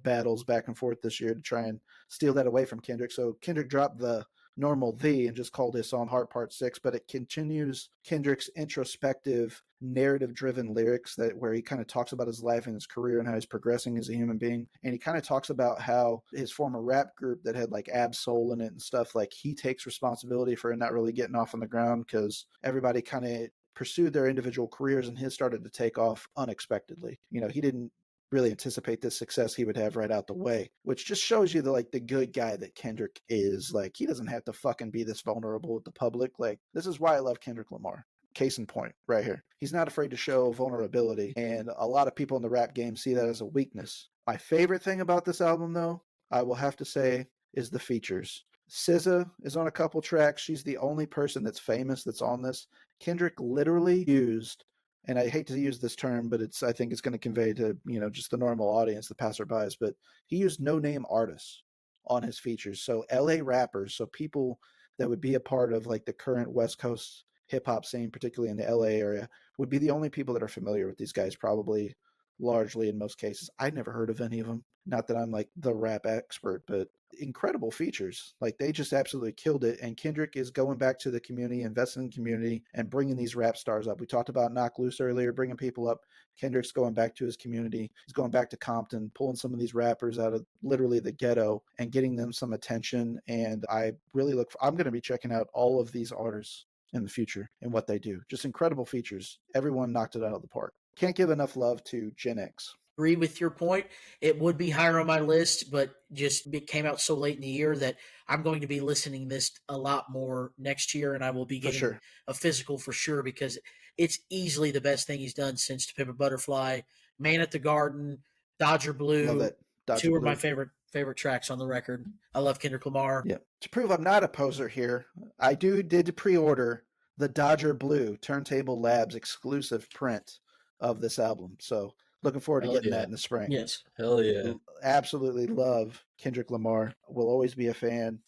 battles back and forth this year to try and steal that away from Kendrick. So Kendrick dropped the normal "the" and just called his song Heart Part 6, but it continues Kendrick's introspective, narrative-driven lyrics where he kind of talks about his life and his career and how he's progressing as a human being. And he kind of talks about how his former rap group that had like Ab Soul in it and stuff, like he takes responsibility for not really getting off on the ground because everybody kind of pursued their individual careers and his started to take off unexpectedly. You know, he didn't really anticipate the success he would have right out the way, which just shows you the good guy that Kendrick is. Like, he doesn't have to fucking be this vulnerable with the public. Like, this is why I love Kendrick Lamar. Case in point right here. He's not afraid to show vulnerability, and a lot of people in the rap game see that as a weakness. My favorite thing about this album, though, I will have to say, is the features. SZA is on a couple tracks. She's the only person that's famous that's on this. Kendrick literally used, and I hate to use this term, but I think it's going to convey to, just the normal audience, the passerbys, but he used no-name artists on his features. So LA rappers, so people that would be a part of like the current West Coast hip-hop scene, particularly in the LA area, would be the only people that are familiar with these guys, probably largely in most cases. I'd never heard of any of them. Not that I'm like the rap expert, but incredible features. Like, they just absolutely killed it. And Kendrick is going back to the community, investing in the community, and bringing these rap stars up. We talked about Knock Loose earlier, bringing people up. Kendrick's going back to his community. He's going back to Compton, pulling some of these rappers out of literally the ghetto and getting them some attention. And I really I'm going to be checking out all of these artists in the future and what they do. Just incredible features. Everyone knocked it out of the park. Can't give enough love to Gen X. Agree with your point. It would be higher on my list, but just it came out so late in the year that I'm going to be listening this a lot more next year, and I will be getting a physical for sure, because it's easily the best thing he's done since To Pimp a Butterfly, Man at the Garden, Dodger Blue. Love it. Two are my favorite tracks on the record. I love Kendrick Lamar. Yeah. To prove I'm not a poser here, I did pre-order the Dodger Blue Turntable Labs exclusive print of this album. So looking forward to getting that in the spring. Yes. Hell yeah. Absolutely love Kendrick Lamar. Will always be a fan.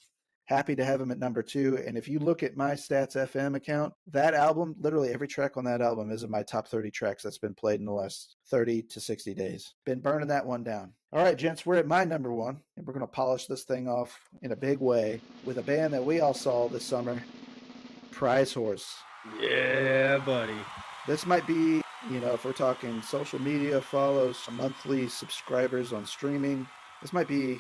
Happy to have him at number 2. And if you look at my Stats FM account, that album, literally every track on that album is in my top 30 tracks that's been played in the last 30 to 60 days. Been burning that one down. All right, gents, we're at my number 1, and we're going to polish this thing off in a big way with a band that we all saw this summer, Prize Horse. Yeah, buddy. This might be, if we're talking social media follows, monthly subscribers on streaming, this might be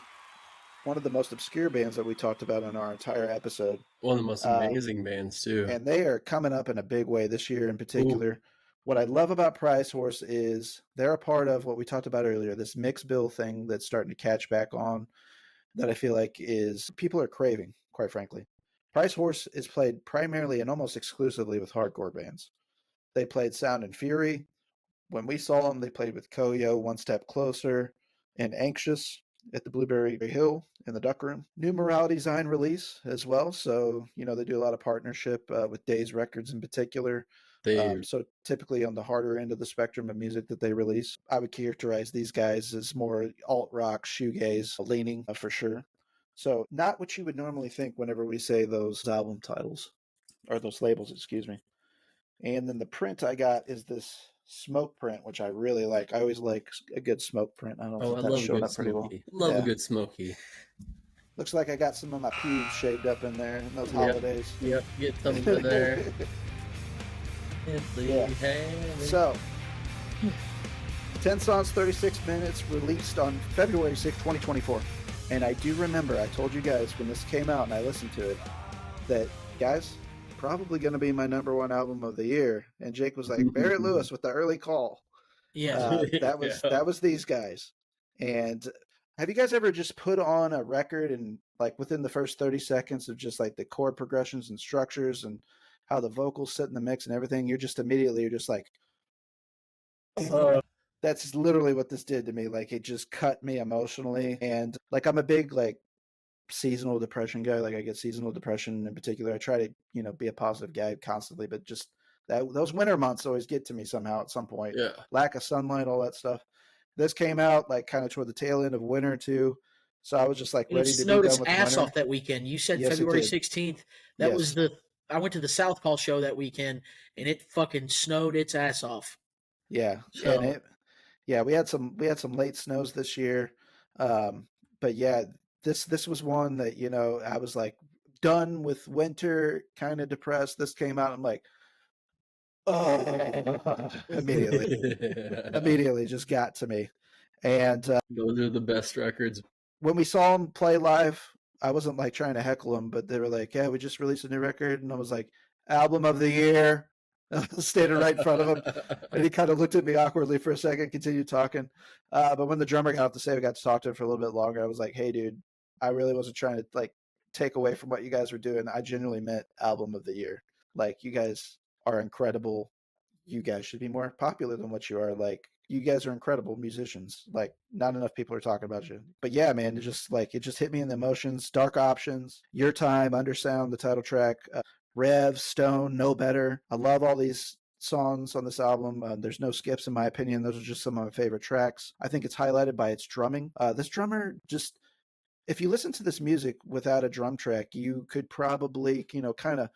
one of the most obscure bands that we talked about in our entire episode. One of the most amazing bands, too. And they are coming up in a big way this year in particular. Ooh. What I love about Prize Horse is they're a part of what we talked about earlier, this mix bill thing that's starting to catch back on, that I feel like people are craving, quite frankly. Prize Horse is played primarily and almost exclusively with hardcore bands. They played Sound and Fury. When we saw them, they played with Koyo, One Step Closer, and Anxious at the Blueberry Hill in the Duck Room. New Morality Design release as well. So, they do a lot of partnership with Days Records in particular. So typically on the harder end of the spectrum of music that they release, I would characterize these guys as more alt-rock, shoegaze leaning for sure. So not what you would normally think whenever we say those album titles, or those labels, excuse me. And then the print I got is this smoke print, which I really like. I always like a good smoke print. I don't know if that's showing up pretty well. Love a good smoky. Looks like I got some of my pubes shaved up in there in those holidays. Yep, get some in there. Yeah. So, 10 songs, 36 minutes, released on February 6, 2024. And I do remember, I told you guys when this came out and I listened to it, that, guys, probably going to be my number 1 album of the year. And Jake was like, Barrett Lewis with the early call. Yeah. That was these guys. And have you guys ever just put on a record and like within the first 30 seconds of just like the chord progressions and structures and how the vocals sit in the mix and everything, you're just like, that's literally what this did to me. Like, it just cut me emotionally. And like, I'm a big like seasonal depression guy. Like, I get seasonal depression in particular. I try to, be a positive guy constantly, but just those winter months always get to me somehow at some point. Yeah. Lack of sunlight, all that stuff. This came out like kind of toward the tail end of winter too. So I was just like And ready it to be snowed done its with ass winter. off that weekend. You said Yes, it February did. 16th. That was Yes. I went to the Southpaw show that weekend, and it fucking snowed its ass off. Yeah. So And we had some late snows this year. But yeah, this was one that, you know, I was like done with winter, kind of depressed. This came out, I'm like, oh, immediately just got to me. And Those are the best records. when we saw him play live, I wasn't like trying to heckle him, but they were like, "Yeah, we just released a new record," and I was like, "Album of the year," standing right in front of him, and he kind of looked at me awkwardly for a second, continued talking. But when the drummer got off the stage, we got to talk to him for a little bit longer. I was like, "Hey, dude, I really wasn't trying to like take away from what you guys were doing. I genuinely meant album of the year. Like, you guys are incredible. You guys should be more popular than what you are. Like, you guys are incredible musicians. Like, not enough people are talking about you." But yeah, man, it just hit me in the emotions. Dark Options, Your Time, Undersound, the title track, Rev, Stone, No Better. I love all these songs on this album. There's no skips in my opinion. Those are just some of my favorite tracks. I think it's highlighted by its drumming. This drummer just, if you listen to this music without a drum track, you could probably, you know, kind of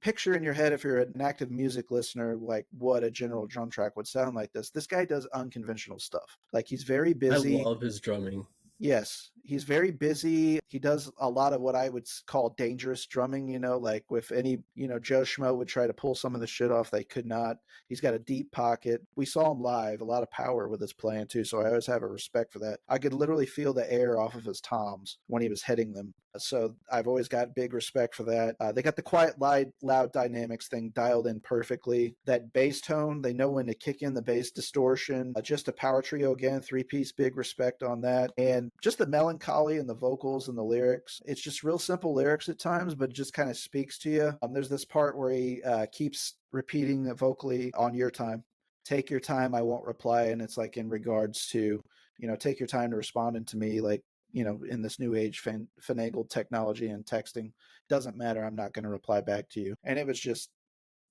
picture in your head, if you're an active music listener, like what a general drum track would sound like. This guy does unconventional stuff. Like, he's very busy. I love his drumming. Yes, he's very busy. He does a lot of what I would call dangerous drumming, you know, like if any, you know, Joe Schmo would try to pull some of the shit off, they could not. He's got a deep pocket. We saw him live, a lot of power with his playing too, so I always have a respect for that. I could literally feel the air off of his toms when he was hitting them. So I've always got big respect for that. They got the quiet, loud dynamics thing dialed in perfectly. That bass tone, they know when to kick in the bass distortion. Just a power trio again, 3-piece, big respect on that. And just the melancholy and the vocals and the lyrics. It's just real simple lyrics at times, but it just kind of speaks to you. There's this part where he keeps repeating vocally, "On your time. Take your time, I won't reply." And it's like in regards to, you know, take your time to responding to me, like, you know, in this new age finagled technology and texting, doesn't matter, I'm not going to reply back to you. And it was just,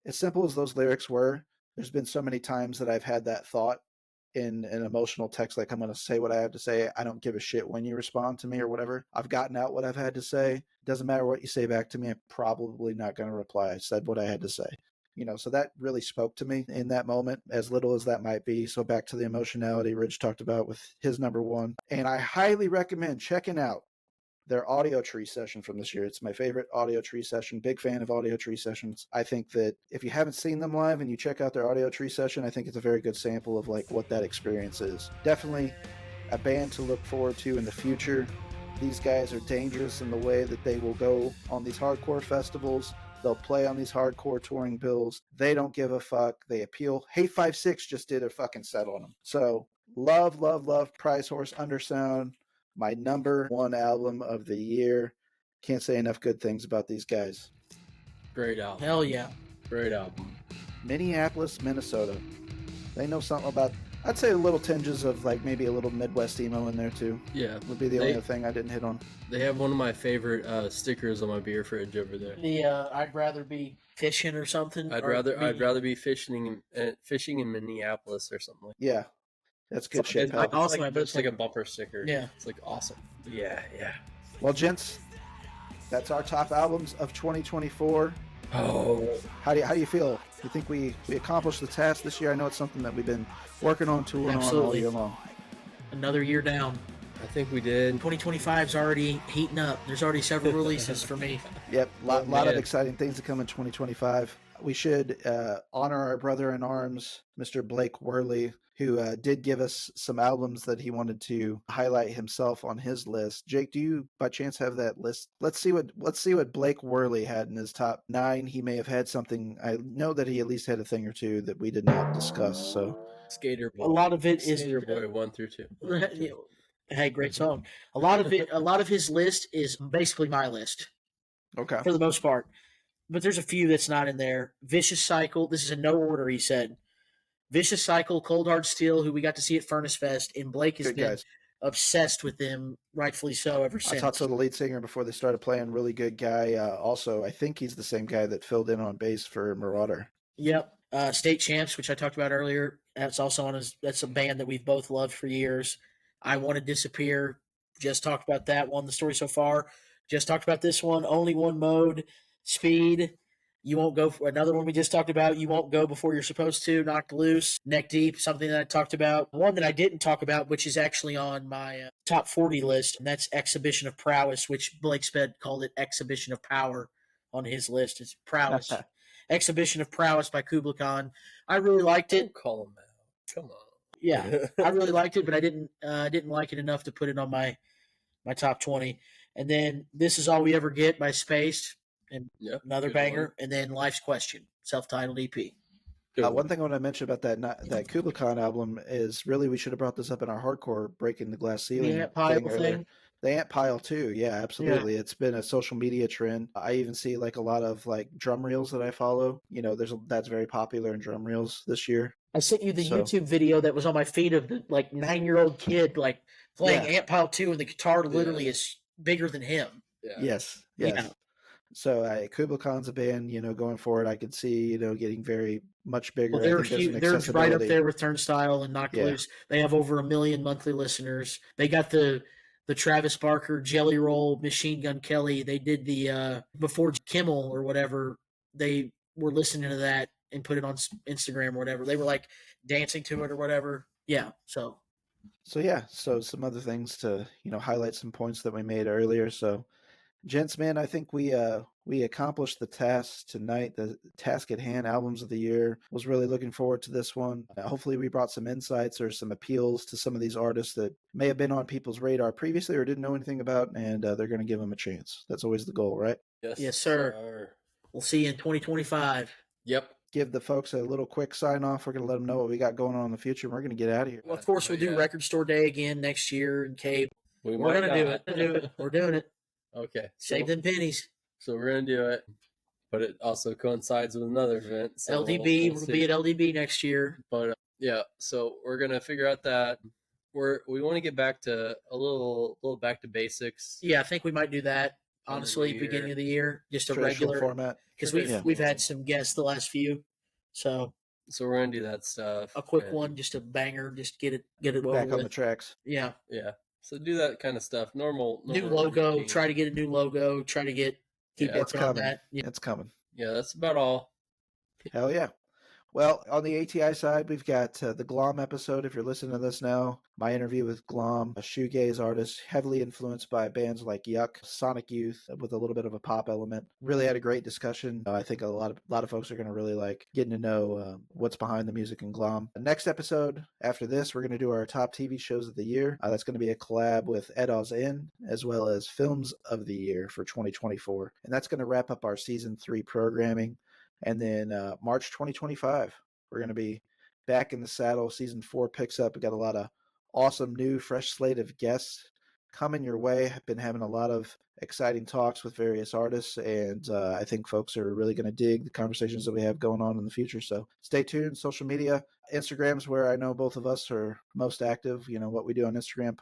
as simple as those lyrics were, there's been so many times that I've had that thought in an emotional text, like, I'm going to say what I have to say. I don't give a shit when you respond to me or whatever. I've gotten out what I've had to say. Doesn't matter what you say back to me, I'm probably not going to reply. I said what I had to say. You know, so that really spoke to me in that moment, as little as that might be. So back to the emotionality Ridge talked about with his number one. And I highly recommend checking out their Audio Tree session from this year. It's my favorite Audio Tree session. Big fan of Audio Tree sessions. I think that if you haven't seen them live and you check out their Audio Tree session, I think it's a very good sample of like what that experience is. Definitely a band to look forward to in the future. These guys are dangerous in the way that they will go on these hardcore festivals. They'll play on these hardcore touring bills. They don't give a fuck. They appeal. Hey 5-6 just did a fucking set on them. So love Prize Horse Undersound. My number one album of the year. Can't say enough good things about these guys. Great album. hell yeah. Great album. Minneapolis, Minnesota. They know something about, I'd say a little tinges of like maybe a little Midwest emo in there too. Yeah. Would be the only thing I didn't hit on. They have one of my favorite stickers on my beer fridge over there. The I'd rather be fishing or something. I'd rather be fishing in Minneapolis or something like that. Yeah. That's good shit, I pal. also have It's like a bumper sticker. Yeah. It's like awesome. Yeah. Well, gents, that's our top albums of 2024. Oh, How do you feel? You think we accomplished the task this year? I know it's something that we've been working on, tooling on all Absolutely. year long. Another year down. I think we did. 2025 is already heating up. There's already several releases for me. Yep, lot of man. exciting things to come in 2025. We should honor our brother in arms, Mr. Blake Worley, who did give us some albums that he wanted to highlight himself on his list. Jake, do you by chance have that list? Let's see what Blake Worley had in his top 9. He may have had something. I know that he at least had a thing or two that we did not discuss. So Skater Boy. A lot of it is Skater Boy 1 through 2. Hey, great song. A lot of his list is basically my list okay, for the most part. But there's a few that's not in there. Vicious Cycle. This is in no order, he said. Vicious Cycle, Cold Hard Steel, who we got to see at Furnace Fest, and Blake has good been guys. obsessed with them, rightfully so, ever I since. talked to the lead singer before they started playing. Really good guy. Also, I think he's the same guy that filled in on bass for Marauder. Yep. State Champs, which I talked about earlier. That's also on his. That's a band that we've both loved for years. I Want to Disappear. Just talked about that one. The story so far. Just talked about this one. Only One Mode. Speed. You Won't Go. For another one we just talked about. You Won't Go Before You're Supposed to. Knocked Loose. Neck Deep. Something that I talked about. One that I didn't talk about, which is actually on my top 40 list, and that's Exhibition of Prowess, which Blake Sped called it Exhibition of Power on his list. It's Prowess. Exhibition of Prowess by Kubla Khan. I really liked it. Don't call him out. Come on. Yeah, I really liked it, but I didn't like it enough to put it on my top 20. And then This Is All We Ever Get by Spaced, and another banger. One. And then Life's Question, self-titled EP. One thing I want to mention about that Kubla Khan album is really we should have brought this up in our hardcore Breaking the Glass Ceiling The Ant Pile thing. The Ant Pile too, yeah, absolutely. Yeah. It's been a social media trend. I even see like a lot of like drum reels that I follow. You know, that's very popular in drum reels this year. I sent you the YouTube video that was on my feed of the like 9-year-old kid like playing Ant Pile 2, and the guitar literally is bigger than him. Yeah. Yes. Yeah. So Kubla Khan's a band, you know, going forward, I could see, you know, getting very much bigger. Well, they're right up there with Turnstile and Knocked Loose. They have over 1 million monthly listeners. They got the Travis Barker, Jelly Roll, Machine Gun Kelly. They did the before Kimmel or whatever. They were listening to that and put it on Instagram or whatever. They were like dancing to it or whatever. Yeah. So some other things to, you know, highlight some points that we made earlier. So, gents, man, I think we accomplished the task tonight. The task at hand, albums of the year. Was really looking forward to this one. Hopefully we brought some insights or some appeals to some of these artists that may have been on people's radar previously or didn't know anything about, and they're going to give them a chance. That's always the goal, right? Yes, sir. We'll see you in 2025. Yep. Give the folks a little quick sign off. We're going to let them know what we got going on in the future. We're going to get out of here. Well, of course, we'll do Record Store Day again next year in Cape. We're going to do it. We're doing it. Okay. Save them pennies. So we're going to do it, but it also coincides with another event. So LDB, we'll be at LDB next year. But so we're going to figure out that we want to get back to a little back to basics. Yeah, I think we might do that, honestly, beginning of the year. Just a regular format. Because we've had some guests the last few. So we're going to do that stuff. A quick one, just a banger, just get it over back on with. the tracks. Yeah. Yeah. So do that kind of stuff. Normal new logo. Routine. Try to get a new logo. Try to keep working on that. Yeah. It's coming. Yeah, that's about all. Hell yeah. Well, on the ATI side, we've got the Glom episode. If you're listening to this now, my interview with Glom, a shoegaze artist, heavily influenced by bands like Yuck, Sonic Youth, with a little bit of a pop element. Really had a great discussion. I think a lot of folks are going to really like getting to know what's behind the music in Glom. The next episode after this, we're going to do our top TV shows of the year. That's going to be a collab with Ed Oz In, as well as Films of the Year for 2024. And that's going to wrap up our season 3 programming. And then March 2025, we're going to be back in the saddle. Season 4 picks up. We got a lot of awesome new, fresh slate of guests coming your way. I've been having a lot of exciting talks with various artists, and I think folks are really going to dig the conversations that we have going on in the future. So stay tuned. Social media, Instagram's where I know both of us are most active. You know, what we do on Instagram,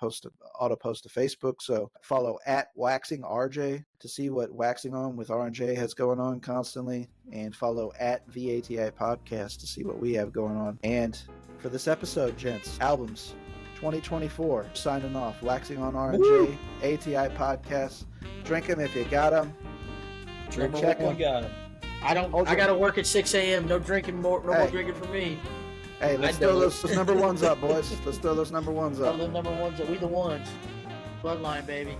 auto post to Facebook. So follow at Waxing RJ to see what Waxing On with R&J has going on constantly, and follow at the ATI Podcast to see what we have going on. And for this episode, gents, albums 2024, signing off. Waxing On R&J, ATI Podcast. Drink them if you got them. Drink check them. I got to work at 6 a.m. No drinking more. No more drinking for me. Hey, let's throw those number ones up, boys. Let's throw those number ones up. Throw the number ones up. We the ones. Bloodline, baby.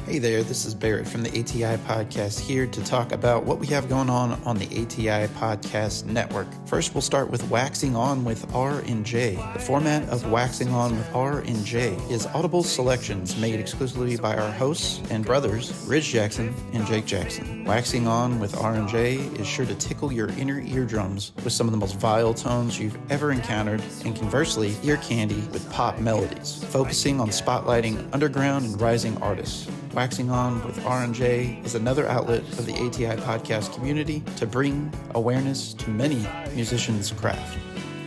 Hey there, this is Barrett from the ATI Podcast, here to talk about what we have going on the ATI Podcast Network. First, we'll start with Waxing On with R&J. The format of Waxing On with R&J is audible selections made exclusively by our hosts and brothers, Ridge Jackson and Jake Jackson. Waxing On with R&J is sure to tickle your inner eardrums with some of the most vile tones you've ever encountered, and conversely, ear candy with pop melodies, focusing on spotlighting underground and rising artists. Waxing On with R&J is another outlet of the ATI podcast community to bring awareness to many musicians' craft.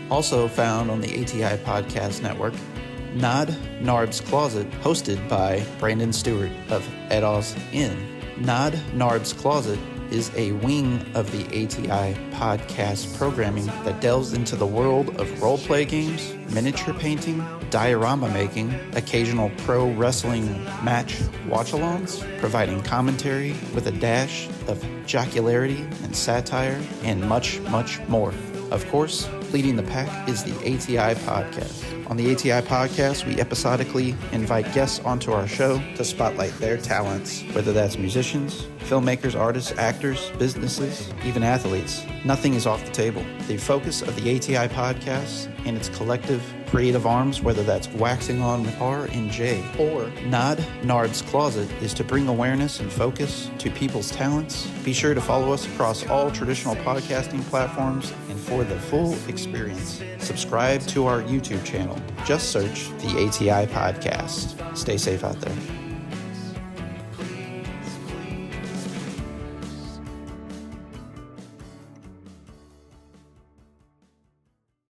Also found on the ATI Podcast Network Nod Narb's Closet, hosted by Brandon Stewart of Edos Inn. Nod Narb's Closet is a wing of the ATI podcast programming that delves into the world of roleplay games, miniature painting, diorama making, occasional pro wrestling match watch-alongs, providing commentary with a dash of jocularity and satire, and much, much more. Of course, leading the pack is the ATI podcast. On the ATI podcast, we episodically invite guests onto our show to spotlight their talents, whether that's musicians, filmmakers, artists, actors, businesses, even athletes. Nothing is off the table. The focus of the ATI podcast and its collective creative arms, whether that's Waxing On with R&J or Nod Narb's Closet, is to bring awareness and focus to people's talents. Be sure to follow us across all traditional podcasting platforms, and for the full experience, subscribe to our YouTube channel. Just search the ATI podcast. Stay safe out there.